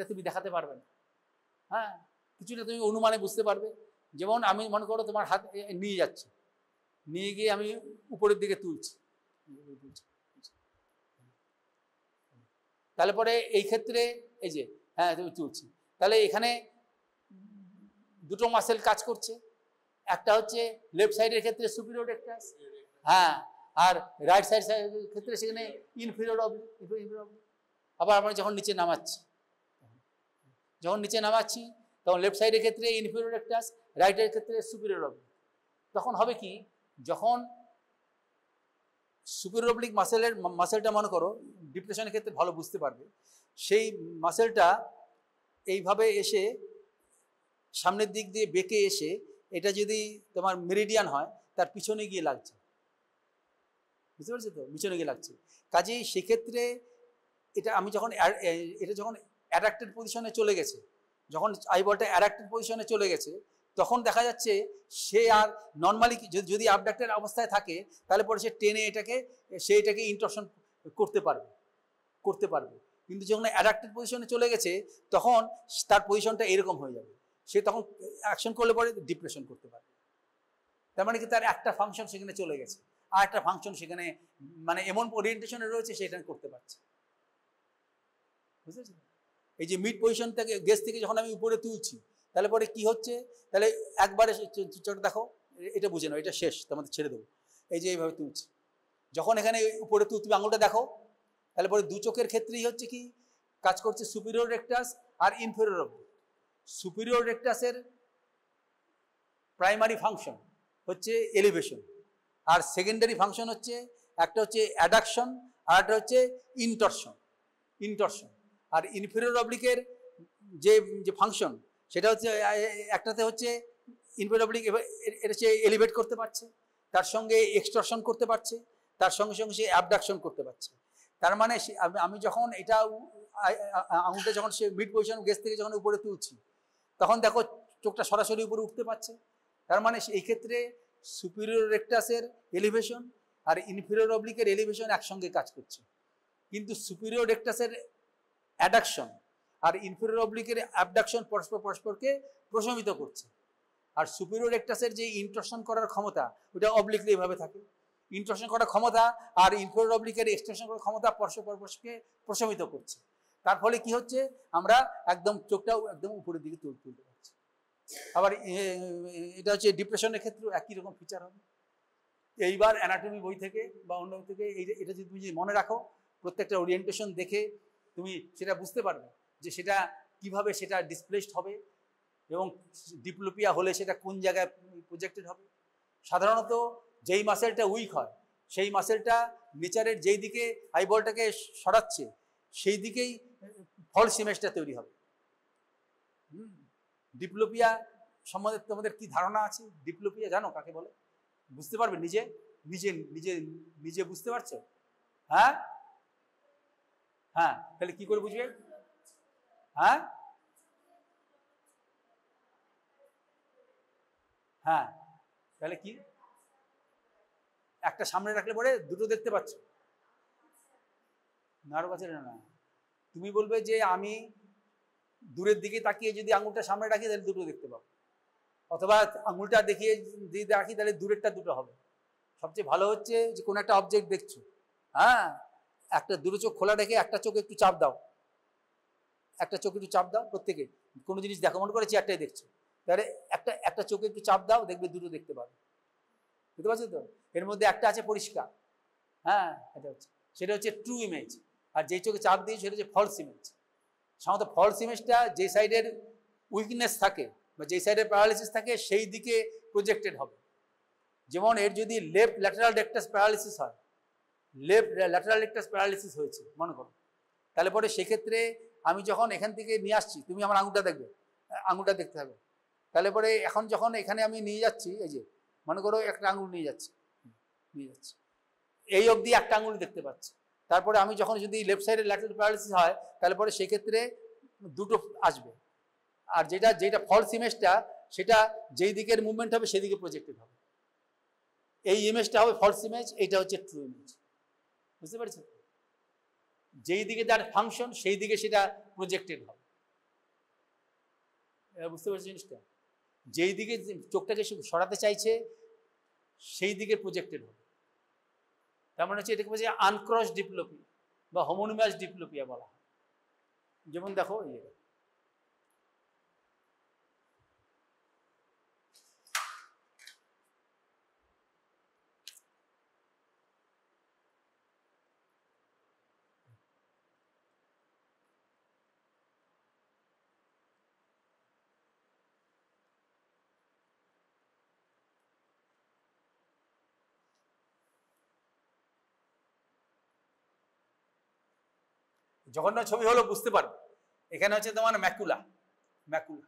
তুমি দেখাতে পারবে না। হ্যাঁ, কিছুটা তুমি অনুমানে বুঝতে পারবে। যেমন আমি মনে করো তোমার হাত নিয়ে যাচ্ছি, নিয়ে গিয়ে আমি উপরের দিকে তুলছি, তাহলে পরে এই ক্ষেত্রে এই যে হ্যাঁ তুমি তুলছি, তাহলে এখানে দুটো মাসেল কাজ করছে। একটা হচ্ছে লেফট সাইডের ক্ষেত্রে সুপিরিয়র রেক্টাস, হ্যাঁ, আর রাইট সাইডের ক্ষেত্রে সেখানে ইনফিরিয়র অবলিক। আবার আমরা যখন নিচে নামাচ্ছি তখন লেফট সাইডের ক্ষেত্রে ইনফিরিয়র রেক্টাস, রাইটের ক্ষেত্রে সুপিরিয়র অবলিক। তখন হবে কি, যখন সুপিরিয়র অবলিক মাসেলটা মনে করো ডিপ্রেশনের ক্ষেত্রে ভালো বুঝতে পারবে, সেই মাসেলটা এইভাবে এসে সামনের দিক দিয়ে বেঁকে এসে এটা যদি তোমার মেরিডিয়ান হয় তার পিছনে গিয়ে লাগছে, বুঝতে পারছো তো, পিছনে গিয়ে লাগছে। কাজেই সেক্ষেত্রে এটা যখন অ্যাডাক্টেড পজিশনে চলে গেছে, যখন আইবলটা অ্যাডাক্টেড পজিশনে চলে গেছে, তখন দেখা যাচ্ছে সে আর নর্মালি যদি অ্যাবডাক্টেড অবস্থায় থাকে তাহলে পরে সে টেনে এটাকে ইন্টরশন করতে পারবে। কিন্তু যখন অ্যাডাক্টেড পজিশনে চলে গেছে তখন তার পজিশনটা এরকম হয়ে যাবে, সে তখন অ্যাকশন করলে পরে ডিপ্রেশন করতে পারবে। তার মানে কি তার একটা ফাংশন সেখানে চলে গেছে, আর একটা ফাংশন সেখানে মানে এমন ওরিয়েন্টেশনে রয়েছে সেটা করতে পারছে, বুঝেছেন? এই যে মিড পজিশন থেকে গেজ থেকে যখন আমি উপরে তুলছি তাহলে পরে কি হচ্ছে, তাহলে একবারে চোখ দেখো, এটা বুঝে নাও, এটা শেষ, তোমাদের ছেড়ে দেবো। এই যে এইভাবে তুলছি, যখন এখানে উপরে তুমি আঙুলটা দেখো, তাহলে পরে দু চোখের ক্ষেত্রেই হচ্ছে কি কাজ করছে সুপিরিয়র রেক্টাস আর ইনফেরিয়র অবলিক। সুপিরিয়র রেক্টাসের প্রাইমারি ফাংশন হচ্ছে এলিভেশন, আর সেকেন্ডারি ফাংশন হচ্ছে একটা হচ্ছে অ্যাডাকশন আর একটা হচ্ছে ইন্টরশন। আর ইনফেরিয়র অবলিকের যে ফাংশন সেটা হচ্ছে একটাতে হচ্ছে ইনফেরিয়র অবলিক এটা হচ্ছে এলিভেট করতে পারছে, তার সঙ্গে এক্সটরশন করতে পারছে, তার সঙ্গে সঙ্গে সে অ্যাবডাকশন করতে পারছে। তার মানে আমি যখন এটা আঙুলটা যখন সে মিড পজিশন গেজ থেকে যখন উপরে তুলছি তখন দেখো চোখটা সরাসরি উপরে উঠতে পারছে। তার মানে এই ক্ষেত্রে সুপিরিয়র রেক্টাসের এলিভেশন আর ইনফেরিয়র অবলিকের এলিভেশন একসঙ্গে কাজ করছে, কিন্তু সুপিরিয়র রেক্টাসের অ্যাডাকশন আর ইনফেরিয়র অবলিকের অ্যাবডাকশন পরস্পরকে প্রশমিত করছে। আর সুপিরিয়র রেক্টাসের যে ইন্টরশন করার ক্ষমতা ওটা অবলিকলি এভাবে থাকে, ইন্টরশন করার ক্ষমতা আর ইনফেরিয়র অবলিকের এক্সটেনশন করার ক্ষমতা পরস্পরকে প্রশমিত করছে। তার ফলে কি হচ্ছে, আমরা একদম চোখটাও একদম উপরের দিকে তুলতে পারছি। আবার এটা হচ্ছে ডিপ্রেশনের ক্ষেত্রেও একই রকম ফিচার হবে। এইবার অ্যানাটমি বই থেকে বা অন্য বই থেকে এটা যদি তুমি যদি মনে রাখো, প্রত্যেকটা ওরিয়েন্টেশন দেখে তুমি সেটা বুঝতে পারবে যে সেটা কিভাবে সেটা ডিসপ্লেসড হবে এবং ডিপ্লোপিয়া হলে সেটা কোন জায়গায় প্রজেক্টেড হবে। সাধারণত যেই মাসেলটা উইক হয় সেই মাসেলটা নেচারের যেই দিকে আইবলটাকে সরাচ্ছে সেই দিকেই ফলস ইমেজটা তৈরি হবে। ডিপ্লোপিয়া সম্বন্ধে তোমাদের কি ধারণা আছে? ডিপ্লোপিয়া জানো কাকে বলে? বুঝতে পারবে? নিজে নিজে নিজে নিজে বুঝতে পারছো? হ্যাঁ হ্যাঁ, তাহলে কি করে বুঝবে? হ্যাঁ হ্যাঁ, তাহলে কি একটা সামনে রাখলে পরে দুটো দেখতে পাচ্ছ? নাড়ু কাছে না, তুমি বলবে যে আমি দূরের দিকে তাকিয়ে যদি আঙুলটা সামনে রাখি তাহলে দুটো দেখতে পাবো, অথবা আঙুলটা দেখিয়ে যদি রাখি তাহলে দূরেরটা দুটো হবে। সবচেয়ে ভালো হচ্ছে যে কোনো একটা অবজেক্ট দেখছো, হ্যাঁ, একটা দুটো চোখ খোলা রেখে একটা চোখ একটু চাপ দাও, একটা চোখ একটু চাপ দাও, প্রত্যেকে কোনো জিনিস দেখো, মনে করে চেয়ারটাই দেখছো, তাহলে একটা একটা চোখে একটু চাপ দাও, দেখবে দুটো দেখতে পাবে। বুঝতে পারছো তো? এর মধ্যে একটা আছে পরিষ্কার, হ্যাঁ, সেটা হচ্ছে ট্রু ইমেজ, আর যেই চোখে চাপ দিই সেটা হচ্ছে ফলস ইমেজ। সাধারণত ফলস ইমেজটা যে সাইডের উইকনেস থাকে বা যে সাইডের প্যারালিসিস থাকে সেই দিকে প্রজেক্টেড হবে। যেমন এর যদি লেফট ল্যাটারাল রেকটাস প্যারালিসিস হয়, লেফট ল্যাটারাল রেকটাস প্যারালিসিস হয়েছে মনে করো, তাহলে পরে সেক্ষেত্রে আমি যখন এখান থেকে নিয়ে আসছি, তুমি আমার আঙুলটা দেখবে, আঙুলটা দেখতে হবে, তাহলে পরে এখন যখন এখানে আমি নিয়ে যাচ্ছি, এই যে মনে করো একটা আঙুল নিয়ে যাচ্ছি, এই অবধি একটা আঙুল দেখতে পাচ্ছি, তারপরে আমি যখন যদি লেফট সাইডের ল্যাটারাল প্যারালিসিস হয় তাহলে পরে সেক্ষেত্রে দুটো আসবে, আর যেটা যেটা ফলস ইমেজটা সেটা যেই দিকের মুভমেন্ট হবে সেই দিকে প্রজেক্টেড হবে। এই ইমেজটা হবে ফলস ইমেজ, এইটা হচ্ছে ট্রু ইমেজ। বুঝতে পারছো? যেই দিকে তার ফাংশন সেই দিকে সেটা প্রজেক্টেড হবে। বুঝতে পারছো জিনিসটা? যেই দিকে চোখটাকে সরাতে চাইছে সেই দিকে প্রজেক্টেড হবে। তার মানে হচ্ছে এটাকে বলছে আনক্রস ডিপ্লোপিয়া বা হোমোনিমাস ডিপ্লোপিয়া বলা হয়। যেমন দেখো জঘন্য ছবি হলো বুঝতে পারবে। এখানে হচ্ছে তোমার ম্যাকুলা, ম্যাকুলা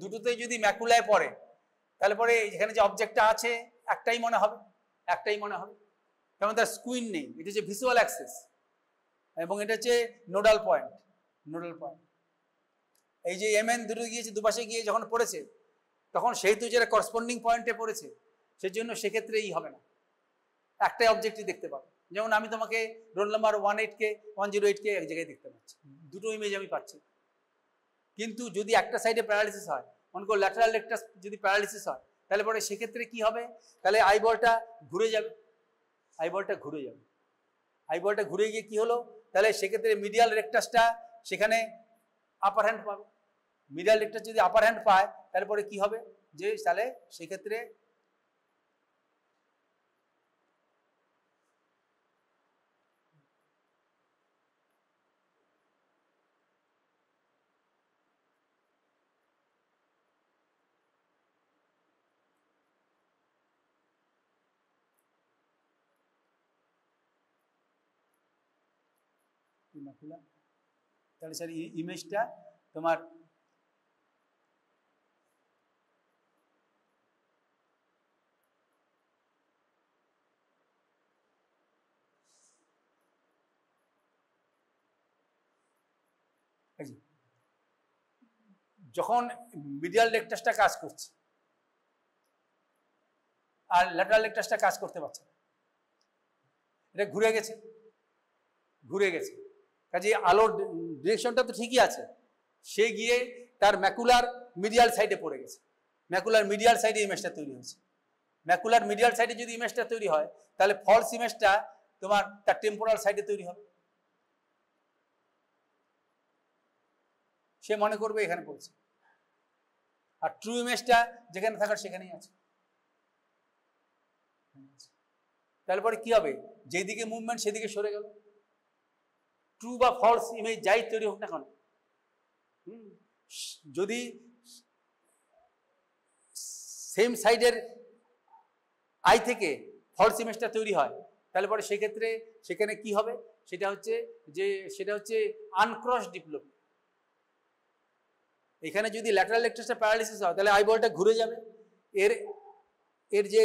দুটোতেই যদি ম্যাকুলায় পড়ে তাহলে পরে এখানে যে অবজেক্টটা আছে একটাই মনে হবে, একটাই মনে হবে, কারণ তার স্কুইন নেই, এটা হচ্ছে ভিজুয়াল অ্যাক্সেস এবং এটা হচ্ছে নোডাল পয়েন্ট, নোডাল পয়েন্ট। এই যে এমএন দুটো গিয়েছে দুপাশে গিয়ে যখন পড়েছে তখন সেই তো যেটা করসপন্ডিং পয়েন্টে পড়েছে, সেজন্য সেক্ষেত্রে হবে না, একটাই অবজেক্টই দেখতে পাবো। যেমন আমি তোমাকে রোল নাম্বার 18কে 108কে এক জায়গায় দেখতে পাচ্ছি, দুটো ইমেজ আমি পাচ্ছি। কিন্তু যদি একটা সাইডে প্যারালিসিস হয়, মনে করো ল্যাটারাল রেকটাস যদি প্যারালিসিস হয়, তাহলে পরে সেক্ষেত্রে কি হবে? তাহলে আইবলটা ঘুরে যাবে, আইবলটা ঘুরে যাবে, আইবলটা ঘুরে গিয়ে কি হলো? তাহলে সেক্ষেত্রে মিডিয়াল রেকটাসটা সেখানে আপার হ্যান্ড পাবে। মিডিয়াল রেকটাস যদি আপার হ্যান্ড পায় তাহলে পরে কি হবে? যে তাহলে সেক্ষেত্রে তাহলে স্যার ইমেজটা তোমার যখন মিডিয়াল রেকটাসটা কাজ করছে আর ল্যাটারাল রেকটাসটা কাজ করতে পারছে না, এটা ঘুরে গেছে, ঘুরে গেছে, কাজে আলোর ডিরেকশনটা তো ঠিকই আছে, সে গিয়ে তার ম্যাকুলার মিডিয়াল সাইডে পড়ে গেছে, ম্যাকুলার মিডিয়াল সাইডে ইমেজটা তৈরি হয়েছে। ম্যাকুলার মিডিয়াল সাইডে যদি ইমেজটা তৈরি হয় তাহলে ফলস ইমেজটা তোমার তার টেম্পোরাল সাইডে তৈরি হবে, সে মনে করবে এখানে পড়ছে, আর ট্রু ইমেজটা যেখানে থাকার সেখানেই আছে। তারপরে কি হবে, যেদিকে মুভমেন্ট সেদিকে সরে গেল। ট্রু বা ফলস ইমেজ যাই তৈরি হোক না কেন, যদি সেম সাইডের আই থেকে ফলস ইমেজটা তৈরি হয় তাহলে পরে সেক্ষেত্রে সেখানে কি হবে, সেটা হচ্ছে আনক্রস ডিপ্লোপ। এখানে যদি ল্যাটারাল লেকটাসটা প্যারালিসিস হয় তাহলে আইবলটা ঘুরে যাবে, এর যে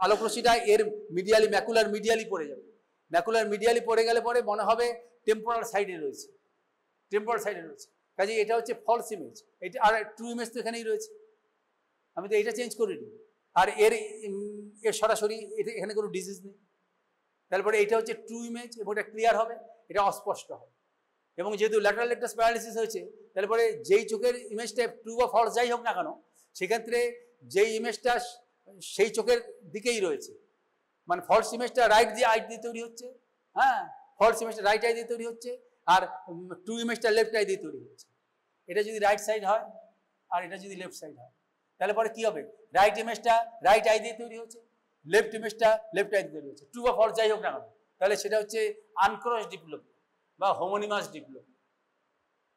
আলোক রশ্মিটা এর মিডিয়ালি ম্যাকুলার মিডিয়ালি পড়ে যাবে, ম্যাকুলার মিডিয়ালি পড়ে গেলে পরে মনে হবে টেম্পোরাল সাইডে রয়েছে, টেম্পোরাল সাইডে রয়েছে, কাজে এটা হচ্ছে ফলস ইমেজ। এটা আর ট্রু ইমেজ তো এখানেই রয়েছে, আমি তো এটা চেঞ্জ করিনি, আর এর সরাসরি এখানে কোনো ডিজিজ নেই। তারপরে এটা হচ্ছে ট্রু ইমেজ এবং এটা ক্লিয়ার হবে, এটা অস্পষ্ট হবে। এবং যেহেতু ল্যাটারাল লেকটাস প্যারালিসিস হয়েছে তারপরে যেই চোখের ইমেজটা ট্রু বা ফলস যাই হোক না কেন, সেক্ষেত্রে যেই ইমেজটা সেই চোখের দিকেই রয়েছে, মানে ফলস ইমেজটা রাইট দিয়ে আই দিয়ে তৈরি হচ্ছে, হ্যাঁ, ফলস ইমেজটা রাইট আই দিয়ে তৈরি হচ্ছে, আর ট্রু ইমেজটা লেফট আই দিয়ে তৈরি হচ্ছে। এটা যদি রাইট সাইড হয় আর এটা যদি লেফট সাইড হয় তাহলে পরে কি হবে, রাইট ইমেজটা রাইট আই দিয়ে তৈরি হচ্ছে, লেফট ইমেজটা লেফট আই দিয়ে তৈরি হচ্ছে, ট্রু বা ফলস যাই হোক না কেন, তাহলে সেটা হচ্ছে আনক্রস ডিপ্লোপ বা হোমোনিমাস ডিপ্লোপ।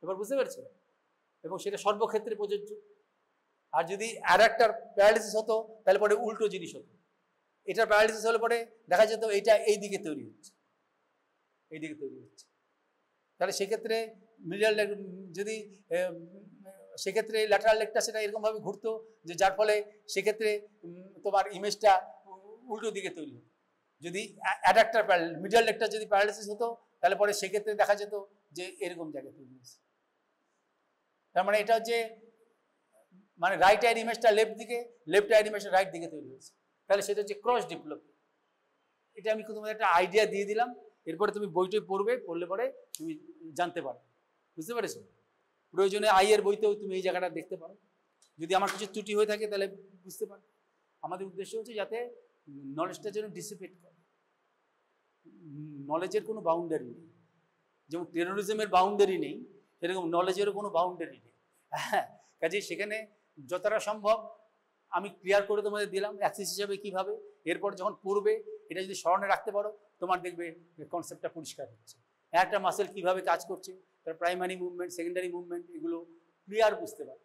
এবার বুঝতে পারছো? এবং সেটা সর্বক্ষেত্রে প্রযোজ্য। আর যদি অ্যাডাক্টার প্যারালিসিস হতো তাহলে পরে উল্টো জিনিস হতো, এটার প্যারালিসিস হলে পরে দেখা যেত এইটা এই দিকে তৈরি হচ্ছে, এই দিকে তৈরি হচ্ছে, তাহলে সেক্ষেত্রে মিডিয়াল যদি সেক্ষেত্রে ল্যাটারাল লেকটা সেটা এরকমভাবে ঘুরতো যে যার ফলে সেক্ষেত্রে তোমার ইমেজটা উল্টো দিকে তৈরি হতো। যদি অ্যাডাক্টার মিডিয়াল লেকটা যদি প্যারালিসিস হতো তাহলে পরে সেক্ষেত্রে দেখা যেত যে এরকম জায়গায় তৈরি হয়েছে। তার মানে এটা হচ্ছে মানে রাইট আইয়ের ইমেজটা লেফট দিকে, লেফট আইয়ের ইমেজটা রাইট দিকে তৈরি হয়েছে, তাহলে সেটা হচ্ছে ক্রস ডিপ্লোপ। এটা আমি তোমাদের একটা আইডিয়া দিয়ে দিলাম, এরপরে তুমি বইটাই পড়বে, পড়লে পরে তুমি জানতে পারবে, বুঝতে পেরেছো? প্রয়োজনে আইয়ের বইতেও তুমি এই জায়গাটা দেখতে পারো, যদি আমার কিছু ত্রুটি হয়ে থাকে তাহলে বুঝতে পারো। আমাদের উদ্দেশ্য হচ্ছে যাতে নলেজটা যেন ডিসিপেট করে, নলেজের কোনো বাউন্ডারি নেই, যেমন টেরোরিজমের বাউন্ডারি নেই সেরকম নলেজেরও কোনো বাউন্ডারি নেই। হ্যাঁ, কাজেই সেখানে যতটা সম্ভব আমি ক্লিয়ার করে তোমাদের দিলাম অ্যাক্সিস হিসাবে কীভাবে, এরপর যখন পড়বে এটা যদি স্মরণে রাখতে পারো তোমার দেখবে কনসেপ্টটা পরিষ্কার হচ্ছে, একটা মাসেল কীভাবে কাজ করছে, তার প্রাইমারি মুভমেন্ট, সেকেন্ডারি মুভমেন্ট, এগুলো ক্লিয়ার বুঝতে পারো।